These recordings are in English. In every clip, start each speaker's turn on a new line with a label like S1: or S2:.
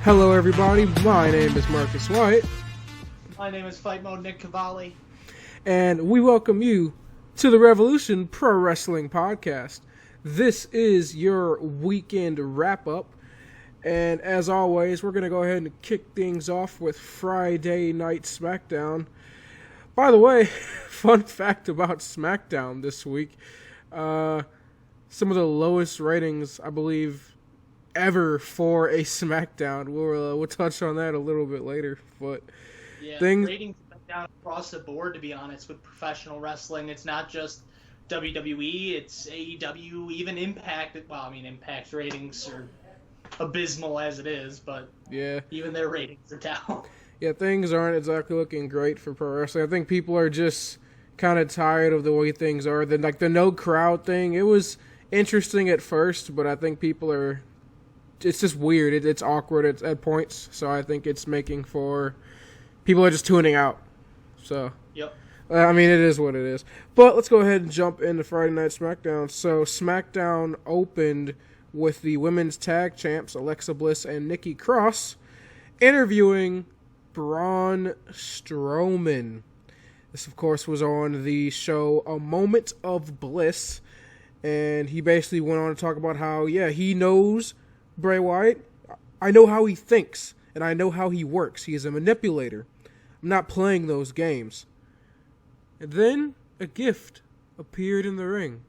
S1: Hello everybody, my name is Marcus White.
S2: My name is Fight Mode Nick Cavalli.
S1: And we welcome you to the Wrevolution Pro Wrestling Podcast. This is your weekend wrap-up. And as always, we're going to go ahead and kick things off with Friday Night Smackdown. By the way, fun fact about Smackdown this week. Some of the lowest ratings, I believe, ever for a Smackdown. We'll touch on that a little bit later, but
S2: ratings went down across the board, to be honest, with professional wrestling. It's not just WWE, it's AEW, even Impact. Well, I mean, Impact's ratings are abysmal as it is, but even their ratings are down.
S1: Yeah, things aren't exactly looking great for pro wrestling. I think people are just kind of tired of the way things are. The no crowd thing, it was interesting at first, but I think people are... It's just weird. It's awkward at points. So I think it's making for... People are just tuning out. So...
S2: Yep.
S1: I mean, it is what it is. But let's go ahead and jump into Friday Night SmackDown. So SmackDown opened with the women's tag champs, Alexa Bliss and Nikki Cross, interviewing Braun Strowman. This, of course, was on the show A Moment of Bliss. And he basically went on to talk about how, he knows Bray Wyatt. I know how he thinks, and I know how he works. He is a manipulator. I'm not playing those games. And then a gift appeared in the ring.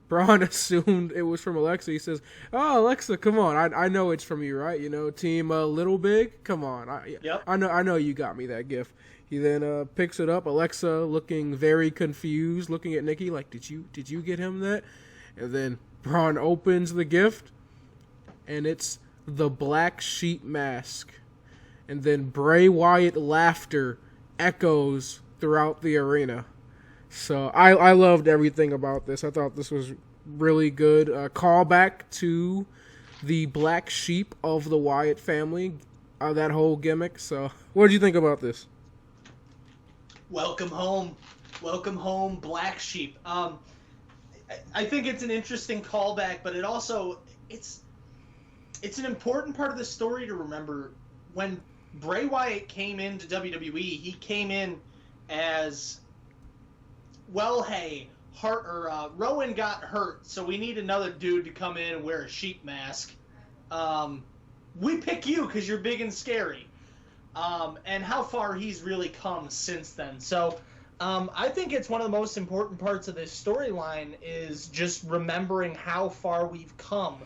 S1: Braun assumed it was from Alexa. He says, "Oh, Alexa, come on. I know it's from you, right? You know, Team Little Big. Come on. I know you got me that gift." He then picks it up. Alexa looking very confused, looking at Nikki like, "Did you get him that?" And then Braun opens the gift, and it's the black sheep mask. And then Bray Wyatt laughter echoes throughout the arena. So I loved everything about this. I thought this was really good. Callback to the black sheep of the Wyatt family, that whole gimmick. So what did you think about this?
S2: Welcome home. Welcome home, black sheep. I think it's an interesting callback, but it's an important part of the story to remember. When Bray Wyatt came into WWE, he came in as, well, hey, Rowan got hurt, so we need another dude to come in and wear a sheep mask. We pick you because you're big and scary. And how far he's really come since then. So I think it's one of the most important parts of this storyline is just remembering how far we've come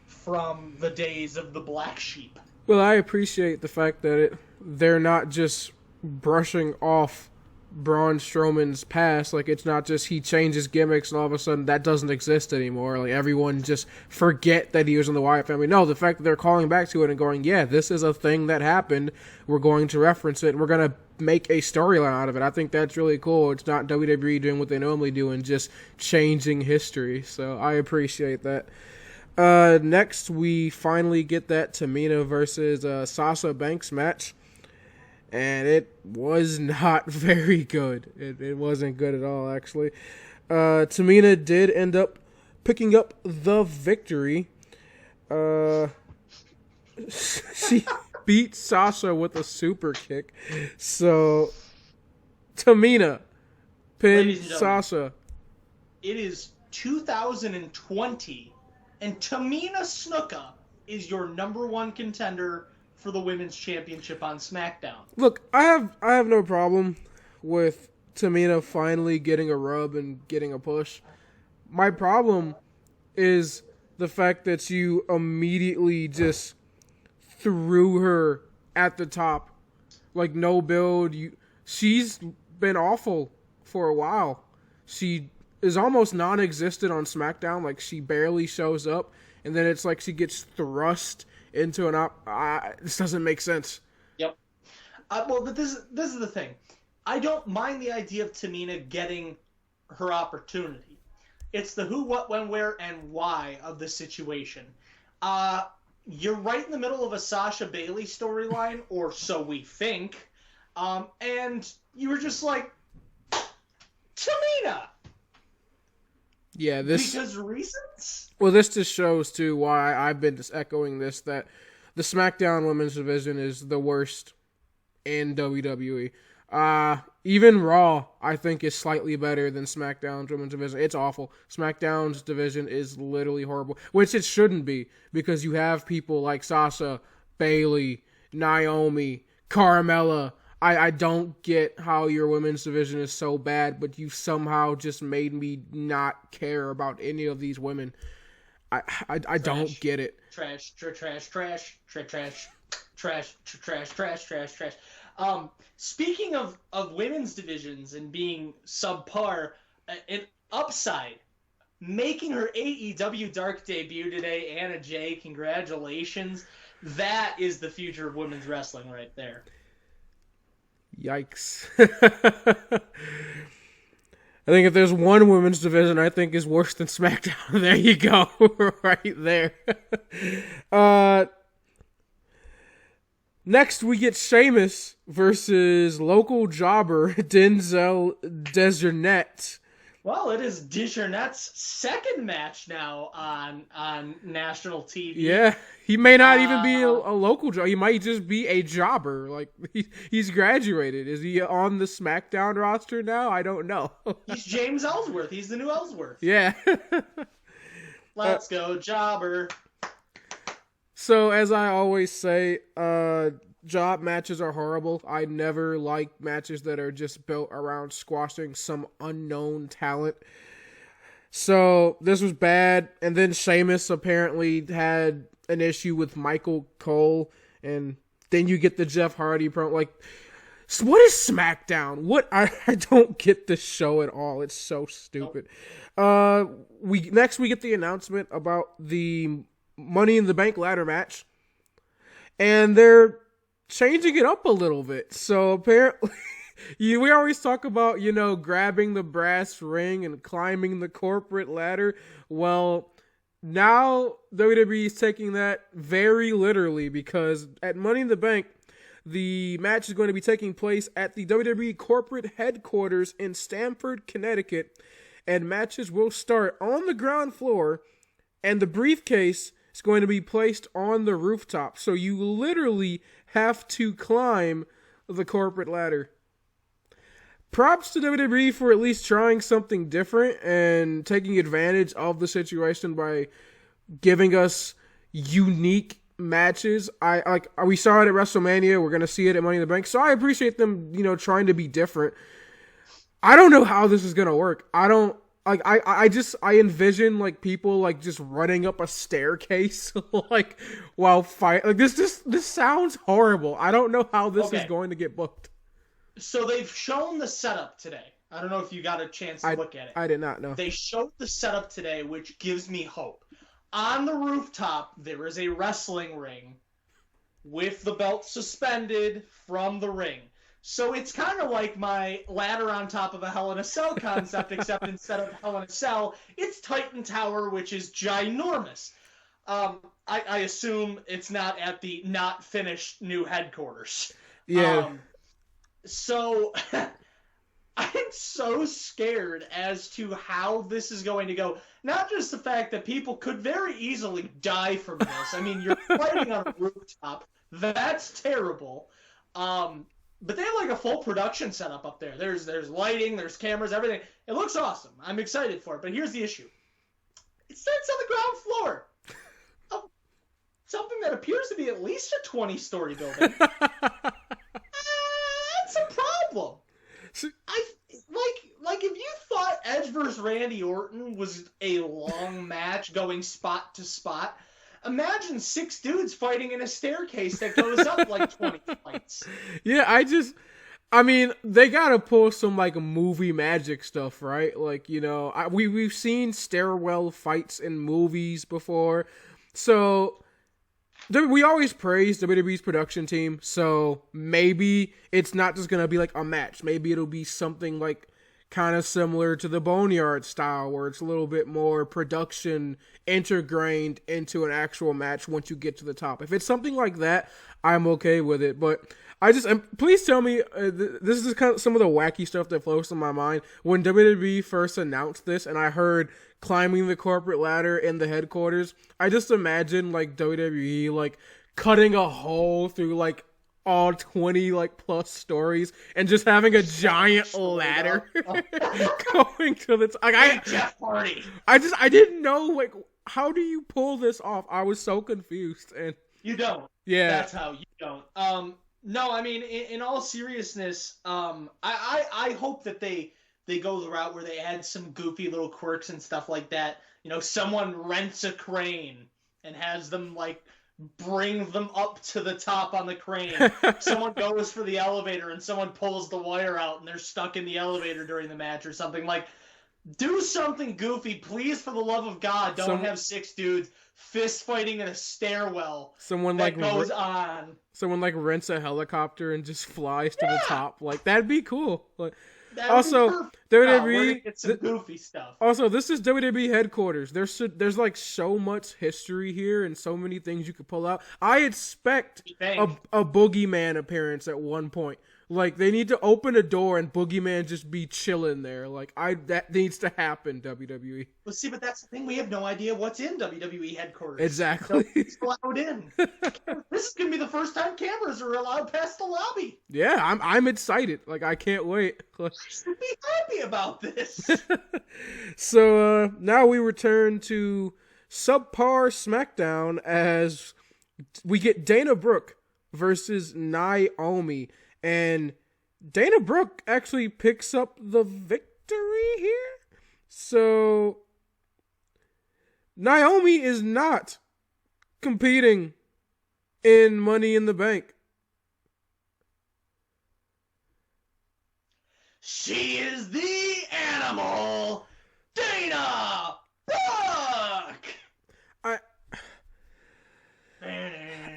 S2: from the days of the black sheep.
S1: Well, I appreciate the fact that they're not just brushing off Braun Strowman's past. Like, it's not just he changes gimmicks and all of a sudden that doesn't exist anymore. Like, everyone just forget that he was in the Wyatt family. No, the fact that they're calling back to it and going, this is a thing that happened. We're going to reference it and we're going to make a storyline out of it. I think that's really cool. It's not WWE doing what they normally do and just changing history. So I appreciate that. Next, we finally get that Tamina versus Sasha Banks match. And it was not very good. It wasn't good at all, actually. Tamina did end up picking up the victory. She beat Sasha with a super kick. So, Tamina pinned Sasha.
S2: It is 2020. And Tamina Snuka is your number one contender for the Women's Championship on SmackDown.
S1: Look, I have no problem with Tamina finally getting a rub and getting a push. My problem is the fact that you immediately just threw her at the top. Like, no build. She's been awful for a while. She is almost non-existent on SmackDown. Like, she barely shows up, and then it's like she gets thrust into this doesn't make sense.
S2: Yep. But this is the thing. I don't mind the idea of Tamina getting her opportunity. It's the who, what, when, where, and why of the situation. You're right in the middle of a Sasha Bayley storyline, or so we think, and you were just like, Tamina!
S1: Yeah, this...
S2: Because reasons?
S1: Well, this just shows, too, why I've been just echoing this, that the SmackDown women's division is the worst in WWE. Even Raw, I think, is slightly better than SmackDown's women's division. It's awful. SmackDown's division is literally horrible, which it shouldn't be, because you have people like Sasha, Bayley, Naomi, Carmella. I don't get how your women's division is so bad, but you somehow just made me not care about any of these women. I don't get it.
S2: Trash. Speaking of women's divisions and being subpar, an upside, making her AEW Dark debut today, Anna Jay, congratulations. That is the future of women's wrestling right there.
S1: Yikes. I think if there's one women's division I think is worse than SmackDown, there you go. Right there. Next, we get Sheamus versus local jobber Denzel Dejournette.
S2: Well, it is Dejournette's second match now on national TV.
S1: Yeah, he may not even be a local jobber. He might just be a jobber. Like, he's graduated. Is he on the SmackDown roster now? I don't know.
S2: He's James Ellsworth. He's the new Ellsworth.
S1: Yeah.
S2: Let's go, jobber.
S1: So, as I always say, job matches are horrible. I never like matches that are just built around squashing some unknown talent. So, this was bad. And then Sheamus apparently had an issue with Michael Cole. And then you get the Jeff Hardy promo. Like, what is SmackDown? I don't get this show at all. It's so stupid. We get the announcement about the Money in the Bank ladder match, and they're changing it up a little bit. So apparently, we always talk about, grabbing the brass ring and climbing the corporate ladder. Well, now WWE is taking that very literally, because at Money in the Bank, the match is going to be taking place at the WWE corporate headquarters in Stamford, Connecticut, and matches will start on the ground floor, and the briefcase is going to be placed on the rooftop. So you literally have to climb the corporate ladder. Props to WWE for at least trying something different and taking advantage of the situation by giving us unique matches. We saw it at WrestleMania. We're going to see it at Money in the Bank. So I appreciate them, trying to be different. I don't know how this is going to work. I envision like people like just running up a staircase like while fight. Like this sounds horrible. I don't know how this is going to get booked.
S2: So they've shown the setup today. I don't know if you got a chance to look at it.
S1: I did not know.
S2: They showed the setup today, which gives me hope. On the rooftop, there is a wrestling ring with the belt suspended from the ring. So it's kind of like my ladder on top of a Hell in a Cell concept, except instead of Hell in a Cell, it's Titan Tower, which is ginormous. I assume it's not at the not finished new headquarters.
S1: Yeah.
S2: So I'm so scared as to how this is going to go. Not just the fact that people could very easily die from this. I mean, you're fighting on a rooftop. That's terrible. But they have like a full production setup up there. There's lighting, there's cameras, everything. It looks awesome. I'm excited for it. But here's the issue. It starts on the ground floor. Something that appears to be at least a 20-story building. That's a problem. Like if you thought Edge vs. Randy Orton was a long match going spot to spot, imagine 6 dudes fighting in a staircase that goes up like 20 flights.
S1: Yeah, they gotta pull some like movie magic stuff, right? Like, we've seen stairwell fights in movies before, so we always praise WWE's production team. So maybe it's not just gonna be like a match. Maybe it'll be something like kind of similar to the Boneyard style, where it's a little bit more production integrated into an actual match once you get to the top. If it's something like that, I'm okay with it. But please tell me, this is kind of some of the wacky stuff that flows in my mind. When WWE first announced this and I heard climbing the corporate ladder in the headquarters, I just imagined like WWE like cutting a hole through like all 20 like plus stories and just having a giant ladder going to the top. Like,
S2: Jeff Hardy.
S1: I didn't know, like, how do you pull this off? I was so confused. And
S2: you don't.
S1: Yeah,
S2: that's how you don't. No, I mean, in all seriousness, I hope that they go the route where they add some goofy little quirks and stuff like that. You know, someone rents a crane and has them like bring them up to the top on the crane. Someone goes for the elevator and someone pulls the wire out and they're stuck in the elevator during the match or something. Like, do something goofy, please, for the love of God. Don't have 6 dudes fist fighting in a stairwell.
S1: Someone
S2: that
S1: like
S2: goes on.
S1: Someone like rents a helicopter and just flies to the top. Like, that'd be cool. Like,
S2: That'd
S1: also,
S2: WWE get some goofy stuff.
S1: Also, this is WWE headquarters. There's like so much history here and so many things you could pull out. I expect a Boogeyman appearance at one point. Like, they need to open a door and Boogeyman just be chilling there. Like, that needs to happen, WWE.
S2: Well, see, but that's the thing. We have no idea what's in WWE headquarters.
S1: Exactly.
S2: So it's allowed in. This is gonna be the first time cameras are allowed past the lobby.
S1: Yeah, I'm excited. Like, I can't wait.
S2: I should be happy about this.
S1: So now we return to subpar SmackDown as we get Dana Brooke versus Naomi. And Dana Brooke actually picks up the victory here. So Naomi is not competing in Money in the Bank.
S2: She is the animal, Dana Brooke.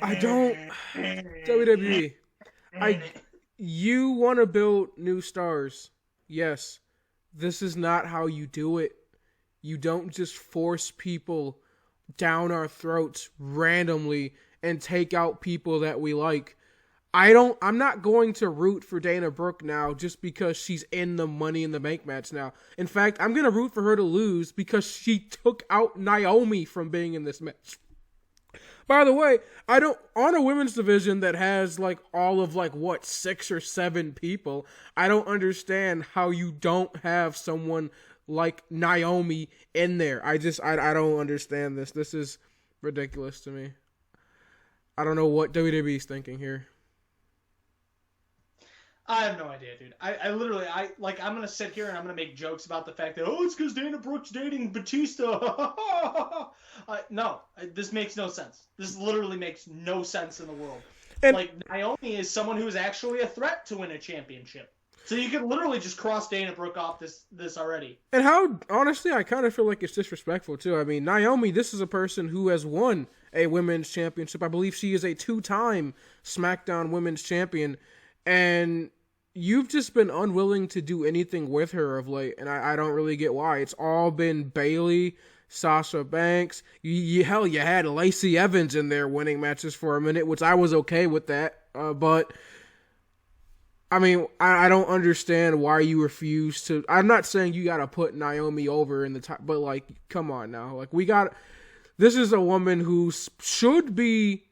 S1: I don't. WWE. You want to build new stars. Yes. This is not how you do it. You don't just force people down our throats randomly and take out people that we like. I'm not going to root for Dana Brooke now just because she's in the Money in the Bank match now. In fact, I'm going to root for her to lose because she took out Naomi from being in this match. By the way, on a women's division that has like all of like 6 or 7 people, I don't understand how you don't have someone like Naomi in there. I don't understand this. This is ridiculous to me. I don't know what WWE's thinking here.
S2: I have no idea, dude. I'm going to sit here and I'm going to make jokes about the fact that, it's because Dana Brooke's dating Batista. No, this makes no sense. This literally makes no sense in the world. And Naomi is someone who is actually a threat to win a championship. So you could literally just cross Dana Brooke off this already.
S1: And honestly, I kind of feel like it's disrespectful, too. I mean, Naomi, this is a person who has won a women's championship. I believe she is a 2-time SmackDown women's champion. And you've just been unwilling to do anything with her of late, and I don't really get why. It's all been Bayley, Sasha Banks. You had Lacey Evans in there winning matches for a minute, which I was okay with that. But, I mean, I don't understand why you refuse to. I'm not saying you got to put Naomi over in the top, but, like, come on now. Like, this is a woman who should be.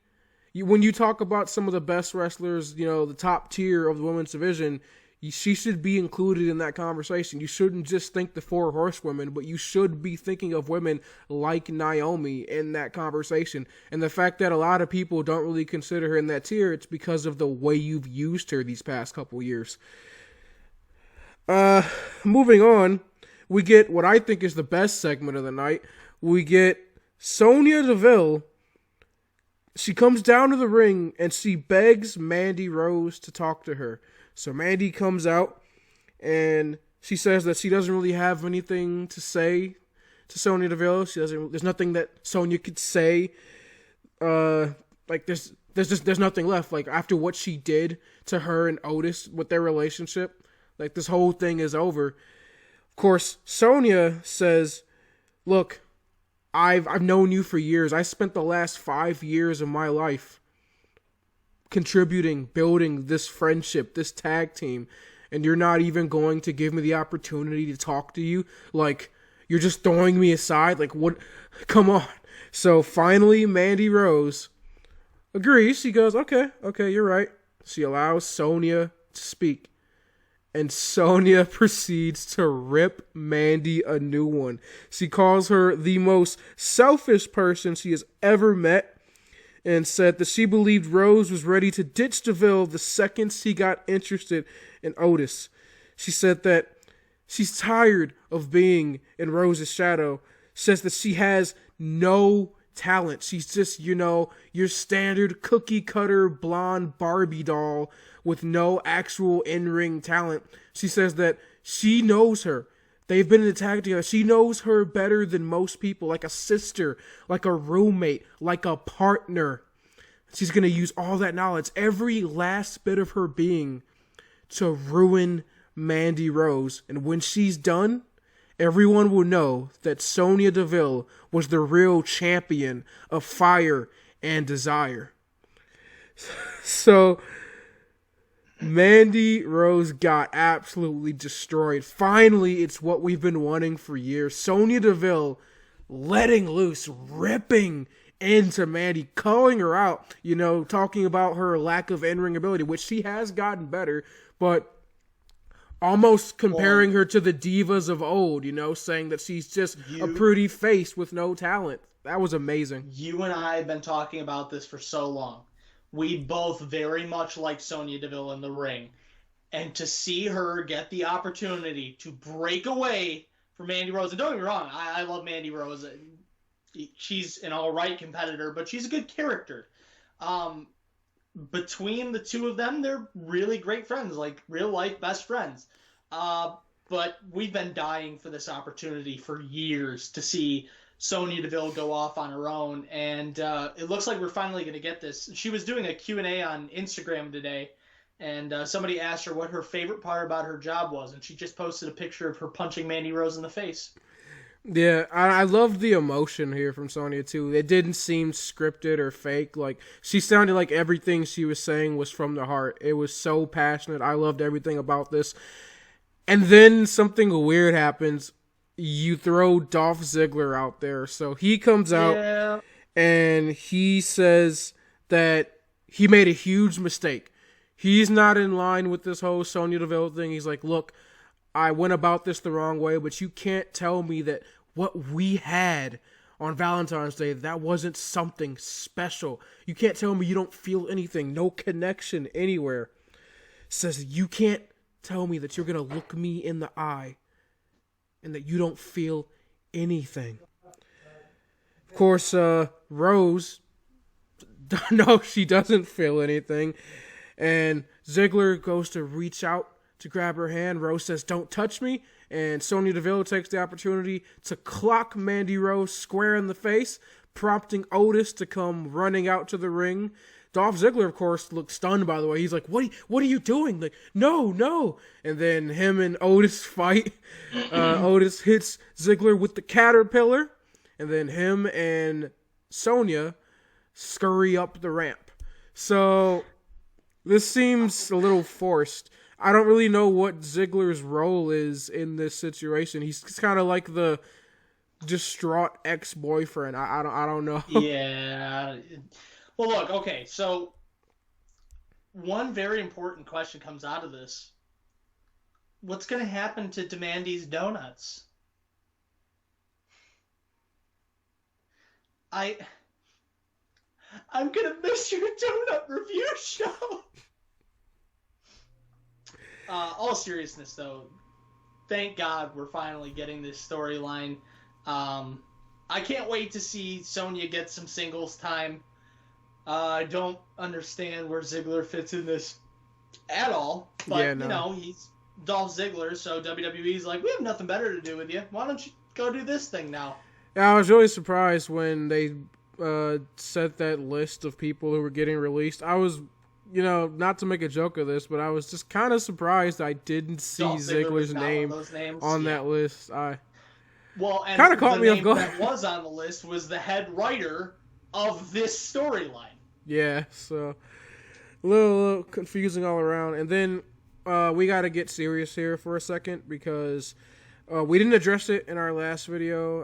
S1: When you talk about some of the best wrestlers, the top tier of the women's division, she should be included in that conversation. You shouldn't just think the 4 horsewomen, but you should be thinking of women like Naomi in that conversation. And the fact that a lot of people don't really consider her in that tier, it's because of the way you've used her these past couple years. Moving on, we get what I think is the best segment of the night. We get Sonya Deville. She comes down to the ring and she begs Mandy Rose to talk to her. So Mandy comes out and she says that she doesn't really have anything to say to Sonya Deville. There's nothing that Sonya could say. There's nothing left. Like, after what she did to her and Otis with their relationship, like, this whole thing is over. Of course, Sonya says, "Look, I've known you for years. I spent the last 5 years of my life contributing, building this friendship, this tag team, and you're not even going to give me the opportunity to talk to you? Like, you're just throwing me aside? Like, what? Come on." So finally, Mandy Rose agrees. She goes, okay, you're right. She allows Sonya to speak. And Sonya proceeds to rip Mandy a new one. She calls her the most selfish person she has ever met and said that she believed Rose was ready to ditch DeVille the second she got interested in Otis. She said that she's tired of being in Rose's shadow, says that she has no talent. She's just, your standard cookie cutter blonde Barbie doll with no actual in-ring talent. She says that she knows her. They've been in the tag together. She knows her better than most people, like a sister, like a roommate, like a partner. She's going to use all that knowledge, every last bit of her being, to ruin Mandy Rose. And when she's done, everyone will know that Sonya Deville was the real champion of Fire and Desire. So Mandy Rose got absolutely destroyed. Finally, it's what we've been wanting for years. Sonya Deville letting loose, ripping into Mandy, calling her out, talking about her lack of in-ring ability, which she has gotten better, but almost comparing her to the divas of old, saying that she's just a pretty face with no talent. That was amazing.
S2: You and I have been talking about this for so long. We both very much like Sonya Deville in the ring. And to see her get the opportunity to break away from Mandy Rose, and don't get me wrong, I love Mandy Rose. She's an all-right competitor, but she's a good character. Between the two of them, they're really great friends, like real-life best friends. But we've been dying for this opportunity for years to see Sonya Deville go off on her own, and it looks like we're finally going to get this. She was doing a Q&A on Instagram today, and somebody asked her what her favorite part about her job was, and she just posted a picture of her punching Mandy Rose in the face.
S1: Yeah, I loved the emotion here from Sonya, too. It didn't seem scripted or fake. Like, she sounded like everything she was saying was from the heart. It was so passionate. I loved everything about this. And then something weird happens. You throw Dolph Ziggler out there. So he comes out and he says that he made a huge mistake. He's not in line with this whole Sonya Deville thing. He's like, look, I went about this the wrong way, but you can't tell me that what we had on Valentine's Day, that wasn't something special. You can't tell me you don't feel anything, no connection anywhere. Says you can't tell me that you're going to look me in the eye and that you don't feel anything. Of course, Rose, no, she doesn't feel anything. And Ziggler goes to reach out to grab her hand. Rose says, don't touch me. And Sonya Deville takes the opportunity to clock Mandy Rose square in the face, prompting Otis to come running out to the ring. Dolph Ziggler, of course, looks stunned, by the way. He's like, what are you doing? Like, no. And then him and Otis fight. Otis hits Ziggler with the caterpillar. And then him and Sonya scurry up the ramp. So this seems a little forced. I don't really know what Ziggler's role is in this situation. He's kind of like the distraught ex-boyfriend. I don't know.
S2: Yeah. Well, look, okay, so one very important question comes out of this. What's going to happen to Demandy's Donuts? I'm going to miss your donut review show. All seriousness, though, thank God we're finally getting this storyline. I can't wait to see Sonya get some singles time. I don't understand where Ziggler fits in this at all. But,
S1: yeah, no.
S2: You know, he's Dolph Ziggler, so WWE's like, we have nothing better to do with you. Why don't you go do this thing now?
S1: Yeah, I was really surprised when they set that list of people who were getting released. I was, not to make a joke of this, but I was just kind of surprised I didn't see
S2: Dolph
S1: Ziggler's name on that list.
S2: Well, and
S1: kind of caught me off guard.
S2: That was on the list was the head writer of this storyline.
S1: Yeah, so a little confusing all around. And then we got to get serious here for a second because We didn't address it in our last video.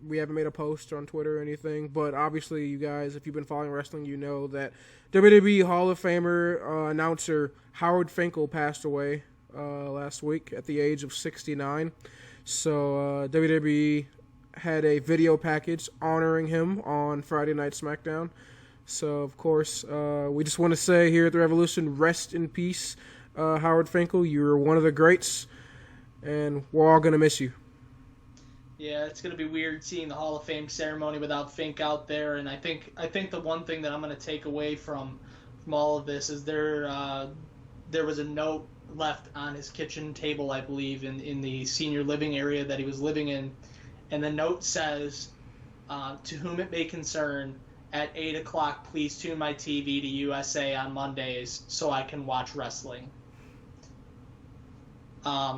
S1: We haven't made a post on Twitter or anything, but obviously you guys, if you've been following wrestling, you know that WWE Hall of Famer announcer Howard Finkel passed away last week at the age of 69. So WWE had a video package honoring him on Friday Night SmackDown. So of course, we just want to say here at the Wrevolution, rest in peace, Howard Finkel. You were one of the greats. And we're all going to miss you.
S2: Yeah, it's going to be weird seeing the Hall of Fame ceremony without Fink out there. And I think the one thing that I'm going to take away from all of this is there was a note left on his kitchen table, I believe, in the senior living area that he was living in. And the note says, to whom it may concern, at 8 o'clock, please tune my TV to USA on Mondays so I can watch wrestling.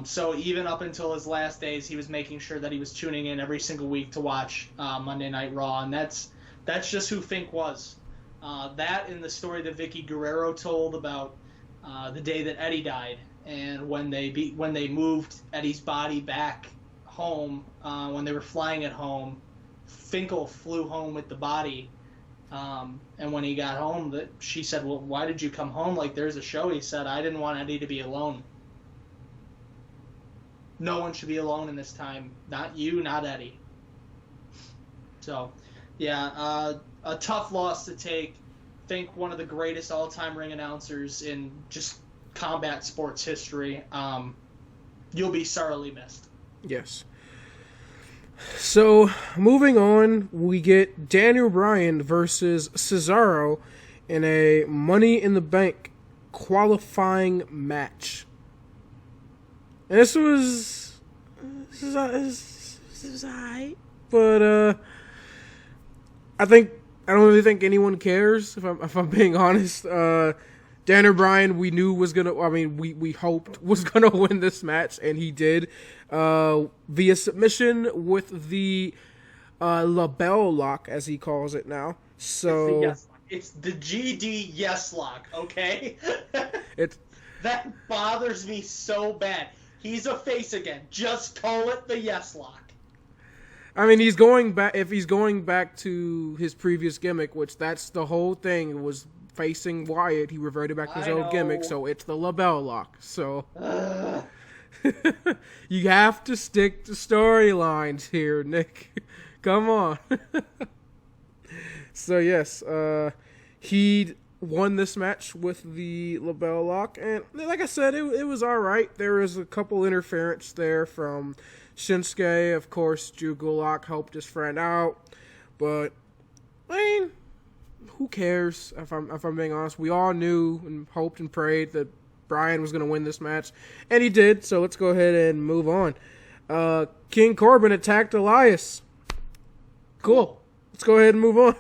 S2: So even up until his last days, he was making sure that he was tuning in every single week to watch Monday Night Raw, and that's just who Fink was. That and the story that Vicky Guerrero told about the day that Eddie died, and when they moved Eddie's body back home, when they were flying it home, Finkel flew home with the body, and when he got home, she said, "Well, why did you come home? Like there's a show." He said, "I didn't want Eddie to be alone. No one should be alone in this time. Not you, not Eddie." So, yeah, a tough loss to take. Think one of the greatest all-time ring announcers in just combat sports history. You'll be sorely missed.
S1: Yes. So, moving on, we get Daniel Bryan versus Cesaro in a Money in the Bank qualifying match. And this was alright, but I don't really think anyone cares. If I'm being honest, Daniel Bryan we hoped was gonna win this match, and he did via submission with the label lock, as he calls it now. So
S2: it's the GD yes lock, okay?
S1: It's
S2: that bothers me so bad. He's a face again. Just call it the yes lock.
S1: I mean, he's going back. If he's going back to his previous gimmick, which that's the whole thing, it was facing Wyatt. He reverted back to his old gimmick, so it's the label lock. So you have to stick to storylines here, Nick. Come on. So yes, he won this match with the label lock, and like I said, it was all right. There was a couple interference there from Shinsuke. Of course, Drew Gulak helped his friend out, but I mean, who cares? If I'm being honest, we all knew and hoped and prayed that Bryan was going to win this match, and he did. So let's go ahead and move on. King Corbin attacked Elias. Cool. Let's go ahead and move on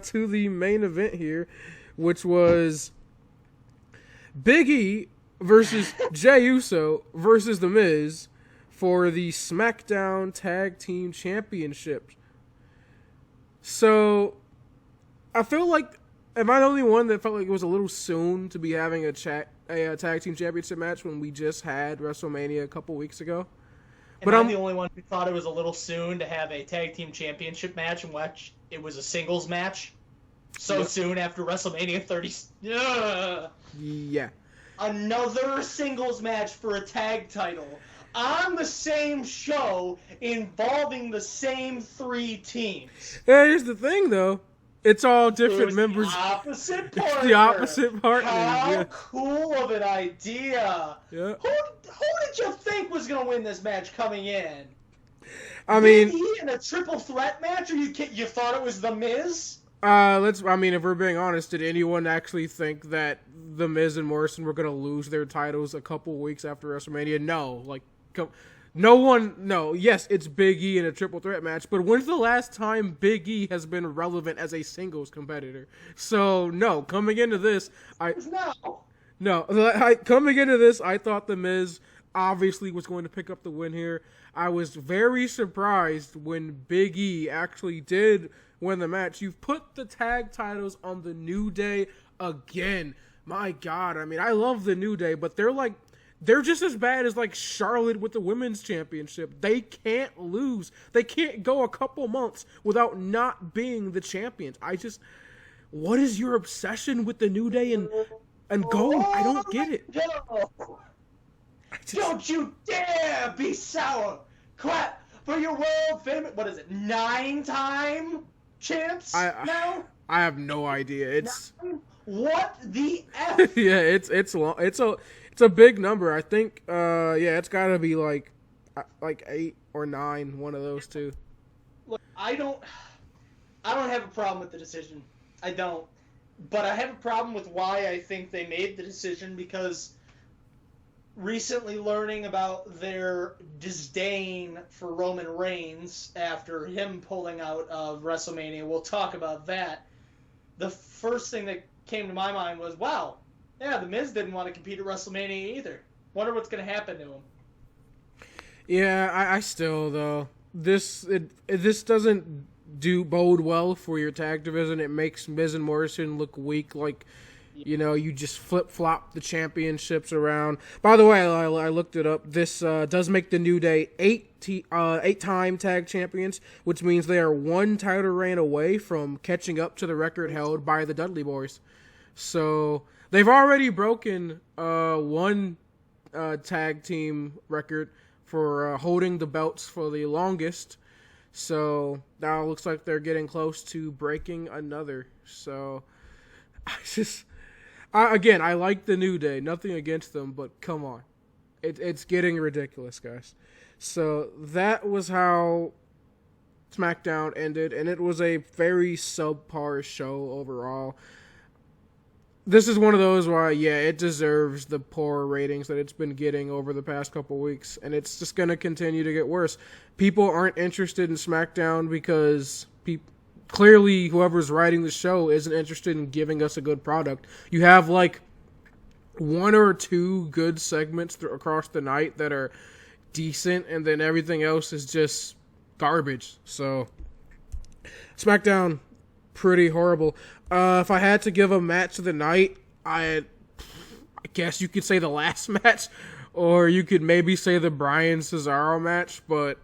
S1: to the main event here, which was Big E versus Jey Uso versus The Miz for the SmackDown Tag Team Championship. So, I feel like, am I the only one that felt like it was a little soon to be having a Tag Team Championship match when we just had WrestleMania a couple weeks ago?
S2: But I'm the only one who thought it was a little soon to have a Tag Team Championship match and watch it was a singles match soon after WrestleMania 30.
S1: Yeah.
S2: Another singles match for a tag title on the same show involving the same three teams.
S1: Yeah, here's the thing, though. It's all different members.
S2: The opposite partner.
S1: The opposite partners.
S2: How cool of an idea.
S1: Yeah.
S2: Who did you think was going to win this match coming in?
S1: I mean,
S2: Big E in a triple threat match, or you thought it was The Miz?
S1: if we're being honest, did anyone actually think that The Miz and Morrison were going to lose their titles a couple weeks after WrestleMania? No. No. Yes, it's Big E in a triple threat match, but when's the last time Big E has been relevant as a singles competitor? So, no, coming into this, coming into this, I thought The Miz obviously was going to pick up the win here. I was very surprised when Big E actually did win the match. You've put the tag titles on the New Day again. My God, I mean, I love the New Day, but they're like they're just as bad as like Charlotte with the women's championship. They can't lose. They can't go a couple months without not being the champions. What is your obsession with the New Day and Gold? I don't get it.
S2: Don't you dare be sour. Crap for your world famous. What is it? 9-time champs now?
S1: I have no idea. It's
S2: 9? What the F?
S1: Yeah, it's long. It's a big number. I think. It's got to be like 8 or 9. One of those two.
S2: Look, I don't have a problem with the decision. I don't. But I have a problem with why I think they made the decision, because recently learning about their disdain for Roman Reigns after him pulling out of WrestleMania, we'll talk about that. The first thing that came to my mind was, wow, yeah, The Miz didn't want to compete at WrestleMania either. Wonder what's going to happen to him.
S1: Yeah, I still, though, this doesn't bode well for your tag division. It makes Miz and Morrison look weak, like, you just flip-flop the championships around. By the way, I looked it up. This does make the New Day 8-time tag champions, which means they are 1 title reign away from catching up to the record held by the Dudley Boys. So they've already broken one tag team record for holding the belts for the longest. So now it looks like they're getting close to breaking another. So I like the New Day. Nothing against them, but come on. It's getting ridiculous, guys. So that was how SmackDown ended, and it was a very subpar show overall. This is one of those where, it deserves the poor ratings that it's been getting over the past couple weeks, and it's just going to continue to get worse. People aren't interested in SmackDown because clearly whoever's writing the show isn't interested in giving us a good product. You have like 1 or 2 good segments across the night that are decent, and then everything else is just garbage. So SmackDown, pretty horrible. If I had to give a match of the night, I guess you could say the last match, or you could maybe say the Bryan Cesaro match, but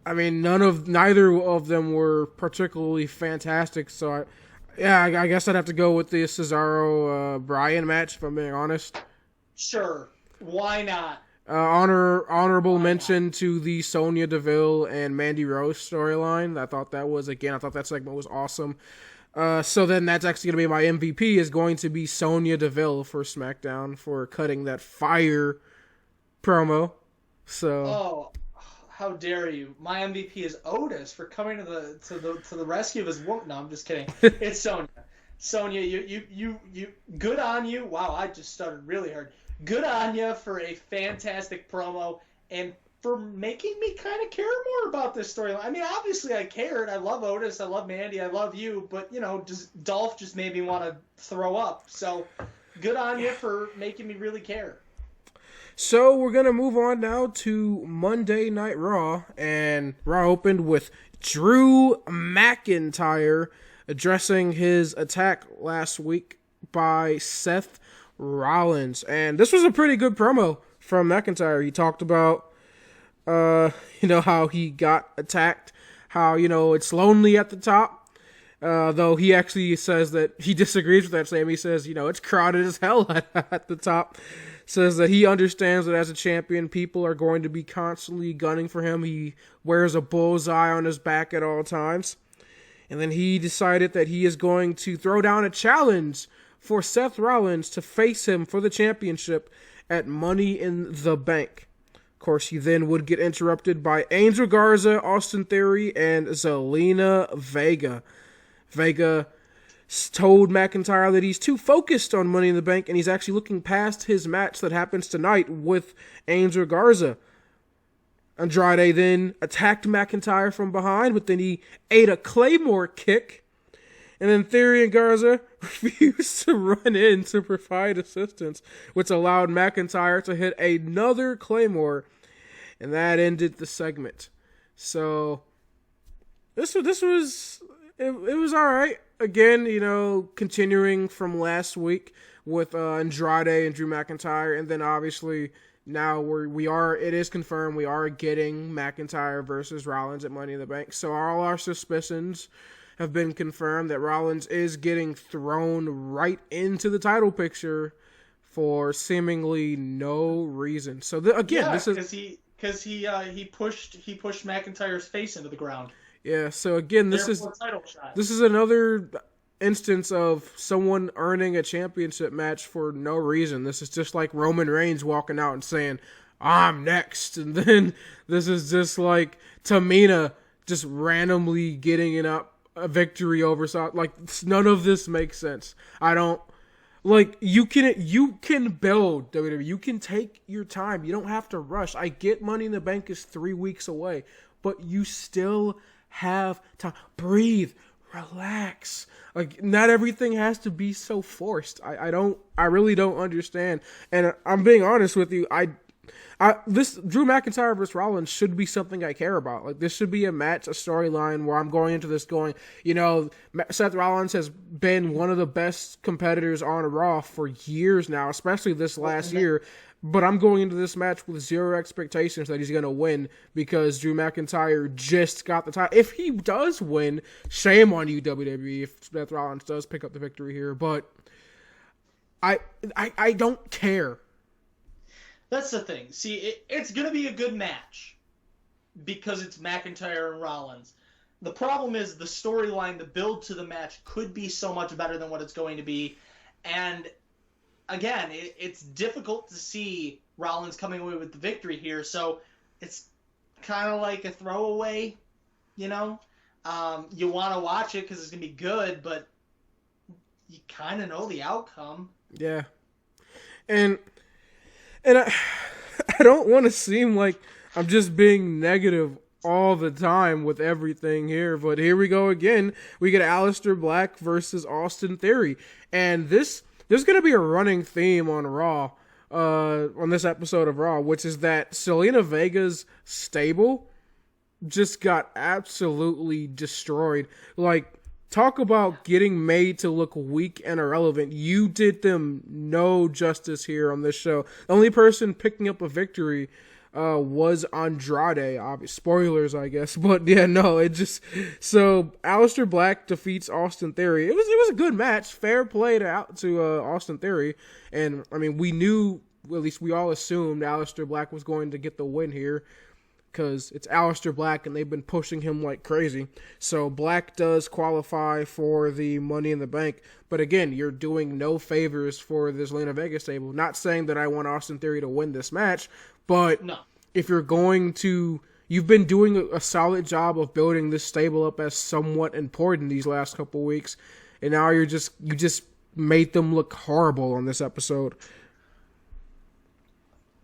S1: I mean, neither of them were particularly fantastic. So I guess I'd have to go with the Cesaro Bryan match, if I'm being honest.
S2: Sure, why not?
S1: Honorable mention to the Sonya Deville and Mandy Rose storyline. I thought that segment was awesome. So then that's actually going to be my MVP, is going to be Sonya Deville for SmackDown for cutting that fire promo. So.
S2: Oh, how dare you! My MVP is Otis for coming to the rescue of his woman. No, I'm just kidding. It's Sonya. Sonya, you good on you. Wow, I just stuttered really hard. Good on you for a fantastic promo and for making me kind of care more about this storyline. I mean, obviously I cared. I love Otis. I love Mandy. I love you. But, Dolph just made me want to throw up. So good on you for making me really care.
S1: So we're going to move on now to Monday Night Raw. And Raw opened with Drew McIntyre addressing his attack last week by Seth Rollins. And this was a pretty good promo from McIntyre. He talked about how he got attacked, how, it's lonely at the top, though he actually says that he disagrees with that statement. He says, it's crowded as hell at the top. Says that he understands that as a champion, people are going to be constantly gunning for him. He wears a bullseye on his back at all times. And then he decided that he is going to throw down a challenge for Seth Rollins to face him for the championship at Money in the Bank. Of course, he then would get interrupted by Angel Garza, Austin Theory, and Zelina Vega. Vega told McIntyre that he's too focused on Money in the Bank, and he's actually looking past his match that happens tonight with Angel Garza. Andrade then attacked McIntyre from behind, but then he ate a Claymore kick. And then Theory and Garza refused to run in to provide assistance, which allowed McIntyre to hit another Claymore. And that ended the segment. So, this was it was all right. Again, continuing from last week with Andrade and Drew McIntyre, and then obviously now it is confirmed we are getting McIntyre versus Rollins at Money in the Bank. So all our suspicions have been confirmed that Rollins is getting thrown right into the title picture for seemingly no reason. So this is
S2: because he pushed McIntyre's face into the ground.
S1: Yeah, so again, this is another instance of someone earning a championship match for no reason. This is just like Roman Reigns walking out and saying, "I'm next," and then this is just like Tamina just randomly getting a victory over. Like, none of this makes sense. I don't. Like, you can build WWE. You can take your time. You don't have to rush. I get Money in the Bank is 3 weeks away, but you still have time. Breathe. Relax. Like, not everything has to be so forced. I really don't understand. And I'm being honest with you. This Drew McIntyre versus Rollins should be something I care about. Like, this should be a match, a storyline where I'm going into this going, Seth Rollins has been one of the best competitors on Raw for years now, especially this last year. But I'm going into this match with zero expectations that he's going to win because Drew McIntyre just got the title. If he does win, shame on you, WWE, if Seth Rollins does pick up the victory here. But I don't care.
S2: That's the thing. See, it's going to be a good match because it's McIntyre and Rollins. The problem is the storyline, the build to the match could be so much better than what it's going to be. And again, it's difficult to see Rollins coming away with the victory here, so it's kind of like a throwaway, You want to watch it because it's going to be good, but you kind of know the outcome.
S1: Yeah. And I don't want to seem like I'm just being negative all the time with everything here, but here we go again. We get Aleister Black versus Austin Theory, and there's going to be a running theme on Raw, on this episode of Raw, which is that Selena Vega's stable just got absolutely destroyed. Like, talk about getting made to look weak and irrelevant. You did them no justice here on this show. The only person picking up a victory was Andrade. Obvious spoilers, I guess, but yeah, no, so Aleister Black defeats Austin Theory. It was a good match, fair play to Austin Theory, and I mean we knew, at least we all assumed Aleister Black was going to get the win here because it's Aleister Black and they've been pushing him like crazy. So Black does qualify for the Money in the Bank, but again, you're doing no favors for this Zelina Vega stable. Not saying that I want Austin Theory to win this match, but
S2: no.
S1: If you're going to, you've been doing a solid job of building this stable up as somewhat important these last couple weeks, and now you just made them look horrible on this episode.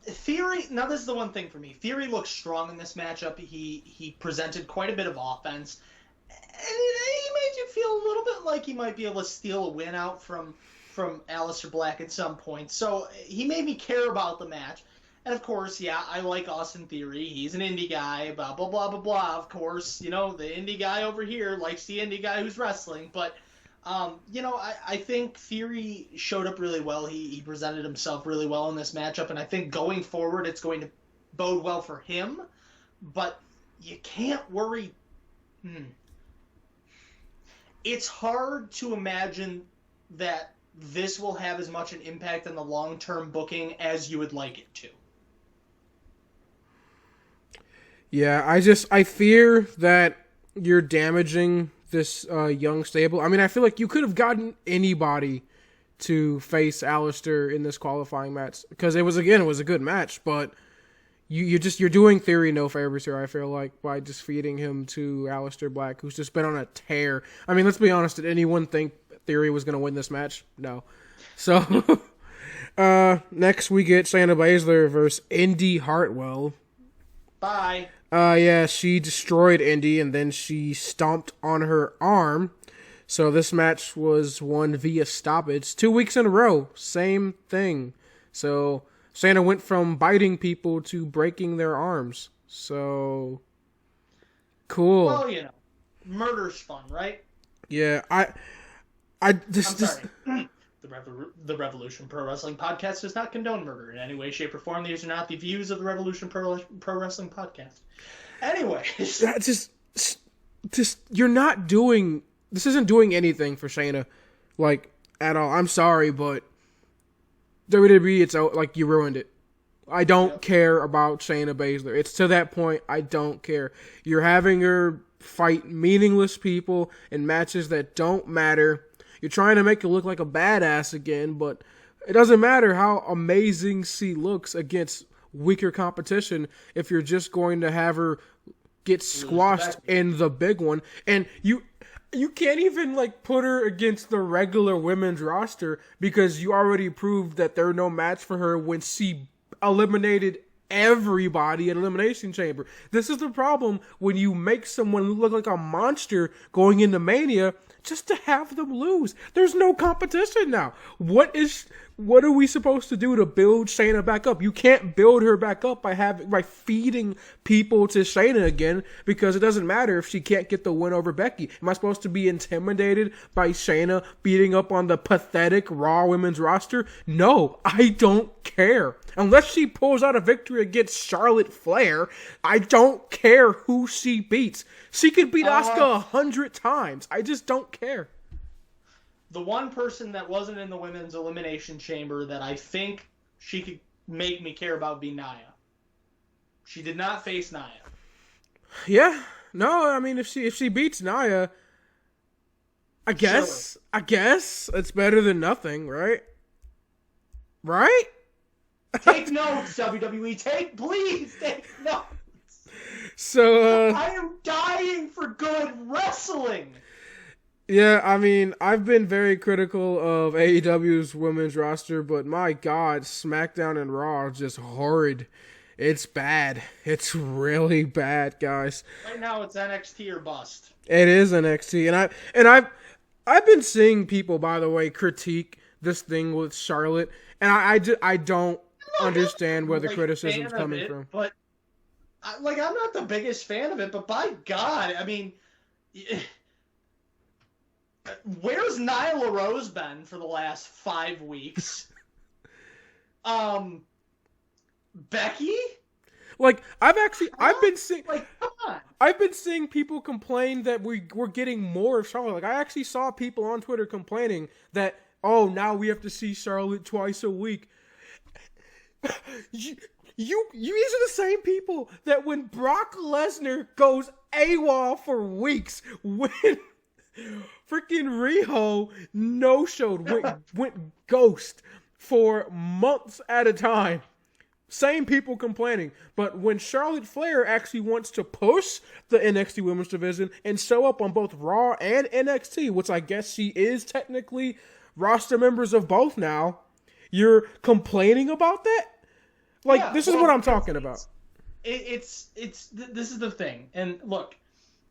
S2: Theory, now this is the one thing for me. Theory looked strong in this matchup. He presented quite a bit of offense, and he made you feel a little bit like he might be able to steal a win out from Aleister Black at some point. So he made me care about the match. And of course, yeah, I like Austin Theory. He's an indie guy, blah, blah, blah, blah, blah. Of course, the indie guy over here likes the indie guy who's wrestling. But, I think Theory showed up really well. He presented himself really well in this matchup. And I think going forward, it's going to bode well for him. But you can't worry. It's hard to imagine that this will have as much an impact on the long-term booking as you would like it to.
S1: Yeah, I fear that you're damaging this young stable. I mean, I feel like you could have gotten anybody to face Aleister in this qualifying match because it was a good match, but you're doing Theory no favors here, I feel like, by just feeding him to Aleister Black, who's just been on a tear. I mean, let's be honest, did anyone think Theory was going to win this match? No. So, next we get Shayna Baszler versus Indy Hartwell.
S2: Bye.
S1: Yeah, she destroyed Indy and then she stomped on her arm. So this match was won via stoppage. 2 weeks in a row, same thing. So Shayna went from biting people to breaking their arms. So cool.
S2: Well, murder's fun, right?
S1: Yeah,
S2: I'm sorry. The Revolution Pro Wrestling Podcast does not condone murder in any way, shape, or form. These are not the views of the Revolution Pro Wrestling Podcast. Anyways.
S1: Just you're not doing... This isn't doing anything for Shayna, like, at all. I'm sorry, but WWE, it's like, you ruined it. I don't care about Shayna Baszler. It's to that point, I don't care. You're having her fight meaningless people in matches that don't matter. You're trying to make her look like a badass again, but it doesn't matter how amazing she looks against weaker competition if you're just going to have her get squashed in the big one. And you can't even, like, put her against the regular women's roster because you already proved that they're no match for her when she eliminated everybody at Elimination Chamber. This is the problem when you make someone look like a monster going into Mania just to have them lose. There's no competition now. What are we supposed to do to build Shayna back up? You can't build her back up by feeding people to Shayna again, because it doesn't matter if she can't get the win over Becky. Am I supposed to be intimidated by Shayna beating up on the pathetic Raw women's roster? No, I don't care. Unless she pulls out a victory against Charlotte Flair, I don't care who she beats. She could beat Asuka 100 times. I just don't care.
S2: The one person that wasn't in the women's elimination chamber that I think she could make me care about would be Nia. She did not face Nia.
S1: Yeah. No, I mean, if she beats Nia, I guess it's better than nothing, right? Right?
S2: Take notes, WWE. Please take notes.
S1: So,
S2: I am dying for good wrestling.
S1: Yeah, I mean, I've been very critical of AEW's women's roster, but my God, SmackDown and Raw are just horrid. It's bad. It's really bad, guys.
S2: Right now, it's NXT or bust.
S1: It is NXT, and I've been seeing people, by the way, critique this thing with Charlotte, and I don't understand where the criticism's coming from.
S2: But I'm not the biggest fan of it, but by God, I mean, where's Nyla Rose been for the last 5 weeks? Becky?
S1: Like, I've been seeing,
S2: come on.
S1: I've been seeing people complain that we're getting more of Charlotte. Like, I actually saw people on Twitter complaining that, oh, now we have to see Charlotte twice a week. You these are the same people that when Brock Lesnar goes AWOL for weeks, when freaking Riho no-showed, went ghost for months at a time. Same people complaining. But when Charlotte Flair actually wants to push the NXT Women's Division and show up on both Raw and NXT, which I guess she is technically roster members of both now, you're complaining about that? Like, this is what I'm talking about.
S2: This is the thing. And look,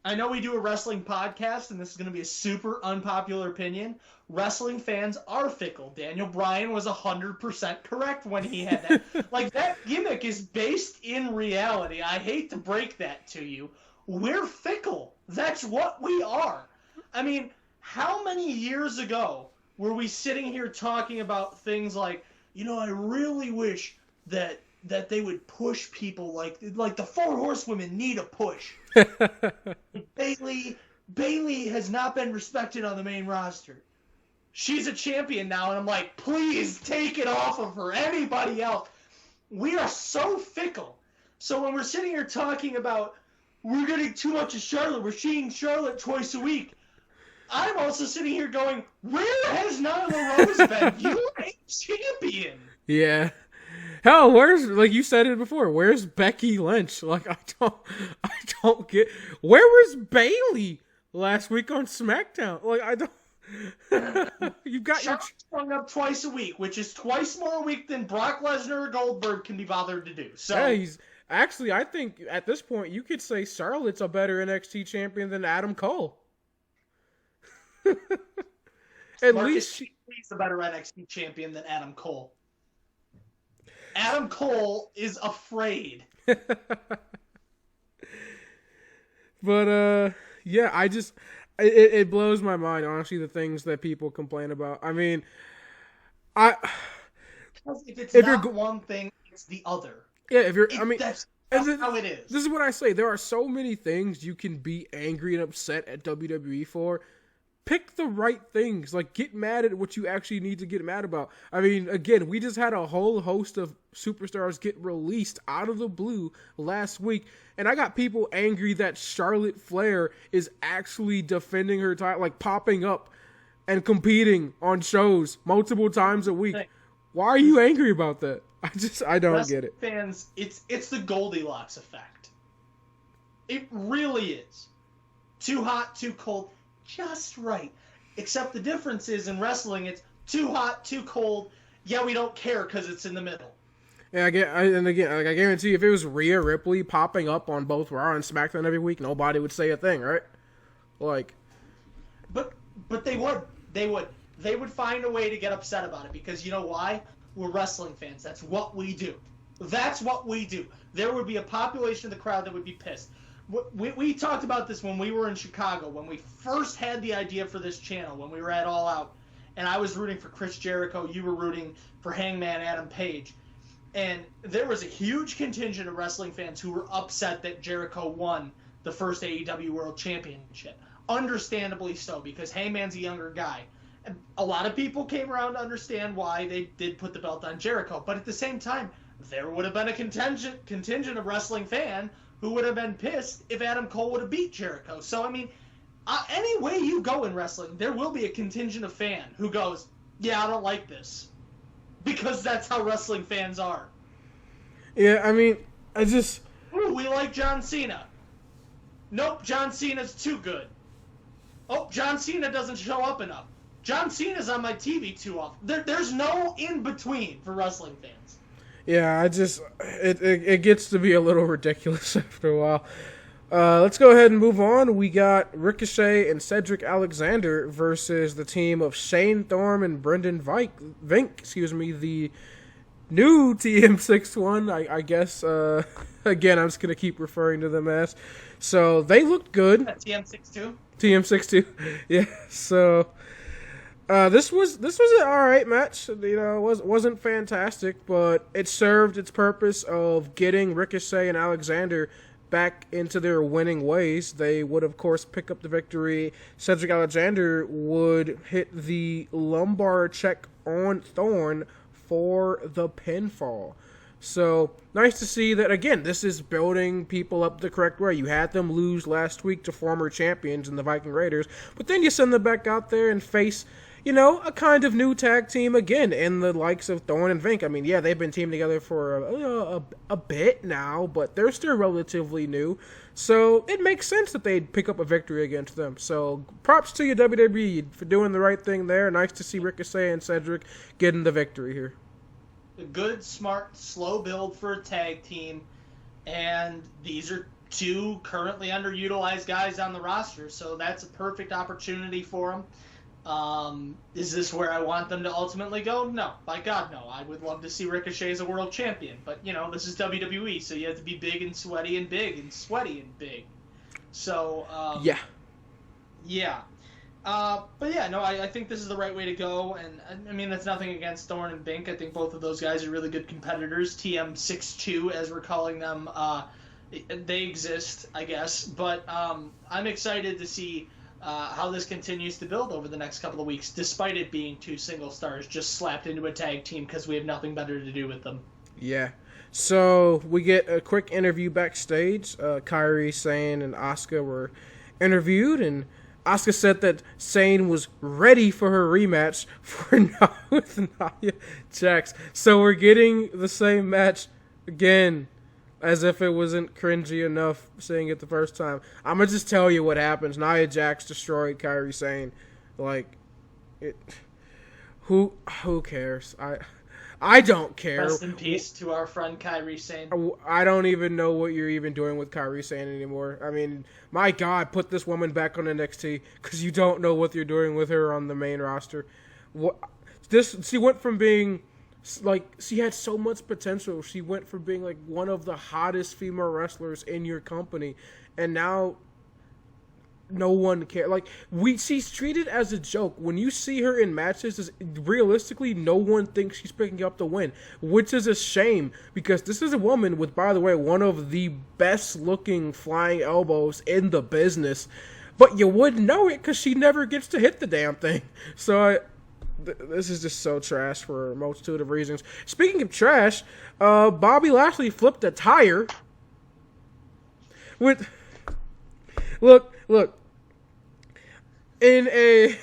S2: I know we do a wrestling podcast, and this is going to be a super unpopular opinion. Wrestling fans are fickle. Daniel Bryan was 100% correct when he had that. Like, that gimmick is based in reality. I hate to break that to you. We're fickle. That's what we are. I mean, how many years ago were we sitting here talking about things like, I really wish that they would push people like the Four Horsewomen need a push. Bayley has not been respected on the main roster. She's a champion now, and I'm like, please take it off of her. Anybody else? We are so fickle. So when we're sitting here talking about we're getting too much of Charlotte, we're seeing Charlotte twice a week, I'm also sitting here going, where has Nyla Rose been? You're a champion.
S1: Yeah. Hell, like you said it before, where's Becky Lynch? Like, I don't get, where was Bayley last week on SmackDown? Like, I don't, you got
S2: Charlotte's showing up twice a week, which is twice more a week than Brock Lesnar or Goldberg can be bothered to do. So
S1: yeah, actually, I think at this point, you could say Charlotte's a better NXT champion than Adam Cole. At least
S2: he's a better NXT champion than Adam Cole. Adam Cole is afraid.
S1: But yeah, it blows my mind, honestly, the things that people complain about. I mean, I
S2: Because if it's
S1: if you're
S2: not one thing, it's the other.
S1: yeah, if you're, I mean,
S2: That's how it is.
S1: this is what I say. There are so many things you can be angry and upset at WWE for. Pick the right things. Like, get mad at what you actually need to get mad about. I mean, again, we just had a whole host of superstars get released out of the blue last week, and I got people angry that Charlotte Flair is actually defending her title, like popping up and competing on shows multiple times a week. Why are you angry about that? I don't get it.
S2: Fans, it's the Goldilocks effect. It really is. Too hot, too cold, just right. Except the difference is in wrestling, it's too hot, too cold. Yeah, we don't care because it's in the middle.
S1: Yeah, I guarantee if it was Rhea Ripley popping up on both Raw and SmackDown every week, nobody would say a thing, right? Like,
S2: but they would find a way to get upset about it because you know why? We're wrestling fans. That's what we do. That's what we do. There would be a population of the crowd that would be pissed. We talked about this when we were in Chicago, when we first had the idea for this channel, when we were at All Out, and I was rooting for Chris Jericho, you were rooting for Hangman Adam Page, and there was a huge contingent of wrestling fans who were upset that Jericho won the first AEW World Championship. Understandably so, because Hangman's a younger guy. And a lot of people came around to understand why they did put the belt on Jericho, but at the same time, there would have been a contingent of wrestling fan who would have been pissed if Adam Cole would have beat Jericho. So, I mean, any way you go in wrestling, there will be a contingent of fan who goes, yeah, I don't like this. Because that's how wrestling fans are.
S1: yeah, I mean,
S2: Ooh, we like John Cena. Nope, John Cena's too good. Oh, John Cena doesn't show up enough. John Cena's on my TV too often. There's no in-between for wrestling fans.
S1: yeah, it gets to be a little ridiculous after a while. Let's go ahead and move on. We got Ricochet and Cedric Alexander versus the team of Shane Thorne and Brendan Vink, the new TM61, I guess. Again, I'm just going to keep referring to them as. So, they looked good.
S2: TM62?
S1: TM62, yeah. So, this was an alright match. You know, it wasn't fantastic, but it served its purpose of getting Ricochet and Alexander back into their winning ways. They would, of course, pick up the victory. Cedric Alexander would hit the lumbar check on Thorne for the pinfall. So, nice to see that, again, this is building people up the correct way. You had them lose last week to former champions in the Viking Raiders, but then you send them back out there and face, you know, a kind of new tag team again in the likes of Thorne and Vink. I mean, yeah, they've been teamed together for a bit now, but they're still relatively new. So it makes sense that they'd pick up a victory against them. So props to you, WWE, for doing the right thing there. Nice to see Ricochet and Cedric getting the victory here.
S2: A good, smart, slow build for a tag team, and these are two currently underutilized guys on the roster, so that's a perfect opportunity for them. Is this where I want them to ultimately go? No. By God, no. I would love to see Ricochet as a world champion, but, you know, this is WWE, so you have to be big and sweaty and big and sweaty and big. So,
S1: yeah.
S2: Yeah. But yeah, no, I think this is the right way to go, and I mean, that's nothing against Thorne and Bink. I think both of those guys are really good competitors. TM62, as we're calling them, they exist, I guess, but I'm excited to see how this continues to build over the next couple of weeks, despite it being two single stars just slapped into a tag team because we have nothing better to do with them.
S1: Yeah. So we get a quick interview backstage. Kairi, Sane, and Asuka were interviewed, and Asuka said that Sane was ready for her rematch with Nia Jax. So we're getting the same match again, as if it wasn't cringy enough seeing it the first time. I'm going to just tell you what happens. Nia Jax destroyed Kairi Sane. Like, who cares? I don't care.
S2: Rest in peace to our friend Kairi Sane.
S1: I don't even know what you're even doing with Kairi Sane anymore. I mean, my God, put this woman back on NXT because you don't know what you're doing with her on the main roster. She went from being like, she had so much potential. She went from being like one of the hottest female wrestlers in your company, and now no one cares. Like, she's treated as a joke. When you see her in matches, realistically, no one thinks she's picking up the win, which is a shame because this is a woman with, by the way, one of the best-looking flying elbows in the business. But you wouldn't know it because she never gets to hit the damn thing. So this is just so trash for a multitude of reasons. Speaking of trash, Bobby Lashley flipped a tire. Look. In a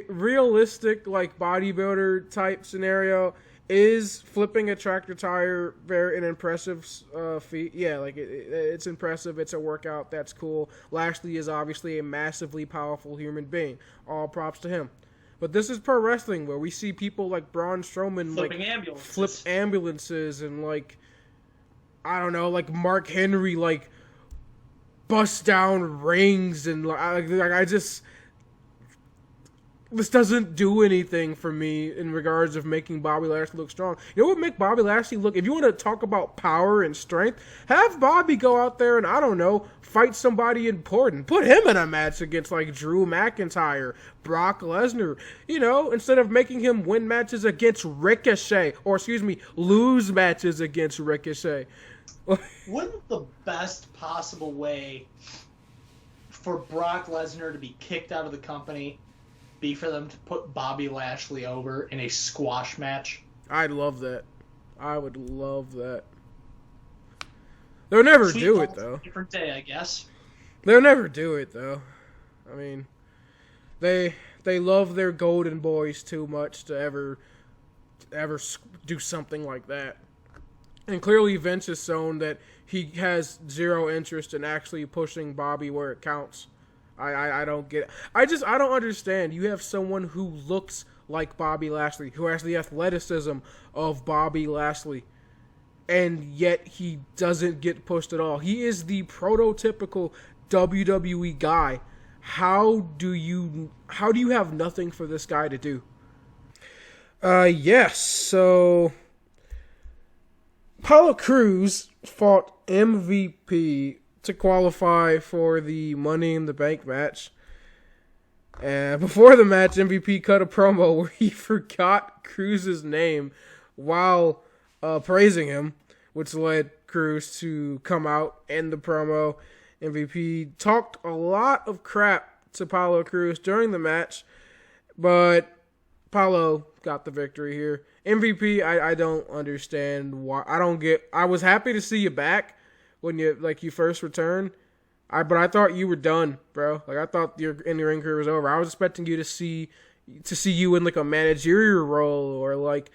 S1: realistic like bodybuilder type scenario, is flipping a tractor tire an impressive feat? Yeah, like it's impressive. It's a workout. That's cool. Lashley is obviously a massively powerful human being. All props to him. But this is pro wrestling where we see people like Braun Strowman flip ambulances and like I don't know, like Mark Henry like bust down rings and this doesn't do anything for me in regards of making Bobby Lashley look strong. You know what would make Bobby Lashley look, if you want to talk about power and strength, have Bobby go out there and, I don't know, fight somebody important. Put him in a match against, like, Drew McIntyre, Brock Lesnar, instead of making him win matches against Ricochet, or, lose matches against Ricochet.
S2: Wouldn't the best possible way for Brock Lesnar to be kicked out of the company be for them to put Bobby Lashley over in a squash match?
S1: I'd love that. I would love that. They'll never do it, though.
S2: Different day, I guess.
S1: They'll never do it, though. I mean, they love their golden boys too much to ever do something like that. And clearly Vince has shown that he has zero interest in actually pushing Bobby where it counts. I don't get it. I don't understand. You have someone who looks like Bobby Lashley, who has the athleticism of Bobby Lashley, and yet he doesn't get pushed at all. He is the prototypical WWE guy. How do you have nothing for this guy to do? Yes, so Apollo Crews fought MVP to qualify for the Money in the Bank match. Before the match, MVP cut a promo where he forgot Cruz's name while praising him, which led Cruz to come out in the promo. MVP talked a lot of crap to Apollo Crews during the match, but Apollo got the victory here. MVP, I don't understand why. I was happy to see you back when you first returned. But I thought you were done, bro. Like, I thought your in-ring career was over. I was expecting you to see you in like a managerial role or like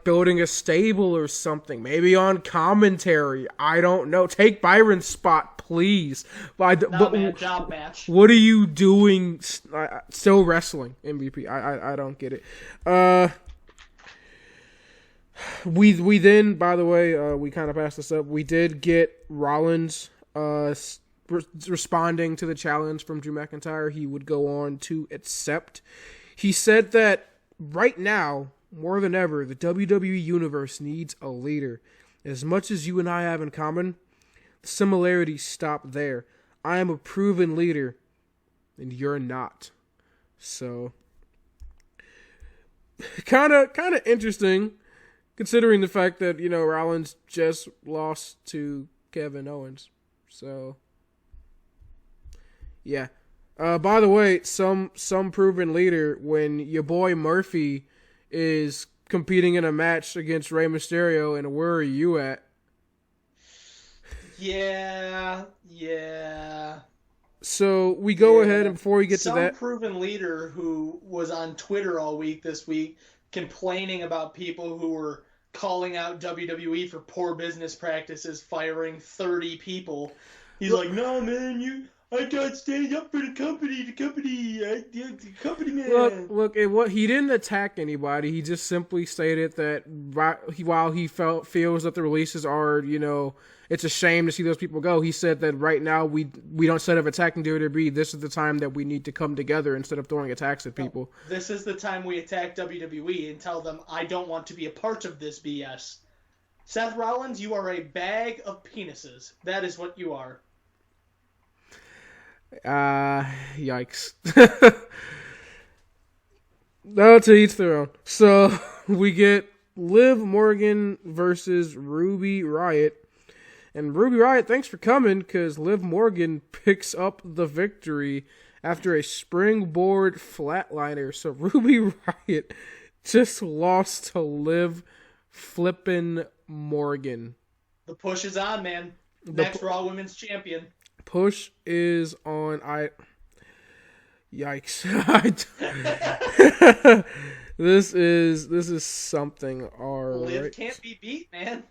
S1: building a stable or something. Maybe on commentary. I don't know. Take Byron's spot, please.
S2: Job match.
S1: What are you doing? Still wrestling, MVP. I don't get it. We then, by the way, we kind of passed this up. We did get Rollins responding to the challenge from Drew McIntyre. He would go on to accept. He said that right now, more than ever, the WWE Universe needs a leader. As much as you and I have in common, the similarities stop there. I am a proven leader, and you're not. So, kind of interesting, considering the fact that, Rollins just lost to Kevin Owens. So, yeah. By the way, some proven leader, when your boy Murphy is competing in a match against Rey Mysterio, and where are you at?
S2: Yeah.
S1: So we go ahead, and before we get to that,
S2: some proven leader who was on Twitter all week this week complaining about people who were calling out WWE for poor business practices, firing 30 people. He's like, no, man, I got staying up for the company, the company, man.
S1: Look, he didn't attack anybody. He just simply stated that while he feels that the releases are, it's a shame to see those people go. He said that right now we don't, instead of attacking WWE, this is the time that we need to come together instead of throwing attacks at people.
S2: This is the time we attack WWE and tell them, I don't want to be a part of this BS. Seth Rollins, you are a bag of penises. That is what you are.
S1: Yikes. No, to each their own. So we get Liv Morgan versus Ruby Riott. And Ruby Riott, thanks for coming, because Liv Morgan picks up the victory after a springboard flatliner. So Ruby Riott just lost to Liv flippin' Morgan.
S2: The push is on, man. Next Raw Women's Champion.
S1: Push is on. Yikes. This is something. All
S2: Liv
S1: right.
S2: can't be beat, man.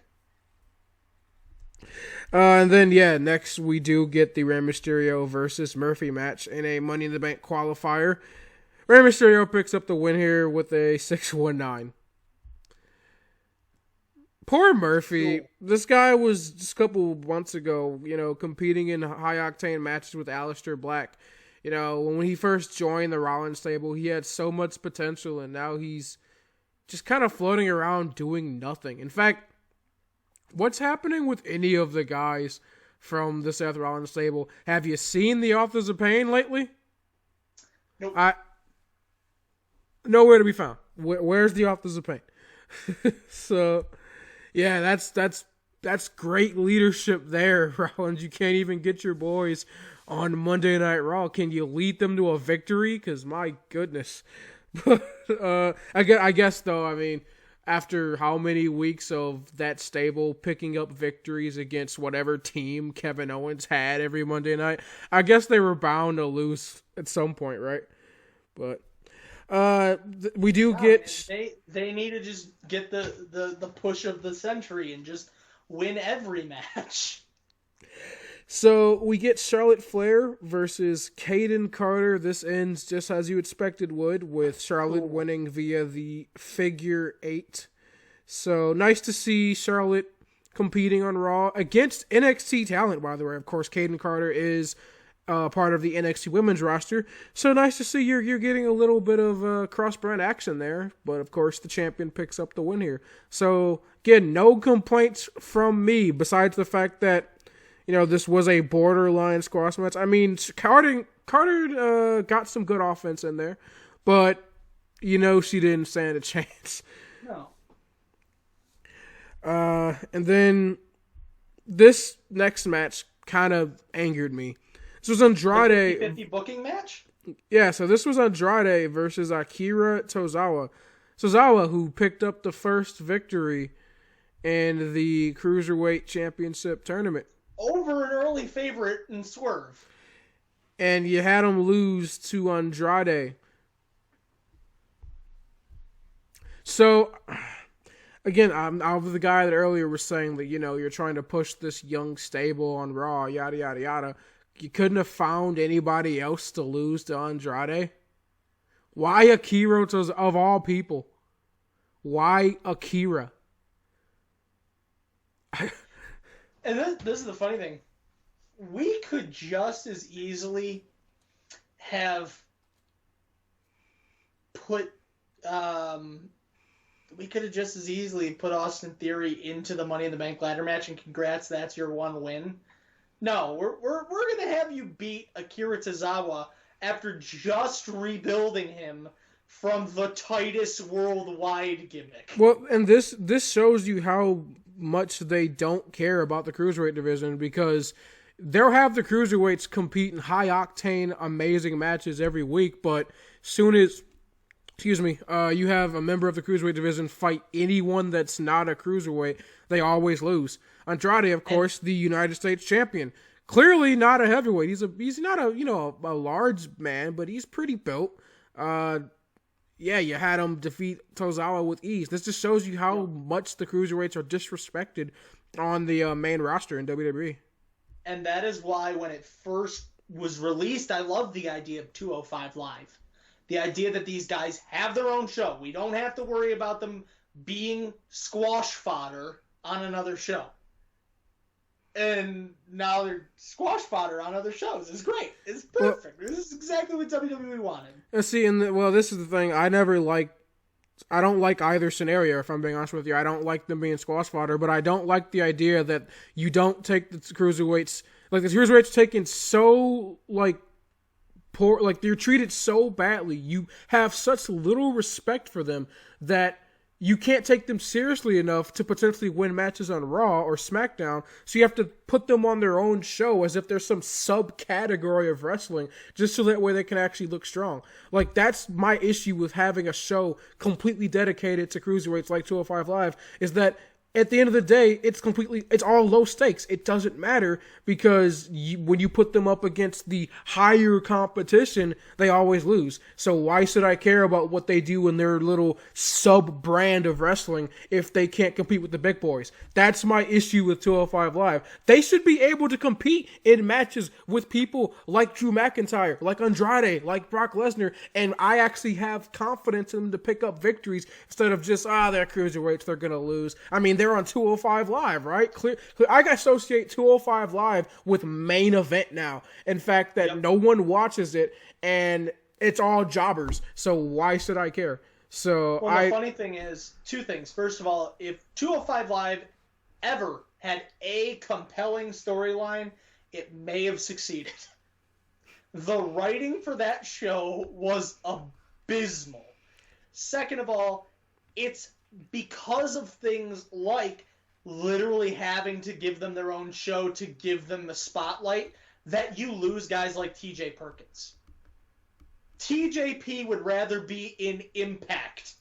S1: And then, next we do get the Rey Mysterio versus Murphy match in a Money in the Bank qualifier. Rey Mysterio picks up the win here with a 619. Poor Murphy. This guy was just a couple months ago, competing in high-octane matches with Aleister Black. When he first joined the Rollins stable, he had so much potential, and now he's just kind of floating around doing nothing. In fact, what's happening with any of the guys from the Seth Rollins stable? Have you seen the Authors of Pain lately?
S2: Nope.
S1: Nowhere to be found. Where's the Authors of Pain? So, yeah, that's great leadership there, Rollins. You can't even get your boys on Monday Night Raw. Can you lead them to a victory? Because, my goodness. But I guess, though, I mean, after how many weeks of that stable picking up victories against whatever team Kevin Owens had every Monday night, I guess they were bound to lose at some point, right? But we do get...
S2: They need to just get the push of the century and just win every match.
S1: So we get Charlotte Flair versus Kaden Carter. This ends just as you expected would, with Charlotte winning via the figure 8. So nice to see Charlotte competing on Raw against NXT talent, by the way. Of course, Kaden Carter is part of the NXT women's roster. So nice to see you're getting a little bit of cross-brand action there. But of course, the champion picks up the win here. So again, no complaints from me besides the fact that this was a borderline squash match. I mean, Carter got some good offense in there, but she didn't stand a chance.
S2: No.
S1: And then this next match kind of angered me. This was Andrade.
S2: 50-50 booking match?
S1: Yeah, so this was Andrade versus Akira Tozawa. Tozawa, who picked up the first victory in the Cruiserweight Championship tournament.
S2: Over an early favorite in Swerve.
S1: And you had him lose to Andrade. So, again, I'm the guy that earlier was saying that, you're trying to push this young stable on Raw, yada, yada, yada. You couldn't have found anybody else to lose to Andrade? Why Akira of all people? Why Akira?
S2: And this is the funny thing. We could just as easily have put Austin Theory into the Money in the Bank ladder match, and congrats, that's your one win. No, we're gonna have you beat Akira Tozawa after just rebuilding him from the Titus Worldwide gimmick.
S1: Well, and this shows you how much they don't care about the Cruiserweight division, because they'll have the Cruiserweights compete in high-octane, amazing matches every week, but soon as, you have a member of the Cruiserweight division fight anyone that's not a Cruiserweight, they always lose. Andrade, of course, the United States champion. Clearly not a heavyweight. He's not a large man, but he's pretty built. You had him defeat Tozawa with ease. This just shows you how much the Cruiserweights are disrespected on the main roster in WWE.
S2: And that is why when it first was released, I loved the idea of 205 Live. The idea that these guys have their own show. We don't have to worry about them being squash fodder on another show. And now they're squash fodder on other shows. It's great. It's perfect. This is exactly what WWE wanted.
S1: See, this is the thing. I don't like either scenario, if I'm being honest with you. I don't like them being squash fodder, but I don't like the idea that you don't take the Cruiserweights. Like, the Cruiserweights taken so, poor, like they're treated so badly. You have such little respect for them that you can't take them seriously enough to potentially win matches on Raw or SmackDown. So you have to put them on their own show as if they're some subcategory of wrestling, just so that way they can actually look strong. Like, that's my issue with having a show completely dedicated to cruiserweights like 205 Live, is that at the end of the day, it's all low stakes. It doesn't matter because when you put them up against the higher competition, they always lose. So why should I care about what they do in their little sub-brand of wrestling if they can't compete with the big boys? That's my issue with 205 Live. They should be able to compete in matches with people like Drew McIntyre, like Andrade, like Brock Lesnar, and I actually have confidence in them to pick up victories instead of just, they're cruiserweights, they're going to lose. I mean, they're on 205 Live, right? Clear. I associate 205 Live with main event now. In fact, that no one watches it, and it's all jobbers. So why should I care? So
S2: the funny thing is, two things. First of all, if 205 Live ever had a compelling storyline, it may have succeeded. The writing for that show was abysmal. Second of all, it's because of things like literally having to give them their own show to give them the spotlight that you lose guys like TJ Perkins. TJP would rather be in Impact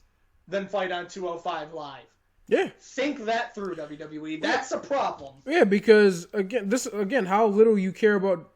S2: than fight on 205 Live.
S1: Yeah.
S2: Think that through, WWE. That's a problem.
S1: Yeah, because again, how little you care about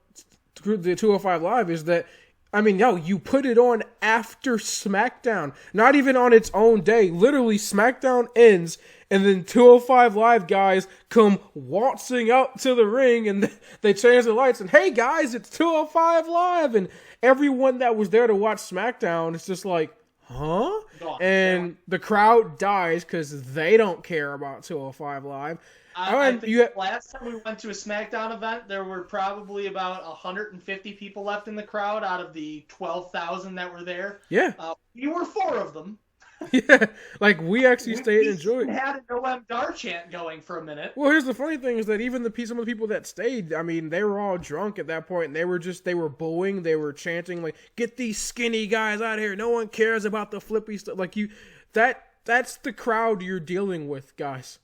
S1: the 205 Live is that, I mean, you put it on after SmackDown. Not even on its own day. Literally, SmackDown ends, and then 205 Live guys come waltzing out to the ring, and they change the lights, and hey guys, it's 205 Live! And everyone that was there to watch SmackDown is just like, huh? And the crowd dies because they don't care about 205 Live.
S2: I think last time we went to a SmackDown event, there were probably about 150 people left in the crowd out of the 12,000 that were there.
S1: Yeah.
S2: We were 4 of them.
S1: Yeah, like we actually stayed and enjoyed.
S2: We had a Noam Dar chant going for a minute.
S1: Well, here's the funny thing is that even some of the people that stayed, I mean, they were all drunk at that point, and they were booing, they were chanting like, "Get these skinny guys out of here! No one cares about the flippy stuff." Like that's the crowd you're dealing with, guys.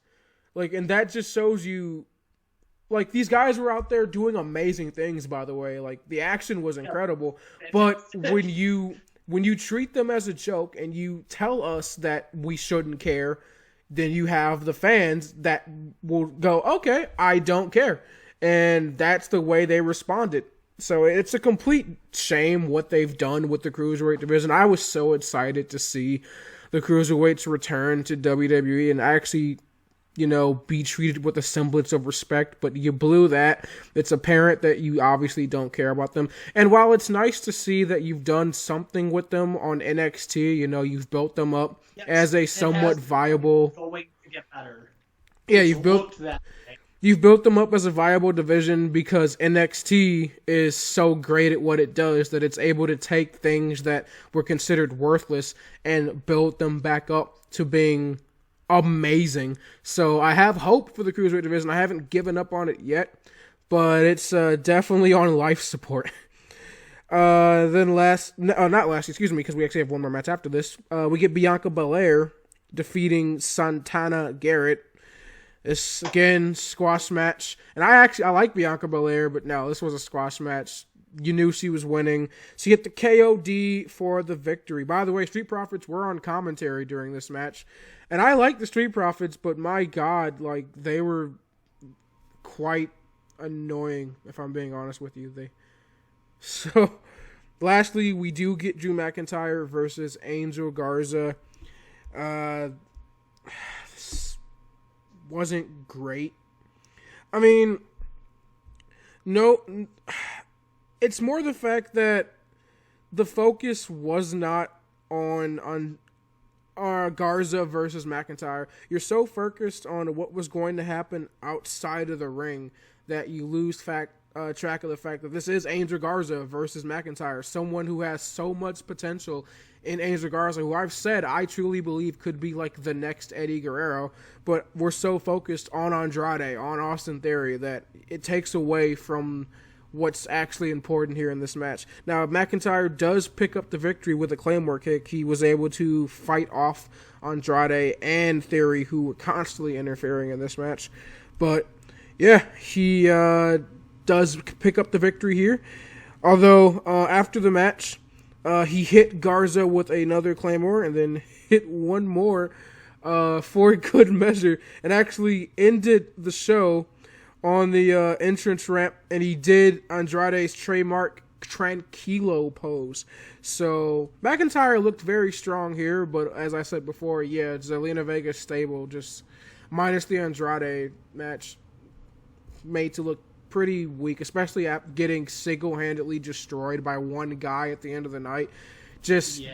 S1: Like, and that just shows you, like, these guys were out there doing amazing things, by the way. Like, the action was incredible. But when you treat them as a joke and you tell us that we shouldn't care, then you have the fans that will go, okay, I don't care. And that's the way they responded. So it's a complete shame what they've done with the Cruiserweight division. I was so excited to see the Cruiserweights return to WWE and actually, be treated with a semblance of respect, but you blew that. It's apparent that you obviously don't care about them. And while it's nice to see that you've done something with them on NXT, you've built them up as a somewhat viable.
S2: Going to get better.
S1: Yeah, you've built them up as a viable division because NXT is so great at what it does that it's able to take things that were considered worthless and build them back up to being amazing. So I have hope for the Cruiserweight division. I haven't given up on it yet, but it's definitely on life support. Not last, because we actually have one more match after this. We get Bianca Belair defeating Santana Garrett. This, again, squash match. And I like Bianca Belair, but no, this was a squash match. You knew she was winning. She hit the KOD for the victory. By the way, Street Profits were on commentary during this match. And I like the Street Profits, but my God, like, they were quite annoying, if I'm being honest with you. So, lastly, we do get Drew McIntyre versus Angel Garza. This wasn't great. I mean, no, it's more the fact that the focus was not on Garza versus McIntyre. You're so focused on what was going to happen outside of the ring that you lose track of the fact that this is Angel Garza versus McIntyre, someone who has so much potential in Angel Garza, who I've said I truly believe could be like the next Eddie Guerrero, but we're so focused on Andrade, on Austin Theory, that it takes away from what's actually important here in this match. Now, McIntyre does pick up the victory with a Claymore kick. He was able to fight off Andrade and Theory, who were constantly interfering in this match. But, yeah, he does pick up the victory here. Although, after the match, he hit Garza with another Claymore and then hit one more for good measure and actually ended the show on the entrance ramp, and he did Andrade's trademark Tranquilo pose. So McIntyre looked very strong here, but as I said before, yeah, Zelina Vega's stable, just minus the Andrade match, made to look pretty weak, especially at getting single-handedly destroyed by one guy at the end of the night. Just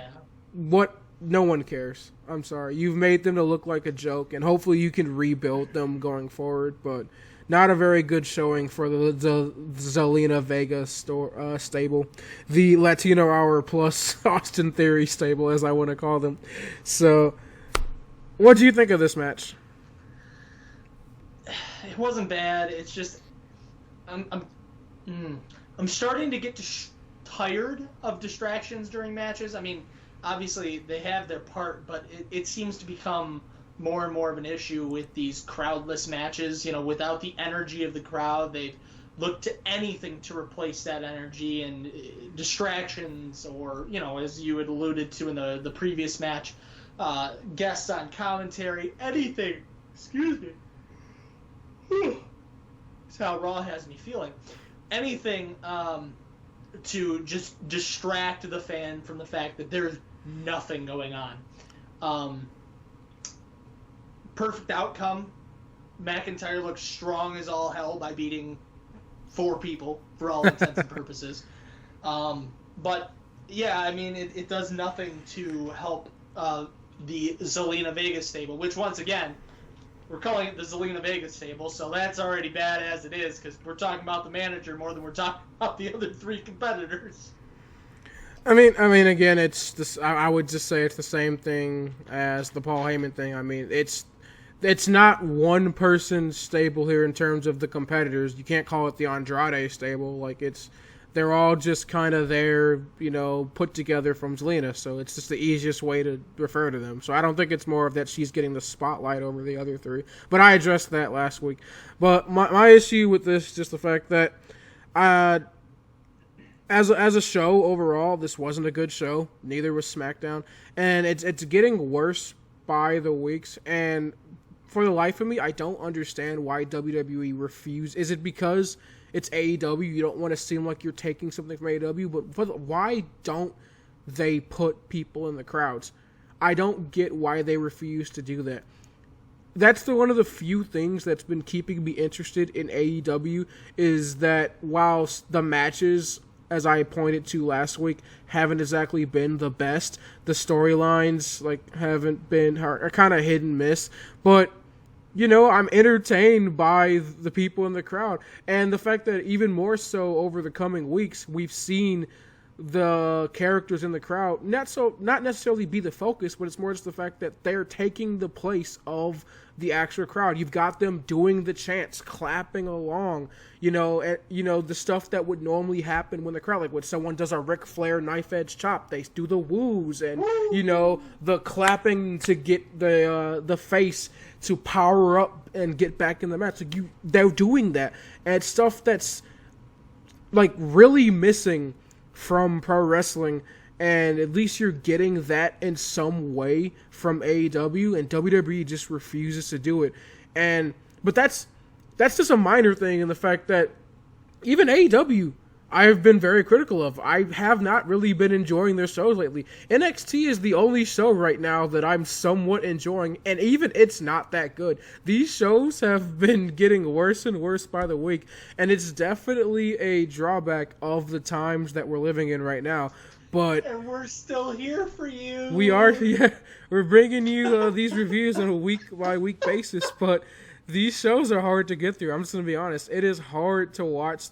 S1: what no one cares. I'm sorry. You've made them to look like a joke, and hopefully you can rebuild them going forward, but not a very good showing for the Zelina Vega stable. The Latino Hour plus Austin Theory stable, as I want to call them. So, what do you think of this match?
S2: It wasn't bad. It's just I'm starting to get tired of distractions during matches. I mean, obviously they have their part, but it seems to become more and more of an issue with these crowdless matches. You know, without the energy of the crowd, they've looked to anything to replace that energy, and distractions, or, you know, as you had alluded to in the previous match, guests on commentary, anything. Excuse me. That's how Raw has me feeling. Anything to just distract the fan from the fact that there's nothing going on. Perfect outcome. McIntyre looks strong as all hell by beating 4 people for all intents and purposes. But yeah, I mean, it does nothing to help the Zelina Vega stable, which once again, we're calling it the Zelina Vega stable, so that's already bad as it is, because we're talking about the manager more than we're talking about the other 3 competitors.
S1: I mean, again, it's this. I would just say it's the same thing as the Paul Heyman thing. I mean, it's not one person's stable here in terms of the competitors. You can't call it the Andrade stable. Like, they're all just kind of there, you know, put together from Zelina. So it's just the easiest way to refer to them. So I don't think it's more of that she's getting the spotlight over the other 3. But I addressed that last week. But my issue with this is just the fact that as a show overall, this wasn't a good show. Neither was SmackDown. And it's getting worse by the weeks. And for the life of me, I don't understand why WWE refused. Is it because it's AEW? You don't want to seem like you're taking something from AEW, but why don't they put people in the crowds? I don't get why they refuse to do that. That's one of the few things that's been keeping me interested in AEW, is that while the matches, as I pointed to last week, haven't exactly been the best, the storylines are kind of hit and miss, but you know, I'm entertained by the people in the crowd. And the fact that even more so over the coming weeks, we've seen the characters in the crowd not necessarily be the focus, but it's more just the fact that they're taking the place of the actual crowd. You've got them doing the chants, clapping along, the stuff that would normally happen when the crowd, like when someone does a Ric Flair knife edge chop, they do the woos and, the clapping to get the face to power up and get back in the match. Like they're doing that. And it's stuff that's like really missing from pro wrestling, and at least you're getting that in some way from AEW, and WWE just refuses to do it. But that's just a minor thing in the fact that even AEW, I have been very critical of. I have not really been enjoying their shows lately. NXT is the only show right now that I'm somewhat enjoying, and even it's not that good. These shows have been getting worse and worse by the week, and it's definitely a drawback of the times that we're living in right now. But
S2: and we're still here for you.
S1: We are, yeah. We're bringing you these reviews on a week-by-week basis, but these shows are hard to get through. I'm just going to be honest. It is hard to watch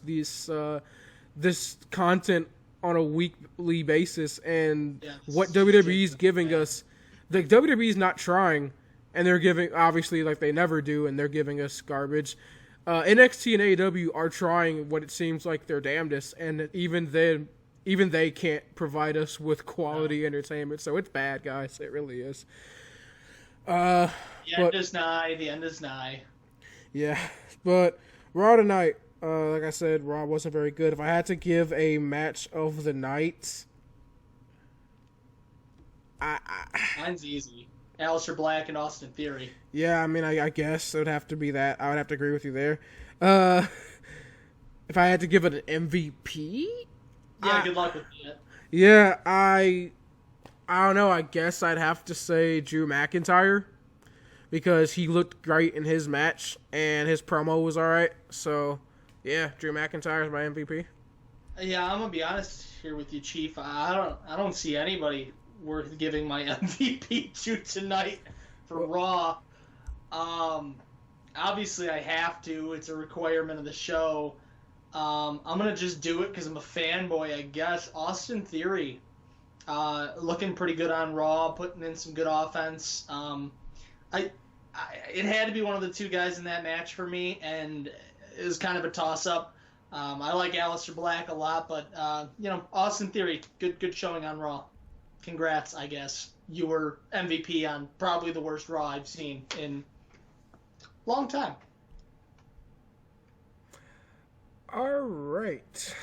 S1: this content on a weekly basis, and what WWE is giving us, the WWE is not trying, and they're giving, obviously, like they never do, and they're giving us garbage. NXT and AEW are trying what it seems like their damnedest, and even they can't provide us with quality entertainment. So it's bad, guys. It really is.
S2: The end is nigh. The end is nigh.
S1: Yeah, but Raw tonight, like I said, Raw wasn't very good. If I had to give a match of the night,
S2: Mine's easy. Aleister Black and Austin Theory.
S1: Yeah, I mean, I guess it would have to be that. I would have to agree with you there. If I had to give it an MVP,
S2: Good luck with that.
S1: Yeah, I don't know. I guess I'd have to say Drew McIntyre because he looked great in his match and his promo was all right. So, yeah, Drew McIntyre is my MVP.
S2: Yeah, I'm gonna be honest here with you, Chief. I don't see anybody worth giving my MVP to tonight for Raw. Obviously, I have to. It's a requirement of the show. I'm gonna just do it because I'm a fanboy, I guess. Austin Theory, looking pretty good on Raw, putting in some good offense. It had to be one of the two guys in that match for me, and it was kind of a toss-up. I like Aleister Black a lot, but Austin Theory, good showing on Raw. Congrats, I guess. You were MVP on probably the worst Raw I've seen in a long time.
S1: All right.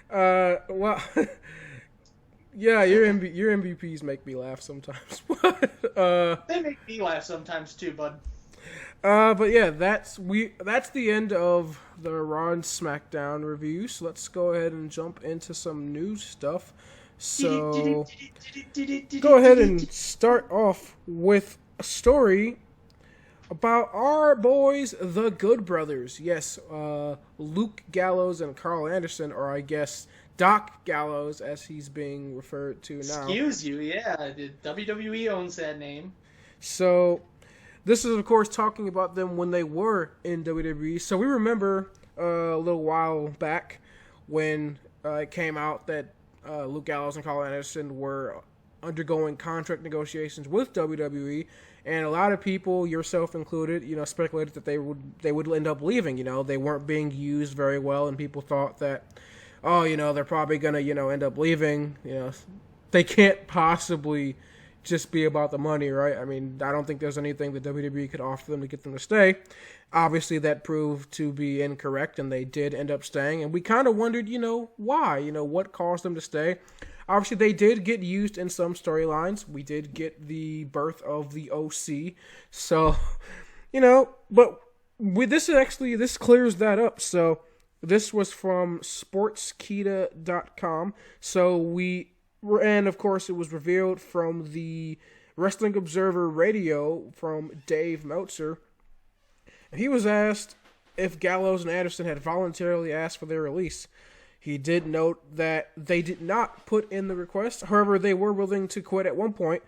S1: Well, yeah, your MVPs make me laugh sometimes.
S2: They make me laugh sometimes too, bud.
S1: But yeah, that's the end of the Raw and SmackDown review. So let's go ahead and jump into some news stuff. So go ahead and start off with a story about our boys, the Good Brothers. Yes, Luke Gallows and Carl Anderson, or I guess Doc Gallows, as he's being referred to now.
S2: Excuse you, yeah. WWE owns that name.
S1: So this is, of course, talking about them when they were in WWE. So we remember a little while back when it came out that Luke Gallows and Carl Anderson were undergoing contract negotiations with WWE, and a lot of people, yourself included, speculated that they would end up leaving. They weren't being used very well, and people thought that, they're probably gonna, end up leaving. They can't possibly just be about the money, right? I mean, I don't think there's anything that WWE could offer them to get them to stay. Obviously, that proved to be incorrect, and they did end up staying. And we kind of wondered, why? What caused them to stay? Obviously, they did get used in some storylines. We did get the birth of the OC. So, but this clears that up. So, this was from sportskita.com. And of course, it was revealed from the Wrestling Observer Radio from Dave Meltzer. He was asked if Gallows and Anderson had voluntarily asked for their release. He did note that they did not put in the request. However, they were willing to quit at one point.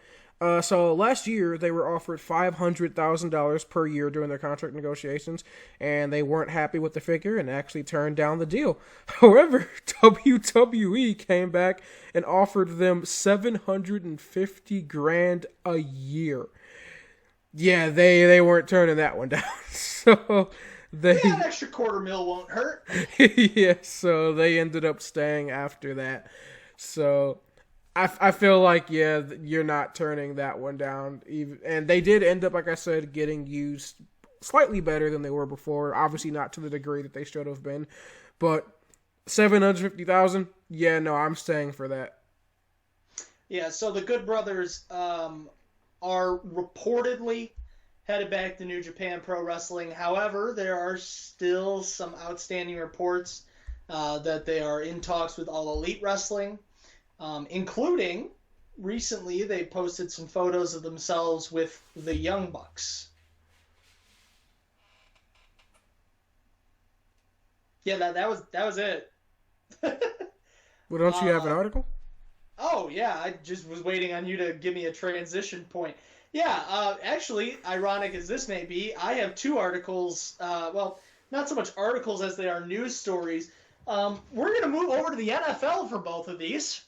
S1: So last year, they were offered $500,000 per year during their contract negotiations, and they weren't happy with the figure and actually turned down the deal. However, WWE came back and offered them $750,000 a year. Yeah, they weren't turning that one down. So an
S2: extra $250,000 won't hurt.
S1: Yeah, so they ended up staying after that. So I feel like, you're not turning that one down. And they did end up, like I said, getting used slightly better than they were before. Obviously not to the degree that they should have been. But $750,000, I'm staying for that.
S2: Yeah, so the Good Brothers are reportedly headed back to New Japan Pro Wrestling. However, there are still some outstanding reports that they are in talks with All Elite Wrestling. Including, recently, they posted some photos of themselves with the Young Bucks. Yeah, that was it.
S1: Well, don't you have an article?
S2: Oh, yeah, I just was waiting on you to give me a transition point. Yeah, actually, ironic as this may be, I have two articles, well, not so much articles as they are news stories. We're going to move over to the NFL for both of these.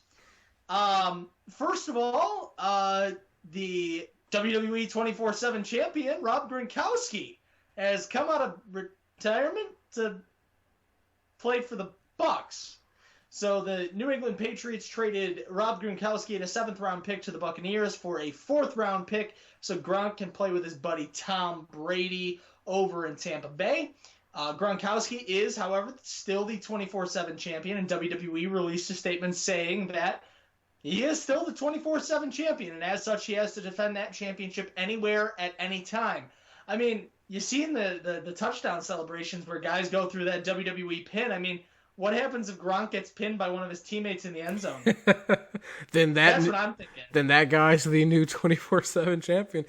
S2: First of all, the WWE 24/7 champion, Rob Gronkowski, has come out of retirement to play for the Bucks. So the New England Patriots traded Rob Gronkowski and a 7th-round pick to the Buccaneers for a 4th-round pick so Gronk can play with his buddy Tom Brady over in Tampa Bay. Gronkowski is, however, still the 24/7 champion, and WWE released a statement saying that he is still the 24/7 champion, and as such, he has to defend that championship anywhere at any time. I mean, you see in the touchdown celebrations where guys go through that WWE pin. I mean, what happens if Gronk gets pinned by one of his teammates in the end zone? That's what I'm thinking.
S1: Then that guy's the new 24/7 champion.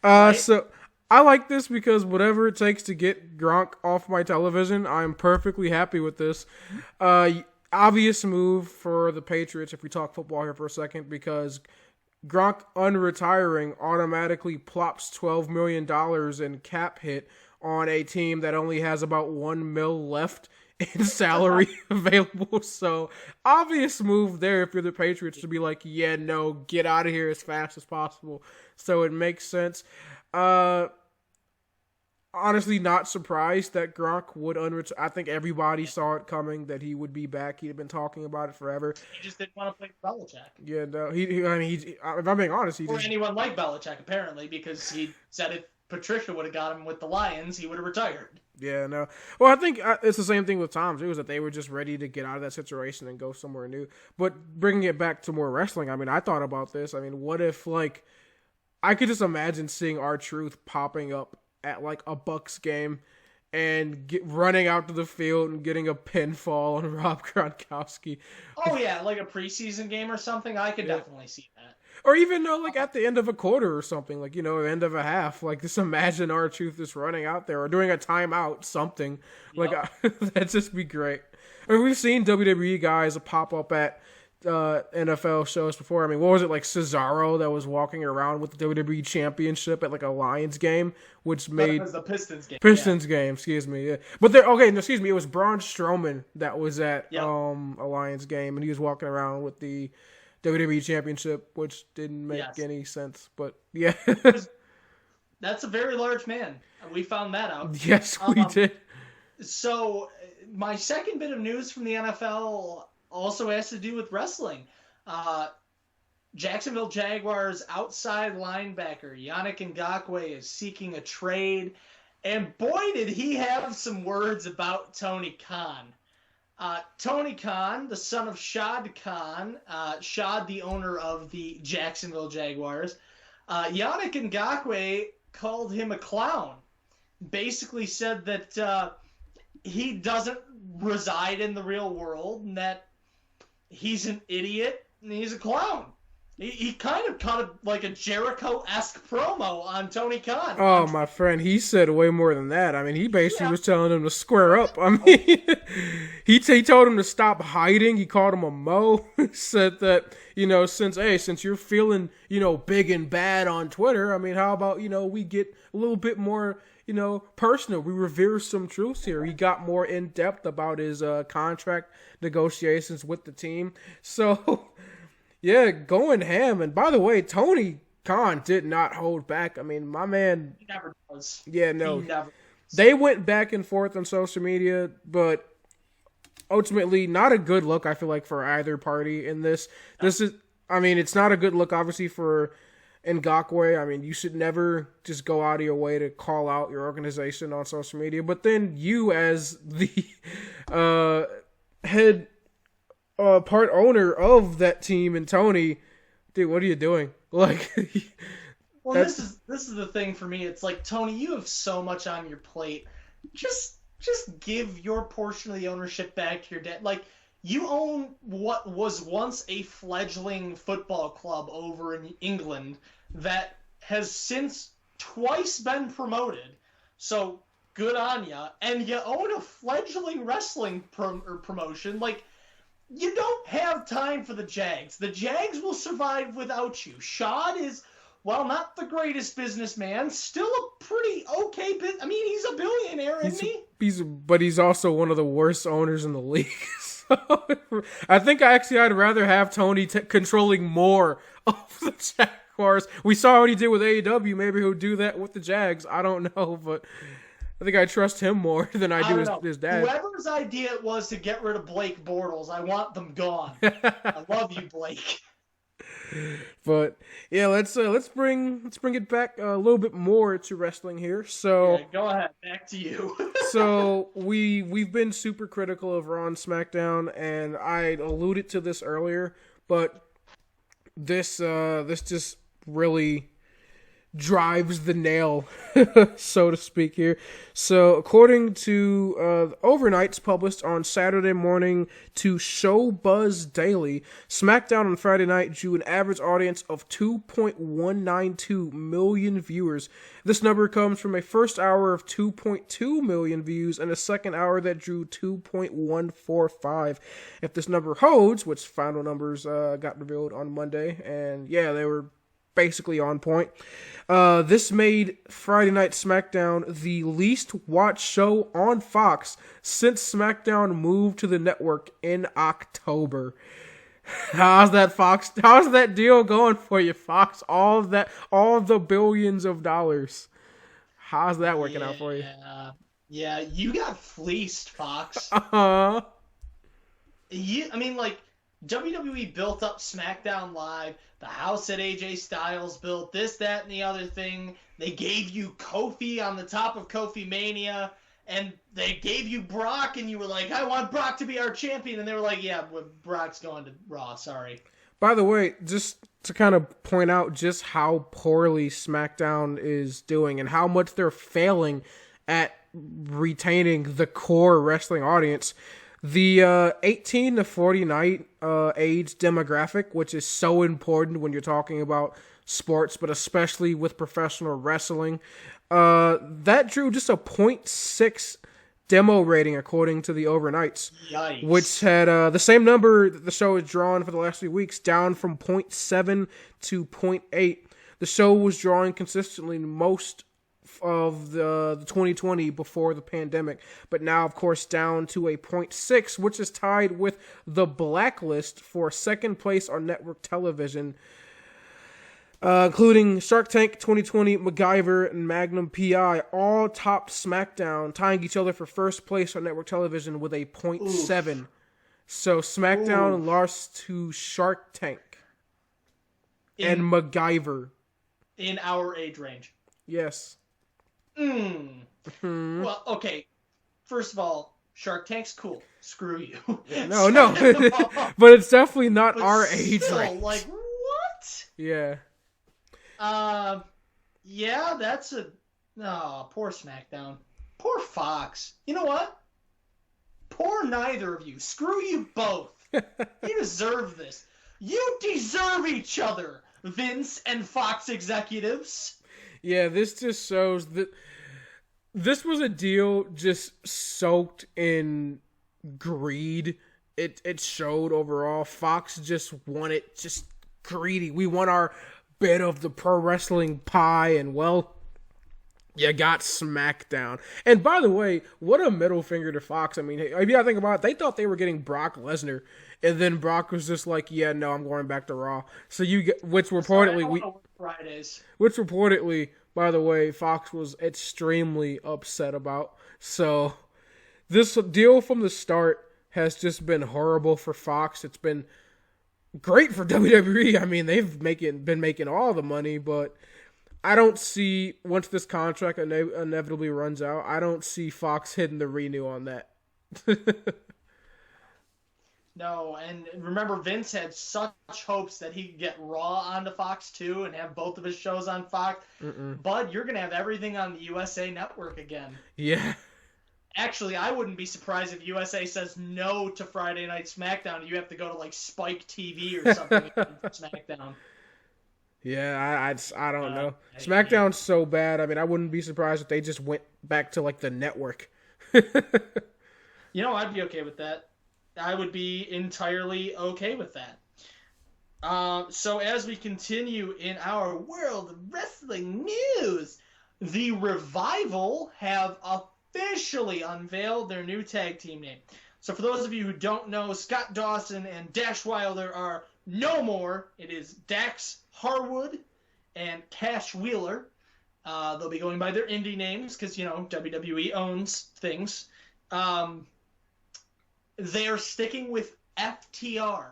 S2: Right?
S1: So I like this because whatever it takes to get Gronk off my television, I'm perfectly happy with this. Obvious move for the Patriots if we talk football here for a second, because Gronk unretiring automatically plops $12 million in cap hit on a team that only has about $1 million left in salary available. So obvious move there if you're the Patriots to be like, yeah, no, get out of here as fast as possible. So it makes sense. Honestly, not surprised that Gronk would unretire. I think everybody saw it coming that he would be back. He'd been talking about it forever.
S2: He just didn't want to play for Belichick.
S1: Yeah, no. If I'm being honest,
S2: or anyone like Belichick, apparently, because he said if Patricia would have got him with the Lions, he would have retired.
S1: Yeah, no. Well, I think it's the same thing with Tom, too, is that they were just ready to get out of that situation and go somewhere new. But bringing it back to more wrestling, I mean, I thought about this. I mean, what if, like, I could just imagine seeing R-Truth popping up at, like, a Bucks game and running out to the field and getting a pinfall on Rob Gronkowski.
S2: Oh, yeah, like a preseason game or something. I could definitely see that.
S1: Or even, like, at the end of a quarter or something, like, end of a half. Like, just imagine R-Truth just running out there or doing a timeout, something. Yep. Like, that'd just be great. I mean, we've seen WWE guys pop up at NFL shows before. I mean, what was it, like Cesaro that was walking around with the WWE Championship at, like, a Lions game, which made...
S2: It was the Pistons game.
S1: Pistons game, excuse me, yeah. But it was Braun Strowman that was at a Lions game, and he was walking around with the WWE Championship, which didn't make any sense, but yeah.
S2: That's a very large man. We found that out.
S1: Yes, we did.
S2: So, my second bit of news from the NFL also has to do with wrestling. Jacksonville Jaguars outside linebacker Yannick Ngakoue is seeking a trade, and boy, did he have some words about Tony Khan. Tony Khan, the son of Shad Khan, Shad, the owner of the Jacksonville Jaguars, Yannick Ngakoue called him a clown. Basically said that he doesn't reside in the real world and that he's an idiot and he's a clown. He kind of cut like a Jericho-esque promo on Tony Khan.
S1: Oh, my friend, he said way more than that. I mean, he basically was telling him to square up. I mean, he told him to stop hiding. He called him a mo. He said that, since you're feeling, big and bad on Twitter, I mean, how about, we get a little bit more, personal. We revere some truths here. He got more in-depth about his contract negotiations with the team. So... yeah, going ham. And by the way, Tony Khan did not hold back. I mean, my man...
S2: He never does.
S1: Yeah, no.
S2: He never does.
S1: They went back and forth on social media, but ultimately not a good look, I feel like, for either party in this. It's not a good look, obviously, for Ngakoue. I mean, you should never just go out of your way to call out your organization on social media. But then you, as the head... part owner of that team, and Tony, dude, what are you doing? Like,
S2: well, this is the thing for me. It's like, Tony, you have so much on your plate. Just give your portion of the ownership back to your dad. Like, you own what was once a fledgling football club over in England that has since twice been promoted. So good on ya. And you own a fledgling wrestling promotion. Like, you don't have time for the Jags. The Jags will survive without you. Shad is, while not the greatest businessman, still a pretty okay he's a billionaire, isn't he?
S1: But he's also one of the worst owners in the league. So I think I'd rather have Tony controlling more of the Jaguars. We saw what he did with AEW. Maybe he'll do that with the Jags. I don't know, but think I trust him more than I do
S2: don't know.
S1: his dad.
S2: Whoever's idea it was to get rid of Blake Bortles, I want them gone. I love you, Blake.
S1: But yeah, let's bring it back a little bit more to wrestling here. So
S2: Yeah, go ahead, back to you.
S1: so we've been super critical of Raw and SmackDown, and I alluded to this earlier, but this just really drives the nail, so to speak here. So according to overnights published on Saturday morning to Show Buzz Daily, SmackDown on Friday night drew an average audience of 2.192 million viewers. This number comes from a first hour of 2.2 million views and a second hour that drew 2.145. If this number holds, which final numbers got revealed on Monday, and yeah, they were basically on point. This made Friday Night SmackDown the least watched show on Fox since SmackDown moved to the network in October. How's that deal going for you, Fox? All the billions of dollars. How's that working out for you?
S2: Yeah, you got fleeced, Fox.
S1: Uh-huh.
S2: I mean, like, WWE built up SmackDown Live, the house that AJ Styles built, this, that, and the other thing. They gave you Kofi on the top of Kofi Mania, and they gave you Brock, and you were like, I want Brock to be our champion. And they were like, yeah, Brock's going to Raw, sorry.
S1: By the way, just to kind of point out just how poorly SmackDown is doing and how much they're failing at retaining the core wrestling audience. The 18 to 49 age demographic, which is so important when you're talking about sports, but especially with professional wrestling, that drew just a 0.6 demo rating according to the overnights.
S2: Yikes.
S1: Which had the same number that the show has drawn for the last few weeks, down from 0.7 to 0.8. The show was drawing consistently most of the 2020 before the pandemic, but now of course down to a 0.6, which is tied with the Blacklist for second place on network television, including Shark Tank 2020, MacGyver, and Magnum PI, all topped SmackDown, tying each other for first place on network television with a 0.7. Oof. So SmackDown lost to Shark Tank and MacGyver.
S2: In our age range.
S1: Yes.
S2: Mm-hmm. Well, okay. First of all, Shark Tank's cool. Screw you.
S1: No. But it's definitely not our age range.
S2: Like, what?
S1: Yeah.
S2: Yeah, that's poor SmackDown. Poor Fox. You know what? Poor neither of you. Screw you both. You deserve this. You deserve each other, Vince and Fox executives.
S1: Yeah, this just shows that this was a deal just soaked in greed. It showed overall. Fox just wanted, just greedy. We want our bit of the pro wrestling pie, and well, you got SmackDown. And by the way, what a middle finger to Fox. I mean, if you gotta think about it, they thought they were getting Brock Lesnar, and then Brock was just like, yeah, no, I'm going back to Raw. So you get, which reportedly, by the way, Fox was extremely upset about. So this deal from the start has just been horrible for Fox. It's been great for WWE. I mean, they've been making all the money, but I don't see, once this contract inevitably runs out, I don't see Fox hitting the renew on that.
S2: No, and remember, Vince had such hopes that he could get Raw onto Fox too and have both of his shows on Fox. Bud, you're going to have everything on the USA Network again.
S1: Yeah.
S2: Actually, I wouldn't be surprised if USA says no to Friday Night SmackDown. You have to go to, like, Spike TV or something for SmackDown.
S1: Yeah, I don't know. SmackDown's so bad. I mean, I wouldn't be surprised if they just went back to, like, the network.
S2: You know, I'd be okay with that. I would be entirely okay with that. So as we continue in our world of wrestling news, the Revival have officially unveiled their new tag team name. So for those of you who don't know, Scott Dawson and Dash Wilder are no more. It is Dax Harwood and Cash Wheeler. They'll be going by their indie names because, WWE owns things. They're sticking with FTR.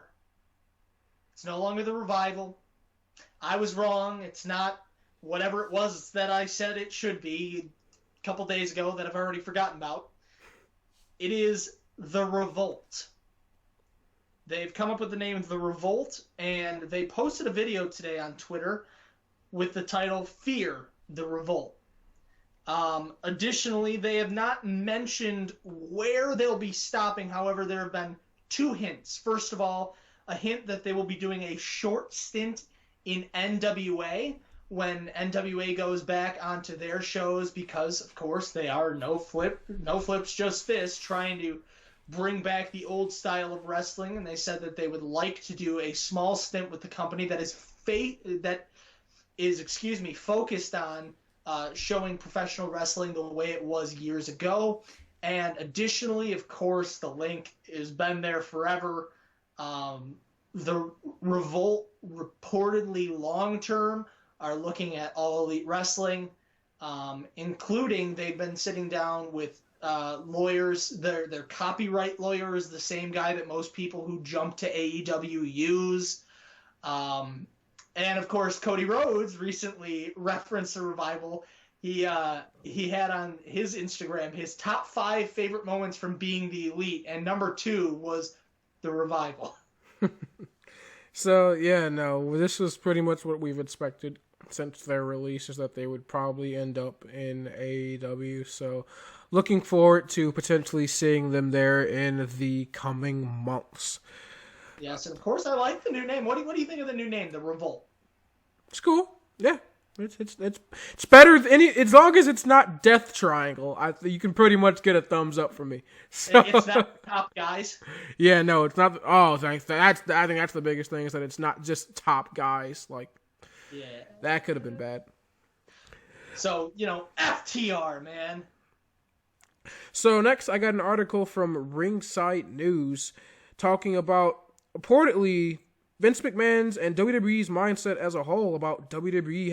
S2: It's no longer the Revival. I was wrong. It's not whatever it was that I said it should be a couple days ago that I've already forgotten about. It is the Revolt. They've come up with the name The Revolt, and they posted a video today on Twitter with the title Fear the Revolt. Additionally, they have not mentioned where they'll be stopping. However, there have been 2 hints. First of all, a hint that they will be doing a short stint in NWA when NWA goes back onto their shows because, of course, they are no flips, just fists, trying to bring back the old style of wrestling. And they said that they would like to do a small stint with the company that is focused on showing professional wrestling the way it was years ago. And additionally, of course, the link has been there forever. The Revolt reportedly long-term are looking at All Elite Wrestling, including they've been sitting down with lawyers. Their copyright lawyer is the same guy that most people who jump to AEW use. And of course, Cody Rhodes recently referenced the Revival. He had on his Instagram his top 5 favorite moments from being the Elite, and number 2 was the Revival.
S1: So, yeah, no, this was pretty much what we've expected since their release, is that they would probably end up in AEW. So, looking forward to potentially seeing them there in the coming months.
S2: Yes, and of course I like the new name. What do you think of the new name, the Revolt?
S1: It's cool. Yeah. It's better than any, as long as it's not Death Triangle. You can pretty much get a thumbs up from me. So,
S2: it's not Top Guys.
S1: Yeah, no, it's not. Oh, thanks. I think that's the biggest thing, is that it's not just Top Guys. Like,
S2: yeah,
S1: that could have been bad.
S2: So FTR, man.
S1: So next, I got an article from Ringside News talking about reportedly Vince McMahon's and WWE's mindset as a whole about AEW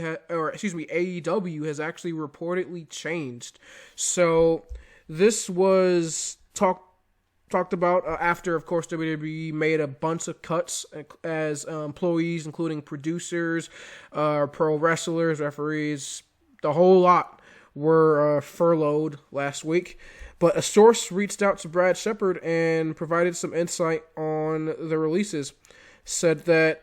S1: has actually reportedly changed. So this was talked about after, of course, WWE made a bunch of cuts as employees, including producers, pro wrestlers, referees, the whole lot were furloughed last week. But a source reached out to Brad Shepard and provided some insight on the releases. Said that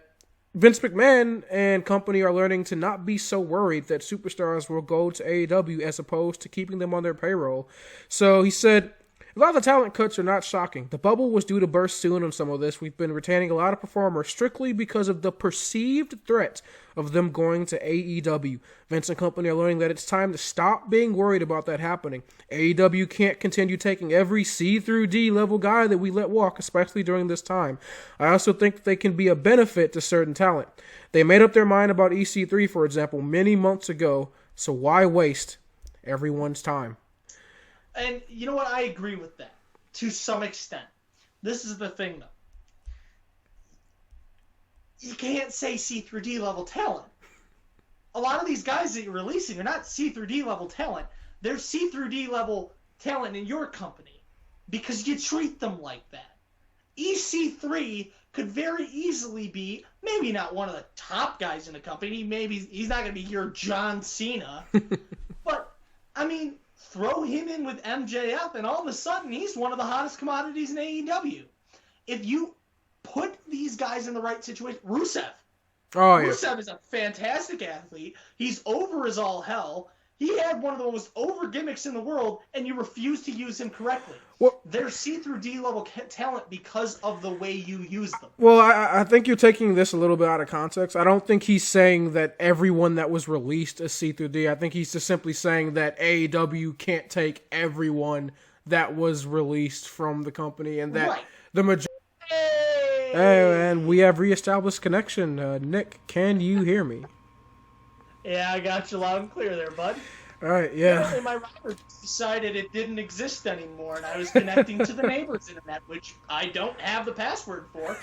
S1: Vince McMahon and company are learning to not be so worried that superstars will go to AEW as opposed to keeping them on their payroll. So he said, a lot of the talent cuts are not shocking. The bubble was due to burst soon on some of this. We've been retaining a lot of performers strictly because of the perceived threat of them going to AEW. Vince and company are learning that it's time to stop being worried about that happening. AEW can't continue taking every C through D level guy that we let walk, especially during this time. I also think that they can be a benefit to certain talent. They made up their mind about EC3, for example, many months ago, so why waste everyone's time?
S2: And you know what? I agree with that to some extent. This is the thing, though. You can't say C through D level talent. A lot of these guys that you're releasing are not C through D level talent. They're C through D level talent in your company because you treat them like that. EC3 could very easily be maybe not one of the top guys in the company. Maybe he's not going to be your John Cena. But, I mean, throw him in with MJF, and all of a sudden, he's one of the hottest commodities in AEW. If you put these guys in the right situation, Rusev.
S1: Oh, yeah.
S2: Rusev is a fantastic athlete. He's over as all hell. He had one of the most over gimmicks in the world, and you refuse to use him correctly.
S1: Well,
S2: they're see-through D-level talent because of the way you use them.
S1: Well, I think you're taking this a little bit out of context. I don't think he's saying that everyone that was released is C through D. I think he's just simply saying that AEW can't take everyone that was released from the company, and that the majority. Hey, and we have reestablished connection. Nick, can you hear me?
S2: Yeah, I got you loud and clear there, bud.
S1: All right, yeah.
S2: Apparently my router decided it didn't exist anymore, and I was connecting to the neighbor's internet, which I don't have the password for.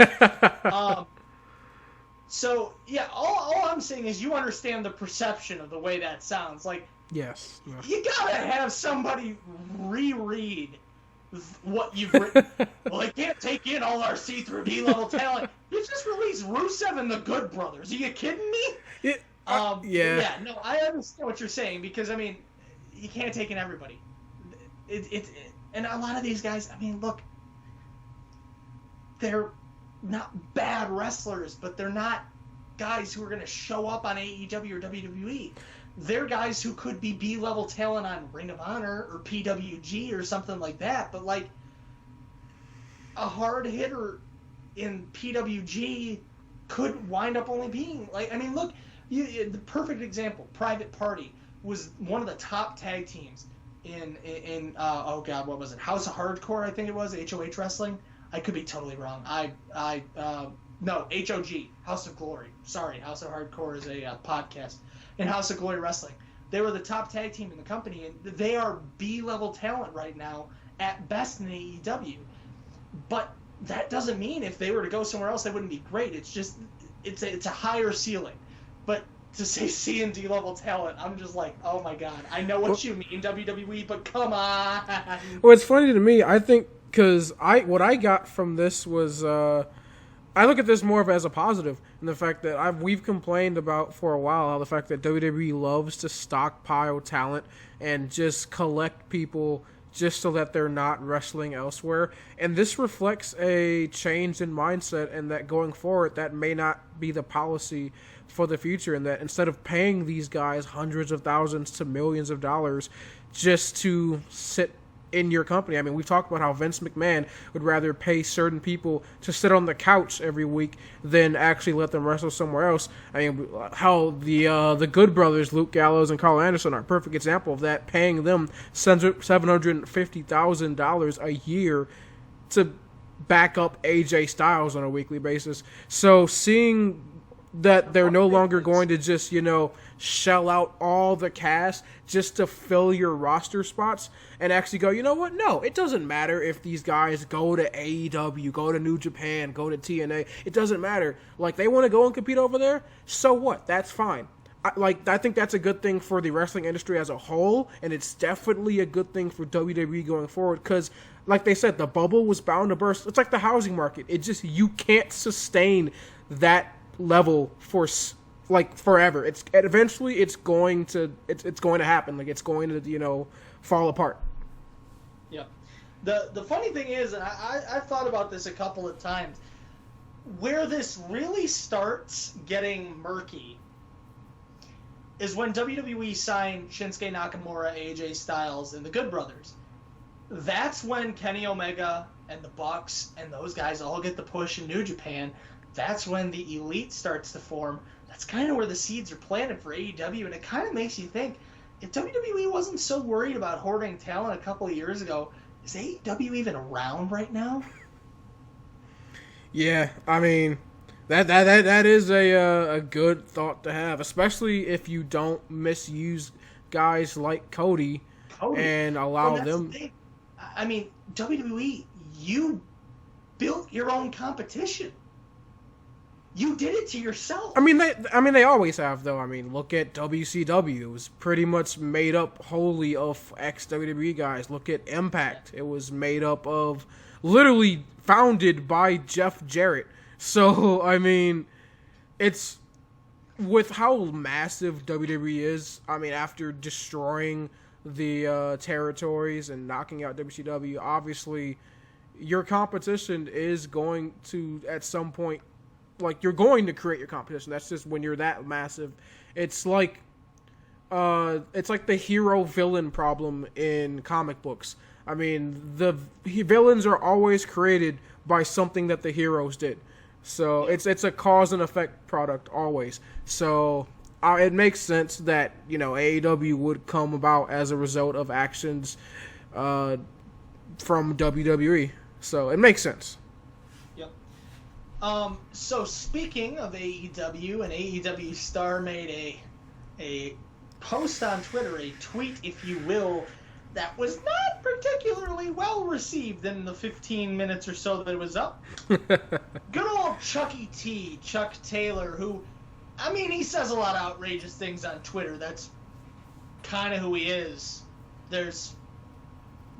S2: So, yeah, all I'm saying is you understand the perception of the way that sounds. Like,
S1: Yes.
S2: you gotta have somebody reread what you've written. Well, they can't take in all our C-through D-level talent. You just released Rusev and the Good Brothers. Are you kidding me? Yeah, no, I understand what you're saying because, I mean, you can't take in everybody. And a lot of these guys, I mean, look, they're not bad wrestlers, but they're not guys who are going to show up on AEW or WWE. They're guys who could be B-level talent on Ring of Honor or PWG or something like that, but like a hard hitter in PWG could wind up only being like, I mean, look, the perfect example, Private Party was one of the top tag teams in oh god, what was it? House of Hardcore, I think it was, HOH Wrestling. I could be totally wrong. No, HOG, House of Glory. Sorry, House of Hardcore is a podcast. In House of Glory Wrestling, they were the top tag team in the company, and they are B-level talent right now at best in AEW. But that doesn't mean if they were to go somewhere else, they wouldn't be great. It's just it's a higher ceiling. But to say C and D level talent, I'm just like, oh my god, I know what you mean, WWE, but come on.
S1: Well, it's funny to me. I think because what I got from this was I look at this more of as a positive, and the fact that we've complained about for a while how the fact that WWE loves to stockpile talent and just collect people just so that they're not wrestling elsewhere. And this reflects a change in mindset, and that going forward, that may not be the policy for the future, and that instead of paying these guys hundreds of thousands to millions of dollars just to sit in your company. I mean, we've talked about how Vince McMahon would rather pay certain people to sit on the couch every week than actually let them wrestle somewhere else. I mean, how the Good Brothers, Luke Gallows and Carl Anderson, are a perfect example of that, paying them $750,000 a year to back up AJ Styles on a weekly basis. So seeing that they're no longer going to just, shell out all the cash just to fill your roster spots and actually go, you know what? No, it doesn't matter if these guys go to AEW, go to New Japan, go to TNA. It doesn't matter. Like, they want to go and compete over there? So what? That's fine. I think that's a good thing for the wrestling industry as a whole, and it's definitely a good thing for WWE going forward because, like they said, the bubble was bound to burst. It's like the housing market. You can't sustain that level for forever. Eventually it's going to happen. Like, it's going to fall apart.
S2: Yeah. The funny thing is, and I've thought about this a couple of times, where this really starts getting murky is when WWE signed Shinsuke Nakamura, AJ Styles, and the Good Brothers. That's when Kenny Omega and the Bucks and those guys all get the push in New Japan. That's when the Elite starts to form. That's kind of where the seeds are planted for AEW, and it kind of makes you think, if WWE wasn't so worried about hoarding talent a couple of years ago, is AEW even around right now?
S1: Yeah, I mean, that is a good thought to have, especially if you don't misuse guys like Cody. And allow them.
S2: The I mean, WWE, you built your own competition. You did it to yourself.
S1: I mean, they always have, though. I mean, look at WCW. It was pretty much made up wholly of ex-WWE guys. Look at Impact. It was made up of, literally founded by Jeff Jarrett. So, I mean, it's, with how massive WWE is, I mean, after destroying the territories and knocking out WCW, obviously, your competition is going to, at some point, like, you're going to create your competition. That's just when you're that massive. It's like the hero-villain problem in comic books. I mean, the villains are always created by something that the heroes did. So it's a cause and effect product always. So it makes sense that, AEW would come about as a result of actions from WWE. So it makes sense.
S2: So speaking of AEW, an AEW star made a post on Twitter, a tweet, if you will, that was not particularly surprisingly well received in the 15 minutes or so that it was up. Good old Chucky T, Chuck Taylor, who, I mean, he says a lot of outrageous things on Twitter. That's kind of who he is. There's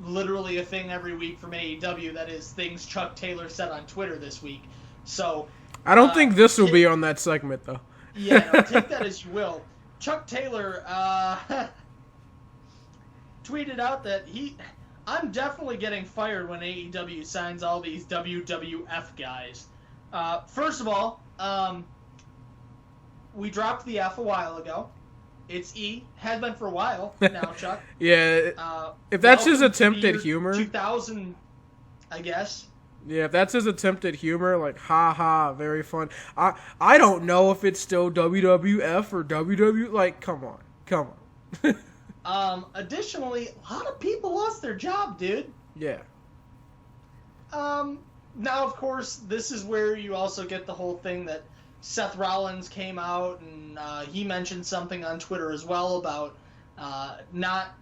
S2: literally a thing every week from AEW that is things Chuck Taylor said on Twitter this week. So
S1: I don't think this will be on that segment, though.
S2: Yeah, no, take that as you will. Chuck Taylor tweeted out that I'm definitely getting fired when AEW signs all these WWF guys. First of all, we dropped the F a while ago. It's E. Has been for a while now, Chuck.
S1: Yeah, if that's his attempt at humor.
S2: 2000, I guess.
S1: Yeah, if that's his attempt at humor, like, ha, very fun. I don't know if it's still WWF or WW. Like, come on.
S2: Additionally, a lot of people lost their job, dude.
S1: Yeah.
S2: Now, of course, this is where you also get the whole thing that Seth Rollins came out and he mentioned something on Twitter as well about not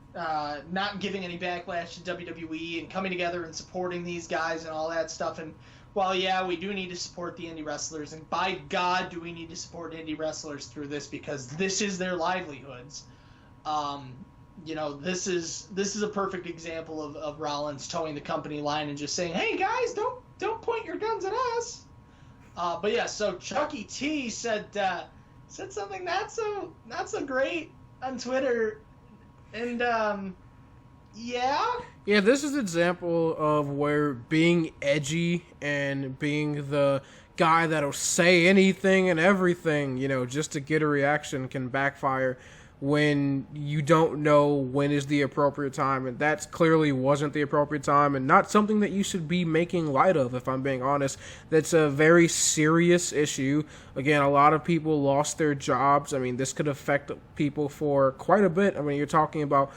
S2: giving any backlash to WWE and coming together and supporting these guys and all that stuff. And while, yeah, we do need to support the indie wrestlers, and by God do we need to support indie wrestlers through this because this is their livelihoods. This is a perfect example of Rollins towing the company line and just saying, hey, guys, don't point your guns at us. But yeah, so Chucky T said something not so great on Twitter, and yeah,
S1: this is an example of where being edgy and being the guy that'll say anything and everything, just to get a reaction can backfire when you don't know when is the appropriate time, and that clearly wasn't the appropriate time and not something that you should be making light of, if I'm being honest. That's a very serious issue. Again, a lot of people lost their jobs. I mean, this could affect people for quite a bit. I mean, you're talking about,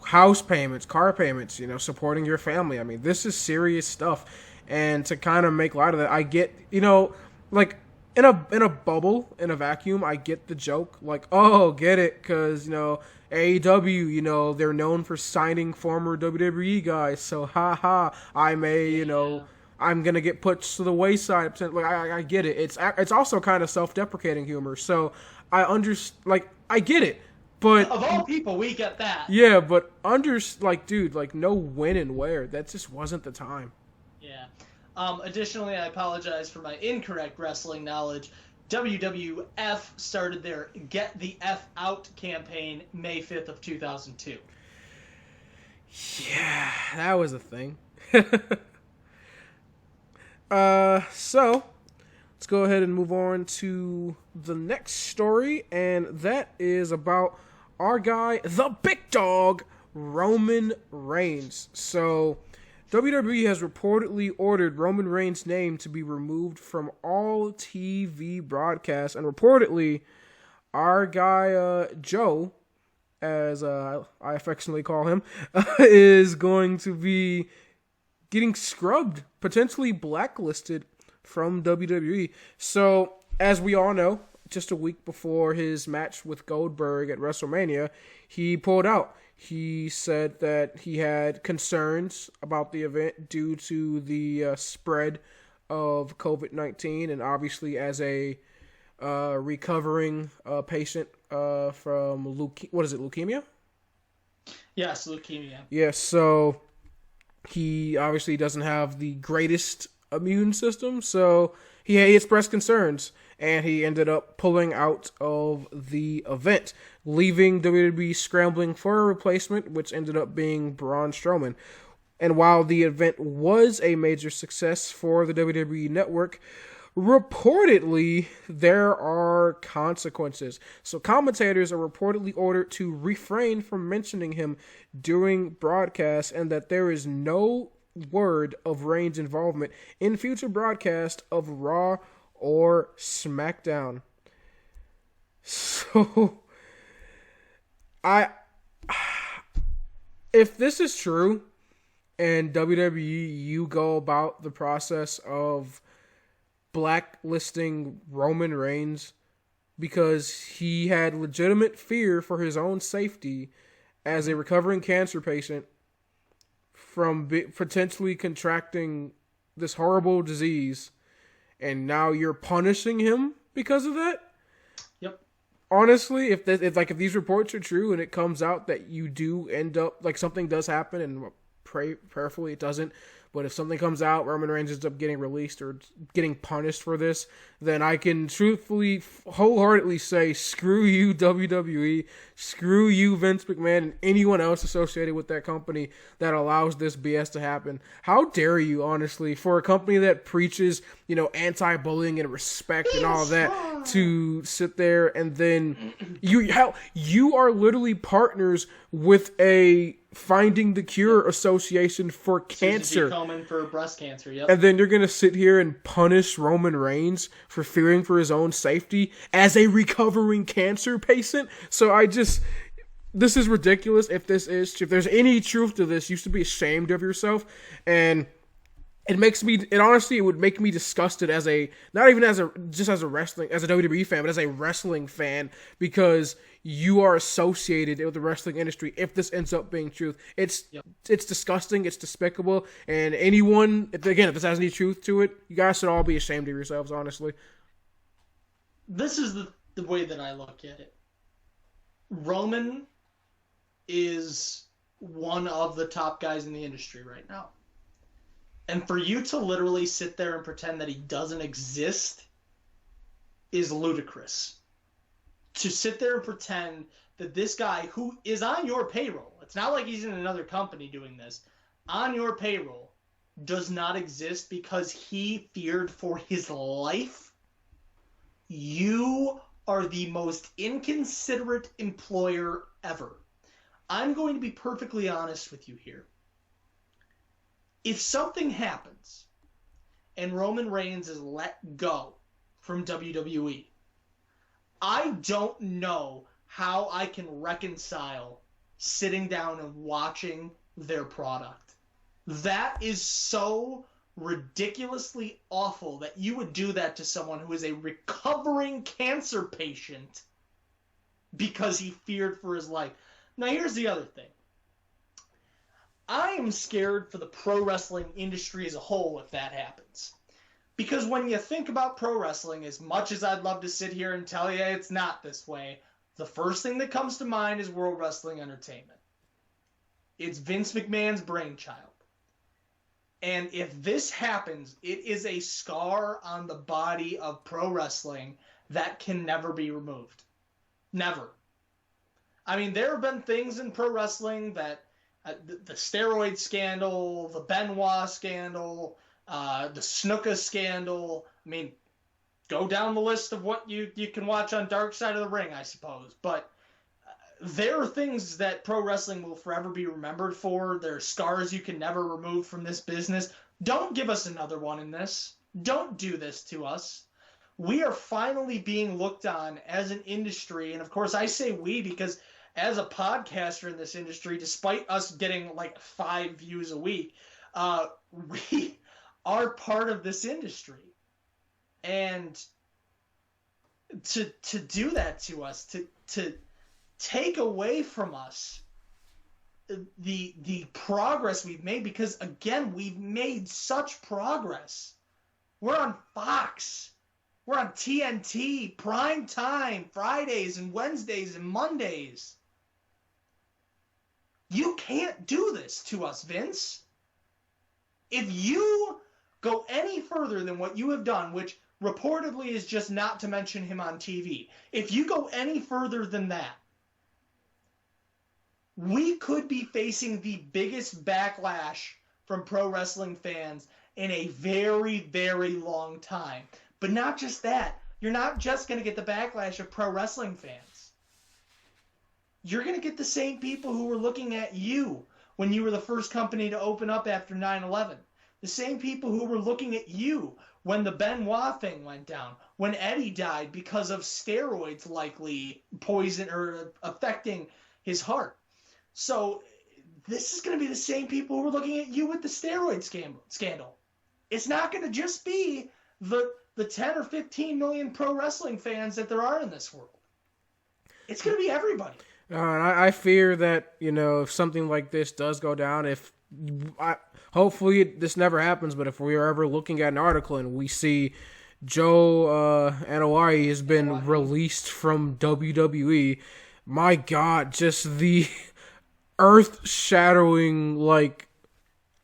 S1: house payments, car payments, supporting your family. I mean, this is serious stuff. And to kind of make light of that, I get, like, in a bubble, in a vacuum, I get the joke. Like, oh, get it, because, AEW, they're known for signing former WWE guys. So, I may, I'm going to get put to the wayside. Like, I get it. It's also kind of self-deprecating humor. So, I get it. But
S2: of all people, we get that.
S1: Yeah, but dude, know when and where. That just wasn't the time.
S2: Yeah. Additionally, I apologize for my incorrect wrestling knowledge. WWF started their Get the F Out campaign May 5th of 2002.
S1: Yeah, that was a thing. So, let's go ahead and move on to the next story, and that is about our guy, the big dog, Roman Reigns. So, WWE has reportedly ordered Roman Reigns' name to be removed from all TV broadcasts, and reportedly, our guy, Joe, as I affectionately call him, is going to be getting scrubbed, potentially blacklisted from WWE. So, as we all know, just a week before his match with Goldberg at WrestleMania, he pulled out. He said that he had concerns about the event due to the spread of COVID-19, and obviously as a recovering patient from leukemia?
S2: Yes, leukemia.
S1: Yes, so he obviously doesn't have the greatest immune system, so he expressed concerns, and he ended up pulling out of the event, leaving WWE scrambling for a replacement, which ended up being Braun Strowman. And while the event was a major success for the WWE Network, reportedly there are consequences. So commentators are reportedly ordered to refrain from mentioning him during broadcasts, and that there is no word of Reigns' involvement in future broadcasts of Raw or Smackdown. So, if this is true, and WWE, you go about the process of blacklisting Roman Reigns because he had legitimate fear for his own safety as a recovering cancer patient from potentially contracting this horrible disease, and now you're punishing him because of that?
S2: Yep.
S1: Honestly, if these reports are true and it comes out that you do end up, like, something does happen, and prayerfully it doesn't, but if something comes out, Roman Reigns ends up getting released or getting punished for this, then I can truthfully, wholeheartedly say, screw you, WWE, screw you, Vince McMahon, and anyone else associated with that company that allows this BS to happen. How dare you, honestly, for a company that preaches, anti-bullying and respect and all of that, to sit there and then you are literally partners with a Finding the Cure Association for cancer.
S2: Komen for breast cancer, yep.
S1: And then you're going to sit here and punish Roman Reigns for fearing for his own safety as a recovering cancer patient? So this is ridiculous. If there's any truth to this, you should be ashamed of yourself. And it would make me disgusted as a WWE fan, but as a wrestling fan, because you are associated with the wrestling industry. If this ends up being truth, it's disgusting, it's despicable, and if this has any truth to it, you guys should all be ashamed of yourselves, honestly.
S2: This is the way that I look at it. Roman is one of the top guys in the industry right now. And for you to literally sit there and pretend that he doesn't exist is ludicrous. To sit there and pretend that this guy who is on your payroll, it's not like he's in another company doing this, on your payroll, does not exist because he feared for his life, you are the most inconsiderate employer ever. I'm going to be perfectly honest with you here. If something happens and Roman Reigns is let go from WWE, I don't know how I can reconcile sitting down and watching their product. That is so ridiculously awful that you would do that to someone who is a recovering cancer patient because he feared for his life. Now, here's the other thing. I am scared for the pro wrestling industry as a whole if that happens. Because when you think about pro wrestling, as much as I'd love to sit here and tell you it's not this way, the first thing that comes to mind is World Wrestling Entertainment. It's Vince McMahon's brainchild. And if this happens, it is a scar on the body of pro wrestling that can never be removed. Never. I mean, there have been things in pro wrestling that the steroid scandal, the Benoit scandal, the Snuka scandal. I mean, go down the list of what you can watch on Dark Side of the Ring, I suppose. But there are things that pro wrestling will forever be remembered for. There are scars you can never remove from this business. Don't give us another one in this. Don't do this to us. We are finally being looked on as an industry. And of course, I say we because as a podcaster in this industry, despite us getting like 5 views a week, we are part of this industry. And to do that to us, to take away from us the progress we've made, because again, we've made such progress. We're on Fox. We're on TNT, prime time, Fridays and Wednesdays and Mondays. You can't do this to us, Vince. If you go any further than what you have done, which reportedly is just not to mention him on TV, if you go any further than that, we could be facing the biggest backlash from pro wrestling fans in a very, very long time. But not just that. You're not just going to get the backlash of pro wrestling fans. You're going to get the same people who were looking at you when you were the first company to open up after 9/11. The same people who were looking at you when the Benoit thing went down, when Eddie died because of steroids likely poison or affecting his heart. So this is going to be the same people who were looking at you with the steroid scandal. It's not going to just be the 10 or 15 million pro wrestling fans that there are in this world. It's going to be everybody.
S1: I fear that, if something like this does go down, if hopefully this never happens, but if we are ever looking at an article and we see Joe Anoa'i has been released from WWE, my God, just the earth-shattering, like,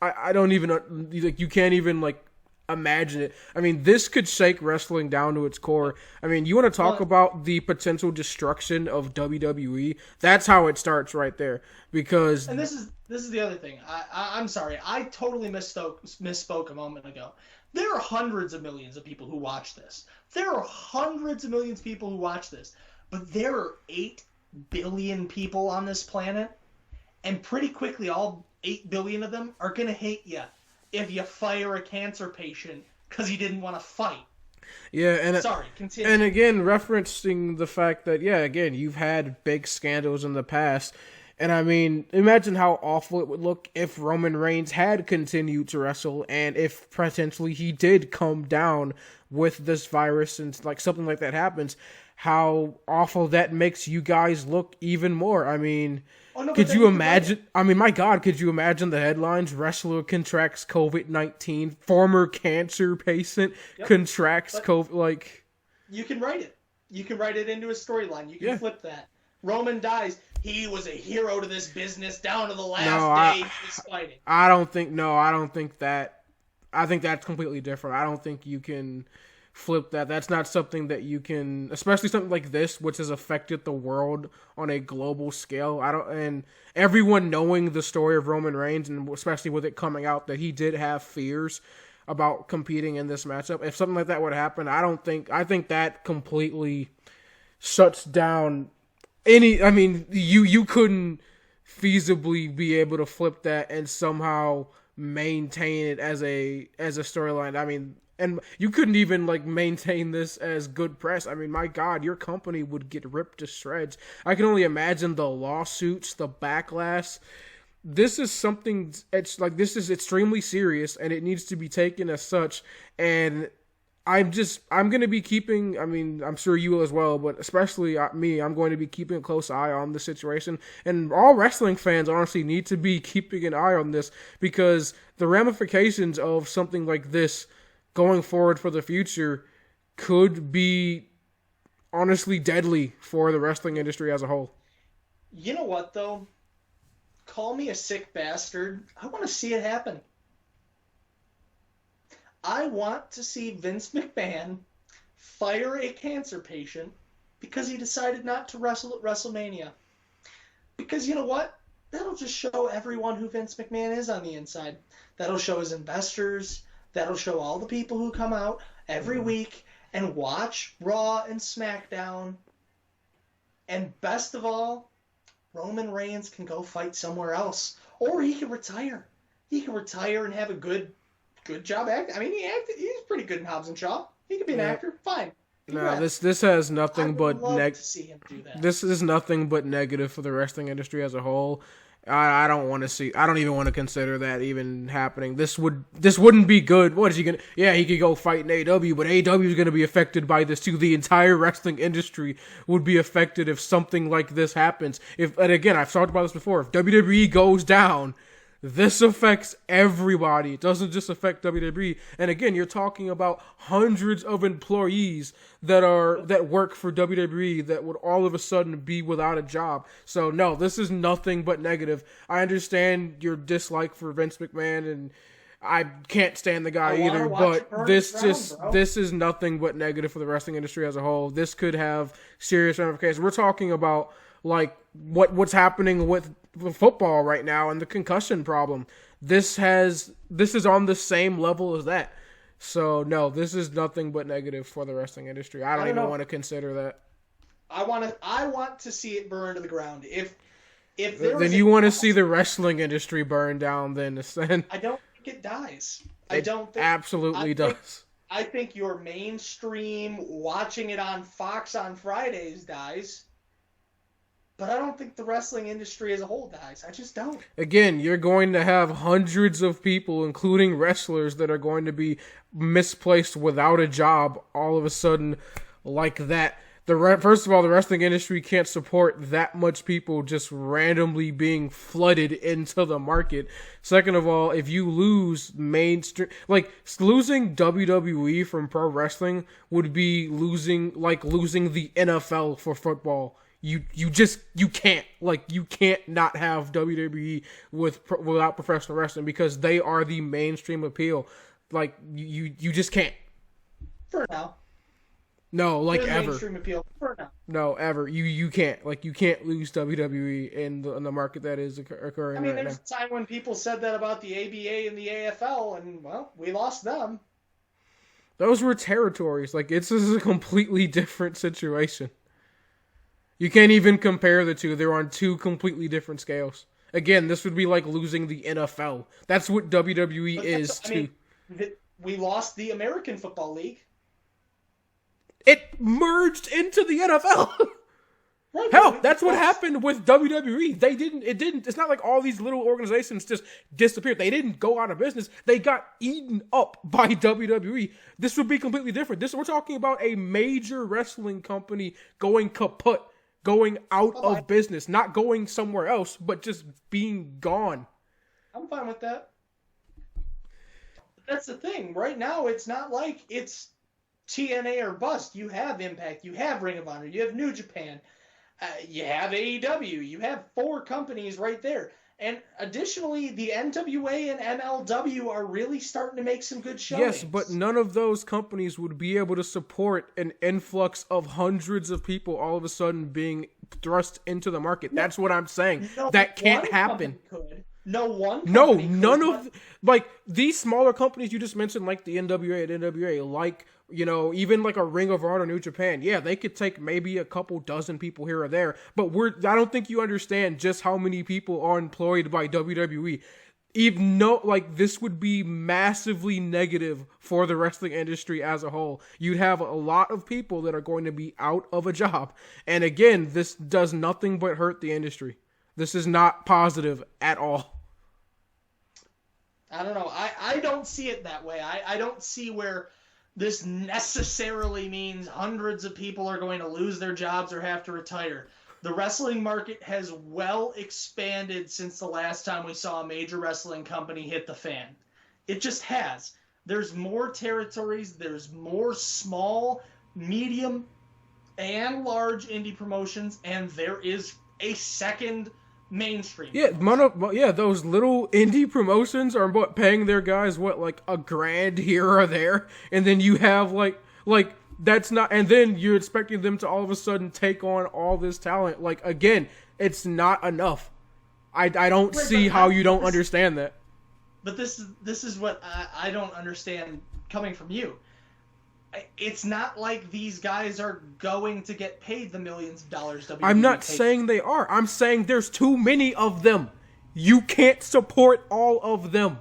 S1: I don't even, like, you can't even, like, imagine it. I mean, this could shake wrestling down to its core. I mean, you want to talk about the potential destruction of WWE? That's how it starts right there. Because
S2: and this is the other thing. I'm sorry, I totally misspoke a moment ago. There are hundreds of millions of people who watch this. There are hundreds of millions of people who watch this, but there are 8 billion people on this planet, and pretty quickly, all 8 billion of them are gonna hate you if you fire a cancer patient because he didn't want to fight.
S1: Yeah, and
S2: sorry, continue.
S1: And again, referencing the fact that again, you've had big scandals in the past, and I mean, imagine how awful it would look if Roman Reigns had continued to wrestle, and if potentially he did come down with this virus, and like something like that happens, how awful that makes you guys look even more. I mean. Could you imagine? I mean, my God, could you imagine the headlines? Wrestler contracts COVID-19. Former cancer patient contracts COVID. Like,
S2: you can write it. You can write it into a storyline. You can flip that. Roman dies. He was a hero to this business down to the last day he was fighting.
S1: I don't think that. I think that's completely different. I don't think you can flip that. That's not something that you can, especially something like this, which has affected the world on a global scale. And everyone knowing the story of Roman Reigns, and especially with it coming out that he did have fears about competing in this matchup. If something like that would happen, I think that completely shuts down any. I mean, you couldn't feasibly be able to flip that and somehow maintain it as a storyline. I mean. And you couldn't even, like, maintain this as good press. I mean, my God, your company would get ripped to shreds. I can only imagine the lawsuits, the backlash. This is something, this is extremely serious, and it needs to be taken as such. And I'm going to be keeping, I mean, I'm sure you will as well, but especially me, I'm going to be keeping a close eye on the situation. And all wrestling fans, honestly, need to be keeping an eye on this, because the ramifications of something like this going forward for the future could be honestly deadly for the wrestling industry as a whole.
S2: You know what, though? Call me a sick bastard. I want to see it happen. I want to see Vince McMahon fire a cancer patient because he decided not to wrestle at WrestleMania. Because you know what? That'll just show everyone who Vince McMahon is on the inside. That'll show his investors. That'll show all the people who come out every week and watch Raw and SmackDown. And best of all, Roman Reigns can go fight somewhere else. Or he can retire. He can retire and have a good job acting. I mean, he's pretty good in Hobbs and Shaw. He could be an actor. Fine.
S1: No, this has nothing but
S2: to see him do that.
S1: This is nothing but negative for the wrestling industry as a whole. I don't want to see. I don't even want to consider that even happening. This wouldn't be good. What is he gonna? Yeah, he could go fight in AEW, but AEW is gonna be affected by this too. The entire wrestling industry would be affected if something like this happens. And again, I've talked about this before. If WWE goes down, this affects everybody. It doesn't just affect WWE. And again, you're talking about hundreds of employees that work for WWE that would all of a sudden be without a job. So no, this is nothing but negative. I understand your dislike for Vince McMahon, and I can't stand the guy either, but this is nothing but negative for the wrestling industry as a whole. This could have serious ramifications. We're talking about like what's happening with football right now and the concussion problem. This is on the same level as that. So no, this is nothing but negative for the wrestling industry. I don't even want to consider that.
S2: I want to see it burn to the ground. If
S1: then you want to see the wrestling industry burn down, then
S2: I don't think it dies.
S1: Absolutely does.
S2: I think your mainstream watching it on Fox on Fridays dies. But I don't think the wrestling industry as a whole dies. I just don't.
S1: Again, you're going to have hundreds of people, including wrestlers, that are going to be misplaced without a job all of a sudden like that. First of all, the wrestling industry can't support that much people just randomly being flooded into the market. Second of all, if you lose mainstream, like losing WWE from pro wrestling would be losing the NFL for football. You can't not have WWE without professional wrestling because they are the mainstream appeal. Like you just can't.
S2: For now.
S1: No, like
S2: There's
S1: ever.
S2: mainstream appeal for now.
S1: No, ever. You can't. Like you can't lose WWE in the market that is occurring.
S2: I mean,
S1: right
S2: there's a time when people said that about the ABA and the AFL, and well, we lost them.
S1: Those were territories. Like this is a completely different situation. You can't even compare the two. They're on two completely different scales. Again, this would be like losing the NFL. That's what WWE is too.
S2: We lost the American Football League.
S1: It merged into the NFL.
S2: Right,
S1: Hell, that's what happened with WWE. It's not like all these little organizations just disappeared. They didn't go out of business. They got eaten up by WWE. This would be completely different. We're talking about a major wrestling company going kaput, going out of business, not going somewhere else, but just being gone.
S2: I'm fine with that. That's the thing. Right now, it's not like it's TNA or bust. You have Impact, you have Ring of Honor, you have New Japan, you have AEW, you have 4 companies right there. And additionally, the NWA and MLW are really starting to make some good showings.
S1: Yes, but none of those companies would be able to support an influx of hundreds of people all of a sudden being thrust into the market. That's what I'm saying. That can't happen. No, none of like these smaller companies you just mentioned, like the NWA and NWA, like even like a Ring of Honor, New Japan. Yeah, they could take maybe a couple dozen people here or there, but I don't think you understand just how many people are employed by WWE. Even this would be massively negative for the wrestling industry as a whole. You'd have a lot of people that are going to be out of a job, and again, this does nothing but hurt the industry. This is not positive at all.
S2: I don't know. I don't see it that way. I don't see where this necessarily means hundreds of people are going to lose their jobs or have to retire. The wrestling market has well expanded since the last time we saw a major wrestling company hit the fan. It just has. There's more territories. There's more small, medium, and large indie promotions, and there is a second mainstream.
S1: Yeah, those little indie promotions are paying their guys like $1,000 here or there, and then you have like that's not, and then you're expecting them to all of a sudden take on all this talent. Like again, it's not enough. I don't see how you don't understand that.
S2: But this is what I don't understand coming from you. It's not like these guys are going to get paid the millions of dollars WWE
S1: I'm not saying they are. I'm saying there's too many of them. You can't support all of them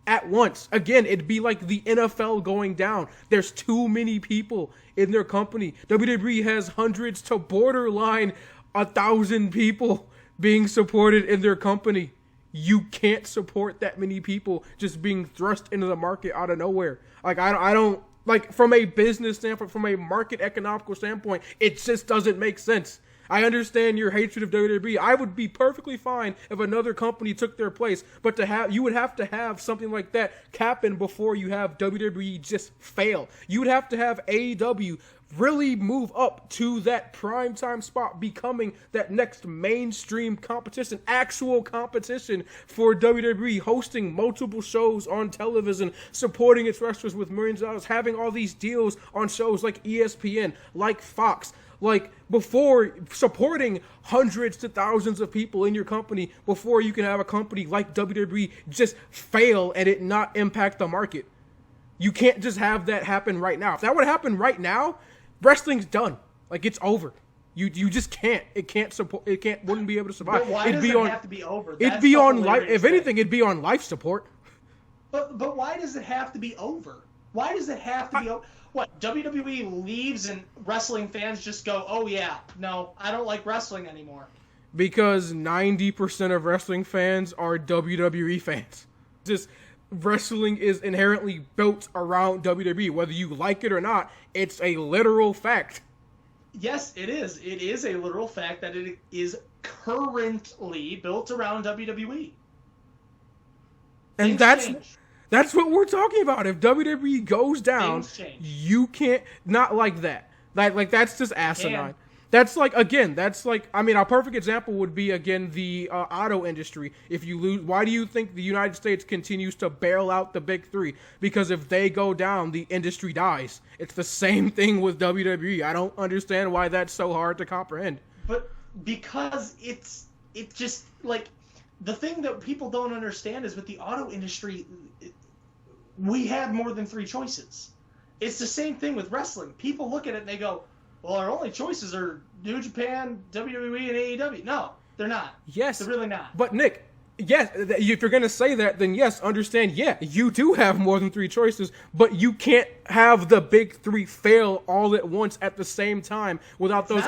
S1: at once. Again, it'd be like the NFL going down. There's too many people in their company. WWE has hundreds to borderline 1,000 people being supported in their company. You can't support that many people just being thrust into the market out of nowhere. Like I don't like, from a business standpoint, from a market economical standpoint, it just doesn't make sense. I understand your hatred of WWE. I would be perfectly fine if another company took their place, but you would have to have something like that happen before you have WWE just fail. You would have to have AEW really move up to that primetime spot, becoming that next mainstream competition, actual competition for WWE, hosting multiple shows on television, supporting its wrestlers with millions of dollars, having all these deals on shows like ESPN, like Fox, like before supporting hundreds to thousands of people in your company before you can have a company like WWE just fail and it not impact the market. You can't just have that happen right now. If that would happen right now, wrestling's done. Like, it's over. You just can't. Wouldn't be able to survive.
S2: But why does it have to be over?
S1: It'd be on life. If anything, it'd be on life support.
S2: But why does it have to be over? Why does it have to be over? What, WWE leaves and wrestling fans just go, oh yeah, no, I don't like wrestling anymore?
S1: Because 90% of wrestling fans are WWE fans. Just wrestling is inherently built around WWE. Whether you like it or not, it's a literal fact.
S2: Yes, it is. It is a literal fact that it is currently built around WWE.
S1: And
S2: Things change.
S1: that's what we're talking about. If WWE goes down,
S2: Things change.
S1: you can't not like that. Like that's just asinine.
S2: Can.
S1: That's like again. That's like I mean, a perfect example would be again the auto industry. If you lose, why do you think the United States continues to bail out the big three? Because if they go down, the industry dies. It's the same thing with WWE. I don't understand why that's so hard to comprehend.
S2: But because it's just like the thing that people don't understand is with the auto industry, we have more than three choices. It's the same thing with wrestling. People look at it and they go, well, our only choices are New Japan, WWE, and AEW. No, they're not.
S1: Yes.
S2: They're really not.
S1: But Nick, yes, if you're going to say that, then yes, understand, yeah, you do have more than three choices, but you can't have the big three fail all at once at the same time without those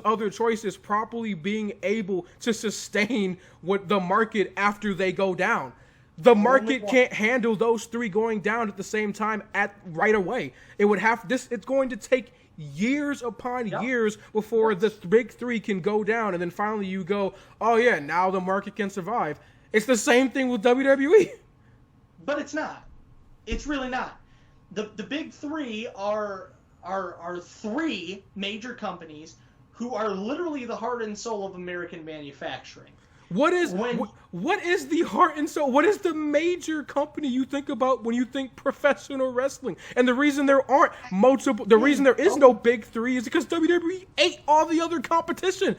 S1: other choices properly being able to sustain the market after they go down. The market can't handle those three going down at the same time right away. It's going to take years upon years before the big three can go down, and then finally you go, oh yeah, now the market can survive. It's the same thing with WWE.
S2: But it's not. It's really not. The big three are three major companies who are literally the heart and soul of American manufacturing.
S1: What is the heart and soul? What is the major company you think about when you think professional wrestling? And the reason there is no big three is because WWE ate all the other competition.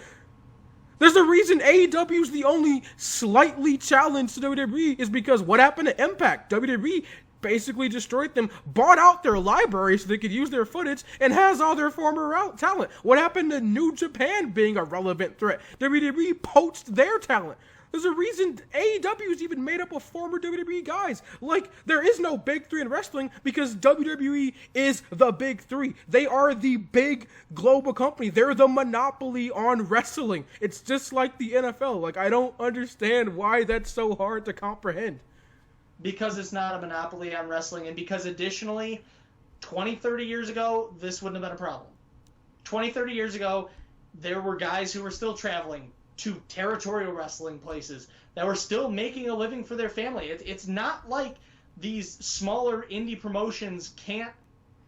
S1: There's a reason AEW is the only slightly challenged to WWE is because what happened to Impact? WWE basically destroyed them, bought out their library so they could use their footage, and has all their former talent. What happened to New Japan being a relevant threat? WWE poached their talent. There's a reason AEW is even made up of former WWE guys. Like, there is no big three in wrestling because WWE is the big three. They are the big global company. They're the monopoly on wrestling. It's just like the NFL. Like, I don't understand why that's so hard to comprehend.
S2: Because it's not a monopoly on wrestling, and because additionally, 20, 30 years ago, this wouldn't have been a problem. 20, 30 years ago, there were guys who were still traveling to territorial wrestling places that were still making a living for their family. It's not like these smaller indie promotions can't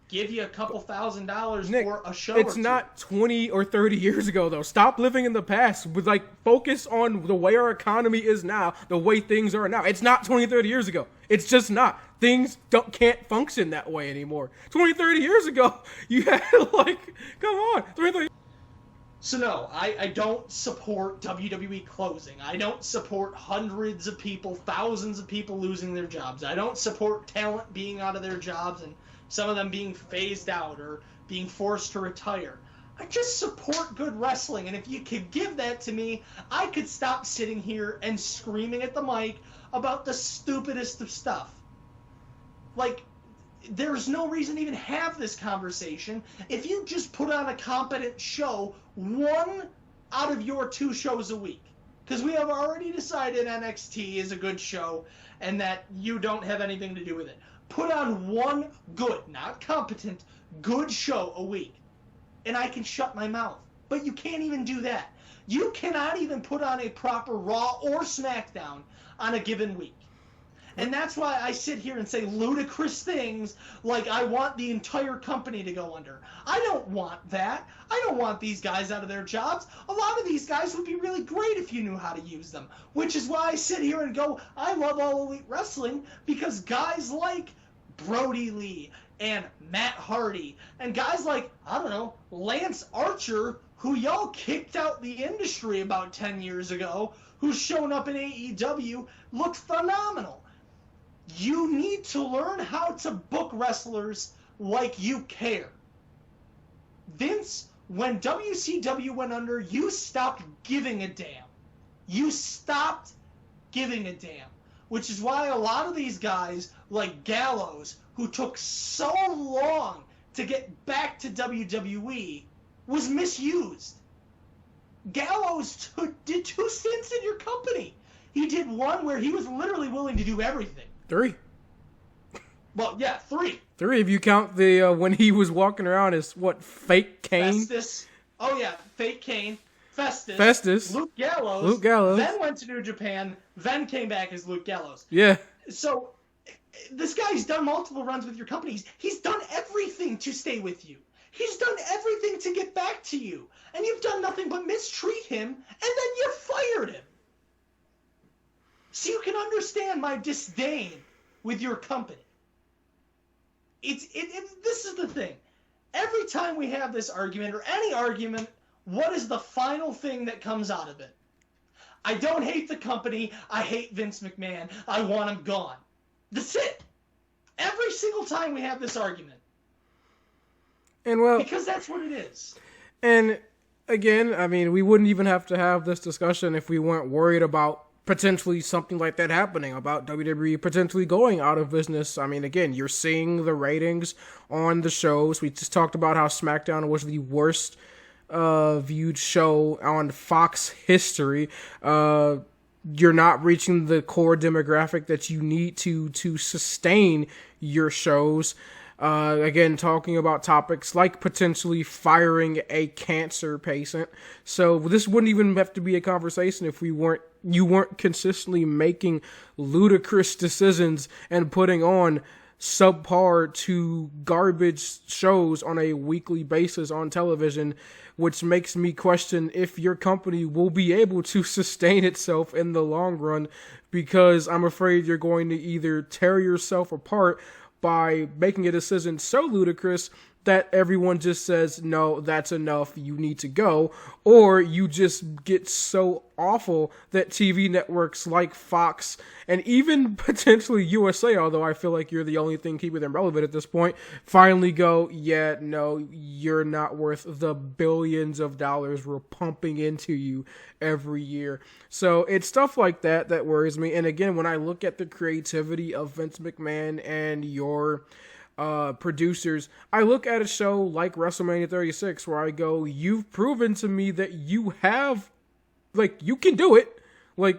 S2: give you a couple $1,000
S1: Nick,
S2: for a show.
S1: It's not 20 or 30 years ago, though. Stop living in the past. Focus on the way our economy is now, the way things are now. It's not 20, 30 years ago. It's just not. Things can't function that way anymore. 20, 30 years ago, you had, come on. 20, 30.
S2: So no, I don't support WWE closing. I don't support hundreds of people, thousands of people losing their jobs. I don't support talent being out of their jobs and some of them being phased out or being forced to retire. I just support good wrestling, and if you could give that to me, I could stop sitting here and screaming at the mic about the stupidest of stuff. There's no reason to even have this conversation if you just put on a competent show 1 out of your 2 shows a week. Because we have already decided NXT is a good show and that you don't have anything to do with it. Put on 1 good, not competent, good show a week. And I can shut my mouth. But you can't even do that. You cannot even put on a proper Raw or SmackDown on a given week. And that's why I sit here and say ludicrous things like I want the entire company to go under. I don't want that. I don't want these guys out of their jobs. A lot of these guys would be really great if you knew how to use them. Which is why I sit here and go, I love All Elite Wrestling because guys like Brody Lee and Matt Hardy and guys like, Lance Archer, who y'all kicked out the industry about 10 years ago, who's shown up in AEW, look phenomenal. You need to learn how to book wrestlers like you care. Vince, when WCW went under, you stopped giving a damn. You stopped giving a damn. Which is why a lot of these guys, like Gallows, who took so long to get back to WWE, was misused. Gallows did 2 stints in your company. He did one where he was literally willing to do everything.
S1: 3.
S2: Well, yeah, 3.
S1: 3 if you count the when he was walking around as fake Kane.
S2: Festus. Oh yeah, fake Kane.
S1: Festus.
S2: Luke Gallows.
S1: Luke Gallows.
S2: Then went to New Japan. Then came back as Luke Gallows.
S1: Yeah.
S2: So this guy's done multiple runs with your companies. He's done everything to stay with you. He's done everything to get back to you. And you've done nothing but mistreat him, and then you fired him. So you can understand my disdain with your company. This is the thing. Every time we have this argument, or any argument, what is the final thing that comes out of it? I don't hate the company. I hate Vince McMahon. I want him gone. That's it. Every single time we have this argument.
S1: And
S2: because that's what it is.
S1: And again, I mean, we wouldn't even have to have this discussion if we weren't worried about potentially something like that happening, about WWE potentially going out of business. I mean, again, you're seeing the ratings on the shows. We just talked about how SmackDown was the worst viewed show on Fox history. You're not reaching the core demographic that you need to sustain your shows. Again, talking about topics like potentially firing a cancer patient. So this wouldn't even have to be a conversation if you weren't consistently making ludicrous decisions and putting on subpar to garbage shows on a weekly basis on television, which makes me question if your company will be able to sustain itself in the long run, because I'm afraid you're going to either tear yourself apart by making a decision so ludicrous that everyone just says, no, that's enough, you need to go, or you just get so awful that TV networks like Fox and even potentially USA, although I feel like you're the only thing keeping them relevant at this point, finally go, yeah, no, you're not worth the billions of dollars we're pumping into you every year. So it's stuff like that that worries me. And again, when I look at the creativity of Vince McMahon and your producers, I look at a show like WrestleMania 36 where I go, you've proven to me that you have, you can do it.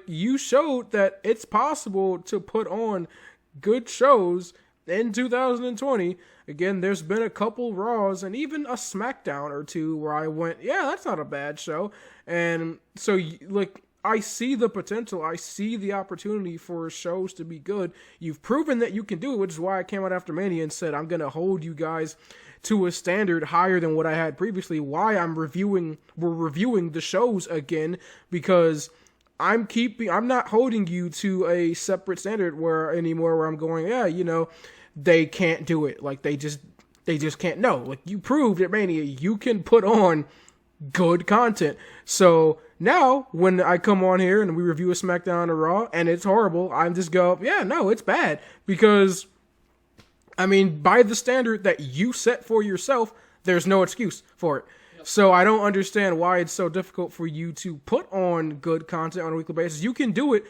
S1: You showed that it's possible to put on good shows in 2020. Again, there's been a couple Raws and even a SmackDown or two where I went, yeah, that's not a bad show. And so, I see the potential. I see the opportunity for shows to be good. You've proven that you can do it, which is why I came out after Mania and said, I'm going to hold you guys to a standard higher than what I had previously. Why we're reviewing the shows again, because I'm not holding you to a separate standard where I'm going, yeah, they can't do it. They just can't. No, you proved at Mania you can put on good content. So now when I come on here and we review a SmackDown or Raw and it's horrible, I just go, yeah, no, it's bad. Because, I mean, by the standard that you set for yourself, there's no excuse for it. Yep. So I don't understand why it's so difficult for you to put on good content on a weekly basis. You can do it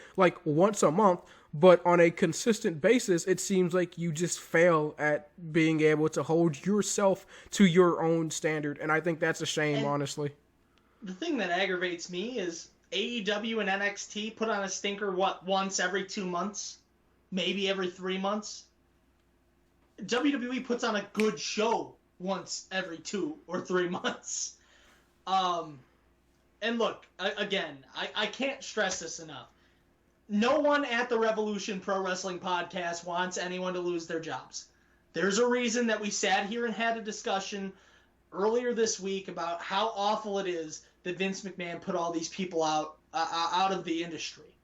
S1: once a month, but on a consistent basis, it seems like you just fail at being able to hold yourself to your own standard. And I think that's a shame, honestly.
S2: The thing that aggravates me is AEW and NXT put on a stinker, once every 2 months? Maybe every 3 months? WWE puts on a good show once every 2 or 3 months. And look, again, I can't stress this enough. No one at the Wrevolution Pro Wrestling Podcast wants anyone to lose their jobs. There's a reason that we sat here and had a discussion earlier this week about how awful it is that Vince McMahon put all these people out of the industry.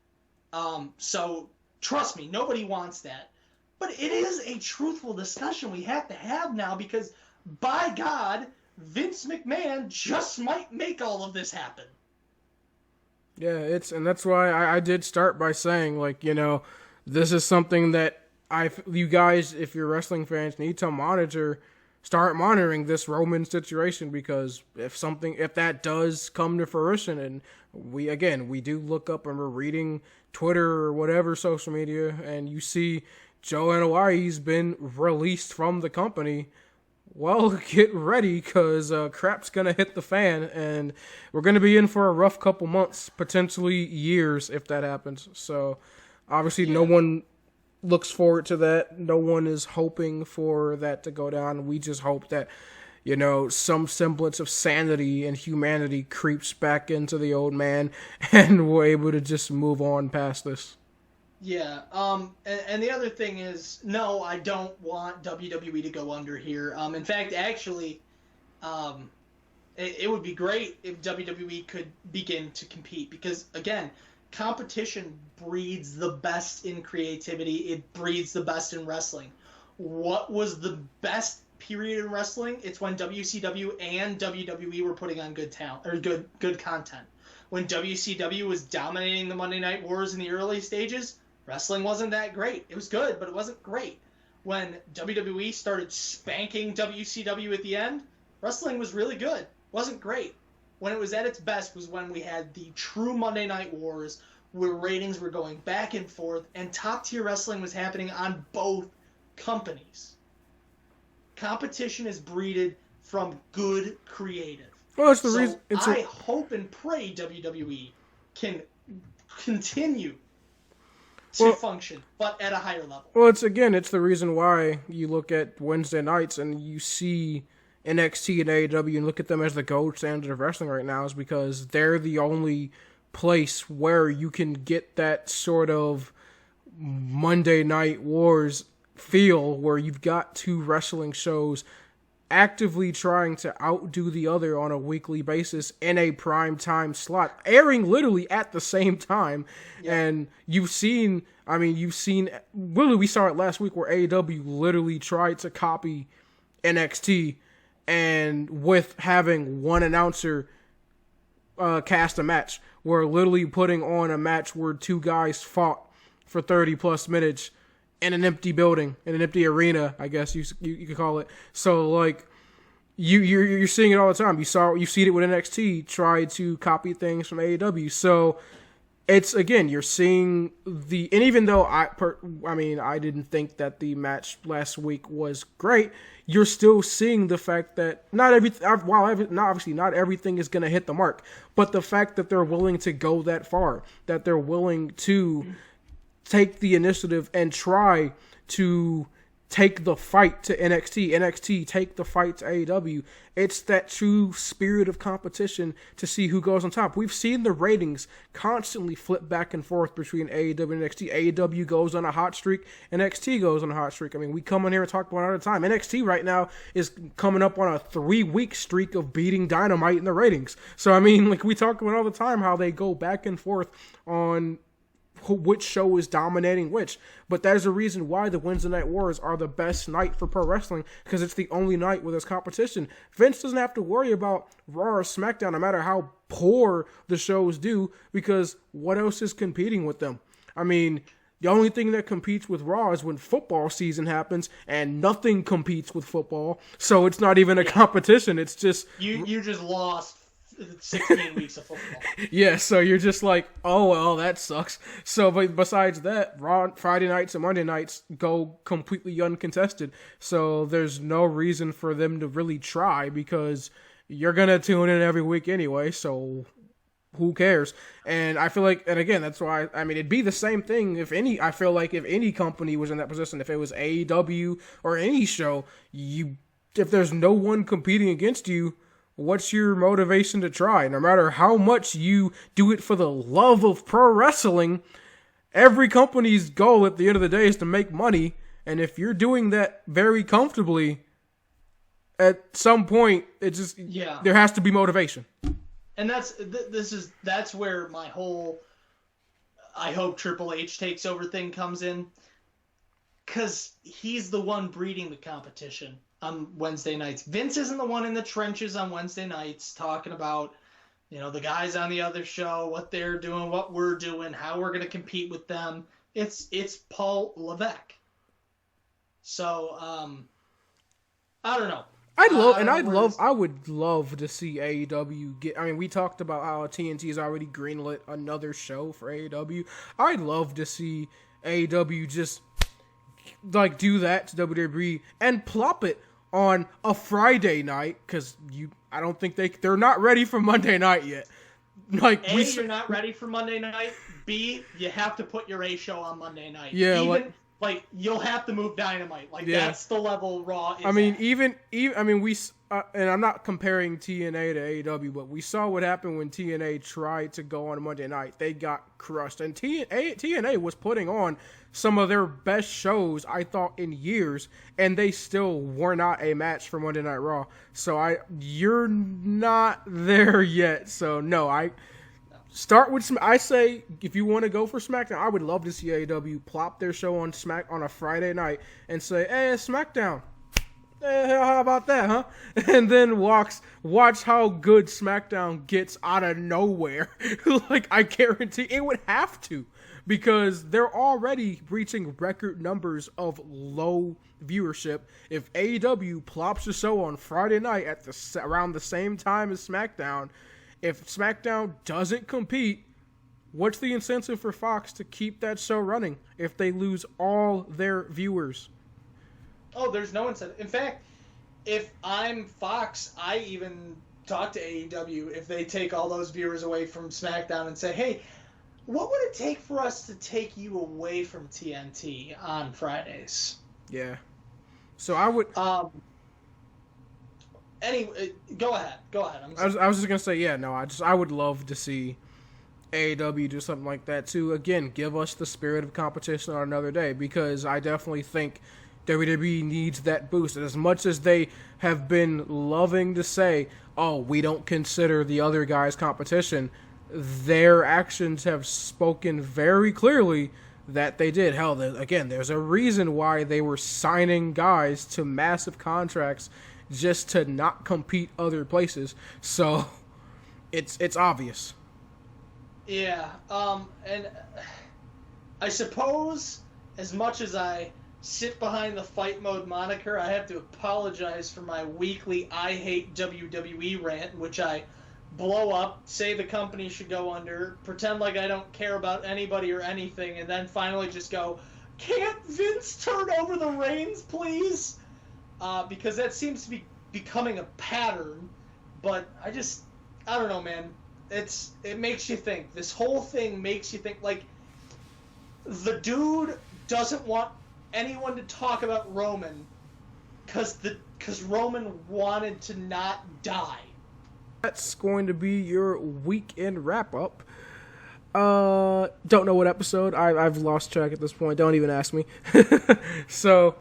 S2: So trust me, nobody wants that. But it is a truthful discussion we have to have now, because by God, Vince McMahon just might make all of this happen.
S1: Yeah, and that's why I did start by saying, this is something that you guys, if you're wrestling fans, need to start monitoring this Roman situation, because if that does come to fruition, and we do look up and we're reading Twitter or whatever social media, and you see Joe Anoa'i's been released from the company, well, get ready, because crap's going to hit the fan, and we're going to be in for a rough couple months, potentially years, if that happens. So, obviously, no one looks forward to that. No one is hoping for that to go down. We just hope that, some semblance of sanity and humanity creeps back into the old man and we're able to just move on past this.
S2: Yeah. And the other thing is, no, I don't want WWE to go under here. In fact, actually, it would be great if WWE could begin to compete because, again, competition breeds the best in creativity. It breeds the best in wrestling. What was the best period in wrestling? It's when WCW and WWE were putting on good talent or good content. When WCW was dominating the Monday Night Wars in the early stages, wrestling wasn't that great. It was good, but it wasn't great. When WWE started spanking WCW at the end, wrestling was really good. Wasn't great. When it was at its best was when we had the true Monday Night Wars where ratings were going back and forth and top-tier wrestling was happening on both companies. Competition is breeded from good creative.
S1: Well, that's the reason.
S2: I hope and pray WWE can continue to function, but at a higher level.
S1: Well, it's the reason why you look at Wednesday nights and you see NXT and AEW and look at them as the gold standard of wrestling right now is because they're the only place where you can get that sort of Monday Night Wars feel where you've got two wrestling shows actively trying to outdo the other on a weekly basis in a prime time slot, airing literally at the same time. Yeah. And you've seen, literally we saw it last week where AEW literally tried to copy NXT and with having one announcer cast a match. We're literally putting on a match where two guys fought for 30 plus minutes in an empty building, in an empty arena, I guess you could call it. So like you're seeing it all the time. You've seen it with NXT try to copy things from AEW. So it's you're seeing and even though I didn't think that the match last week was great, you're still seeing the fact that not everything is going to hit the mark, but the fact that they're willing to go that far, that they're willing to take the initiative and try to take the fight to NXT take the fight to AEW. It's that true spirit of competition to see who goes on top. We've seen the ratings constantly flip back and forth between AEW and NXT. AEW goes on a hot streak, NXT goes on a hot streak. We come in here and talk about it all the time. NXT right now is coming up on a 3-week streak of beating Dynamite in the ratings. So, we talk about all the time how they go back and forth on which show is dominating which, but that is the reason why the Wednesday Night Wars are the best night for pro wrestling, because it's the only night where there's competition. Vince doesn't have to worry about Raw or SmackDown, no matter how poor the shows do, because what else is competing with them? The only thing that competes with Raw is when football season happens, and nothing competes with football, so it's not even a competition. It's just
S2: you just lost 16 weeks of football.
S1: Yeah, so you're just like, oh, well, that sucks. So, but besides that, Raw Friday nights and Monday nights go completely uncontested. So there's no reason for them to really try because you're going to tune in every week anyway, so who cares? And I feel like, and again, that's why, it'd be the same thing if any company was in that position, if it was AEW or any show, if there's no one competing against you, what's your motivation to try? No matter how much you do it for the love of pro wrestling, every company's goal at the end of the day is to make money. And if you're doing that very comfortably, at some point, there has to be motivation.
S2: And that's where my whole I hope Triple H takes over thing comes in. Because he's the one breeding the competition on Wednesday nights. Vince isn't the one in the trenches on Wednesday nights talking about, the guys on the other show, what they're doing, what we're doing, how we're going to compete with them. It's Paul Levesque. So, I don't know.
S1: I would love to see AEW get. We talked about how TNT's already greenlit another show for AEW. I'd love to see AEW just do that to WWE and plop it on a Friday night, because I don't think they're not ready for Monday night yet.
S2: You're not ready for Monday night. B, you have to put your A show on Monday night.
S1: Yeah,
S2: Like, you'll have to move Dynamite. Like,
S1: Yeah.
S2: that's the level Raw is
S1: I mean,
S2: at.
S1: even I mean, and I'm not comparing TNA to AEW, but we saw what happened when TNA tried to go on Monday night. They got crushed, and TNA was putting on some of their best shows, I thought, in years, and they still were not a match for Monday Night Raw. So you're not there yet. So no, start with I say if you want to go for SmackDown, I would love to see AEW plop their show on on a Friday night and say, "Hey, it's SmackDown. Hey, how about that, huh?" And then watch how good SmackDown gets out of nowhere. Like, I guarantee it would have to, because they're already reaching record numbers of low viewership. If AEW plops the show on Friday night at around the same time as SmackDown, if SmackDown doesn't compete, what's the incentive for Fox to keep that show running if they lose all their viewers?
S2: Oh, there's no incentive. In fact, if I'm Fox, I even talk to AEW if they take all those viewers away from SmackDown and say, hey, what would it take for us to take you away from TNT on Fridays?
S1: Yeah. So I would...
S2: Anyway, go ahead.
S1: I was just going to say, yeah, no, I would love to see AEW do something like that too. Again, give us the spirit of competition on another day, because I definitely think WWE needs that boost. And as much as they have been loving to say, oh, we don't consider the other guys competition, their actions have spoken very clearly that they did. Hell, there's a reason why they were signing guys to massive contracts just to not compete other places. So it's obvious.
S2: Yeah, and I suppose as much as I sit behind the Fight Mode moniker, I have to apologize for my weekly I hate WWE rant, in which I blow up, say the company should go under, pretend like I don't care about anybody or anything, and then finally just go, can't Vince turn over the reins, please? Because that seems to be becoming a pattern, but I don't know, man. It makes you think. This whole thing makes you think. Like, the dude doesn't want anyone to talk about Roman because Roman wanted to not die.
S1: That's going to be your weekend wrap-up. Don't know what episode. I've lost track at this point. Don't even ask me. So,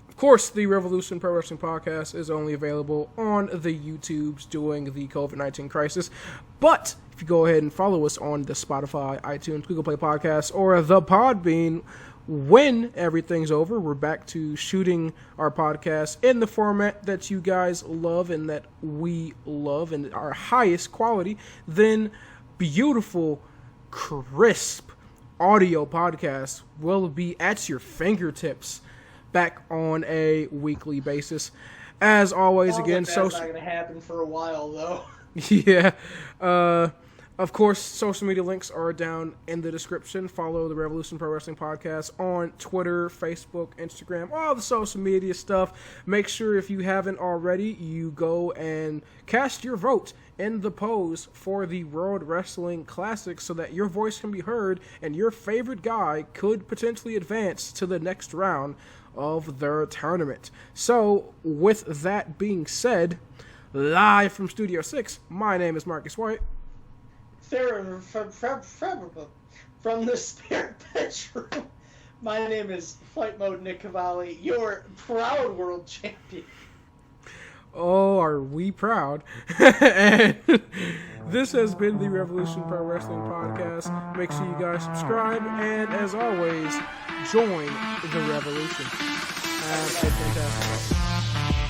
S1: of course, the Wrevolution Pro Wrestling Podcast is only available on the YouTubes during the COVID-19 crisis. But if you go ahead and follow us on the Spotify, iTunes, Google Play Podcasts, or the Podbean, when everything's over, we're back to shooting our podcast in the format that you guys love and that we love and our highest quality, then beautiful, crisp audio podcasts will be at your fingertips back on a weekly basis. As always, again,
S2: that's not going to happen for a while, though.
S1: Yeah. Of course, social media links are down in the description. Follow the Wrevolution Pro Wrestling Podcast on Twitter, Facebook, Instagram, all the social media stuff. Make sure, if you haven't already, you go and cast your vote in the polls for the World Wrestling Classic so that your voice can be heard and your favorite guy could potentially advance to the next round of their tournament. So, with that being said, live from Studio 6, my name is Marcus White.
S2: From the spare bedroom, my name is Fight Mode Nick Cavalli, your proud world champion.
S1: Oh, are we proud? And this has been the Wrevolution Pro Wrestling Podcast. Make sure you guys subscribe, and as always, join the revolution. Have a fantastic night.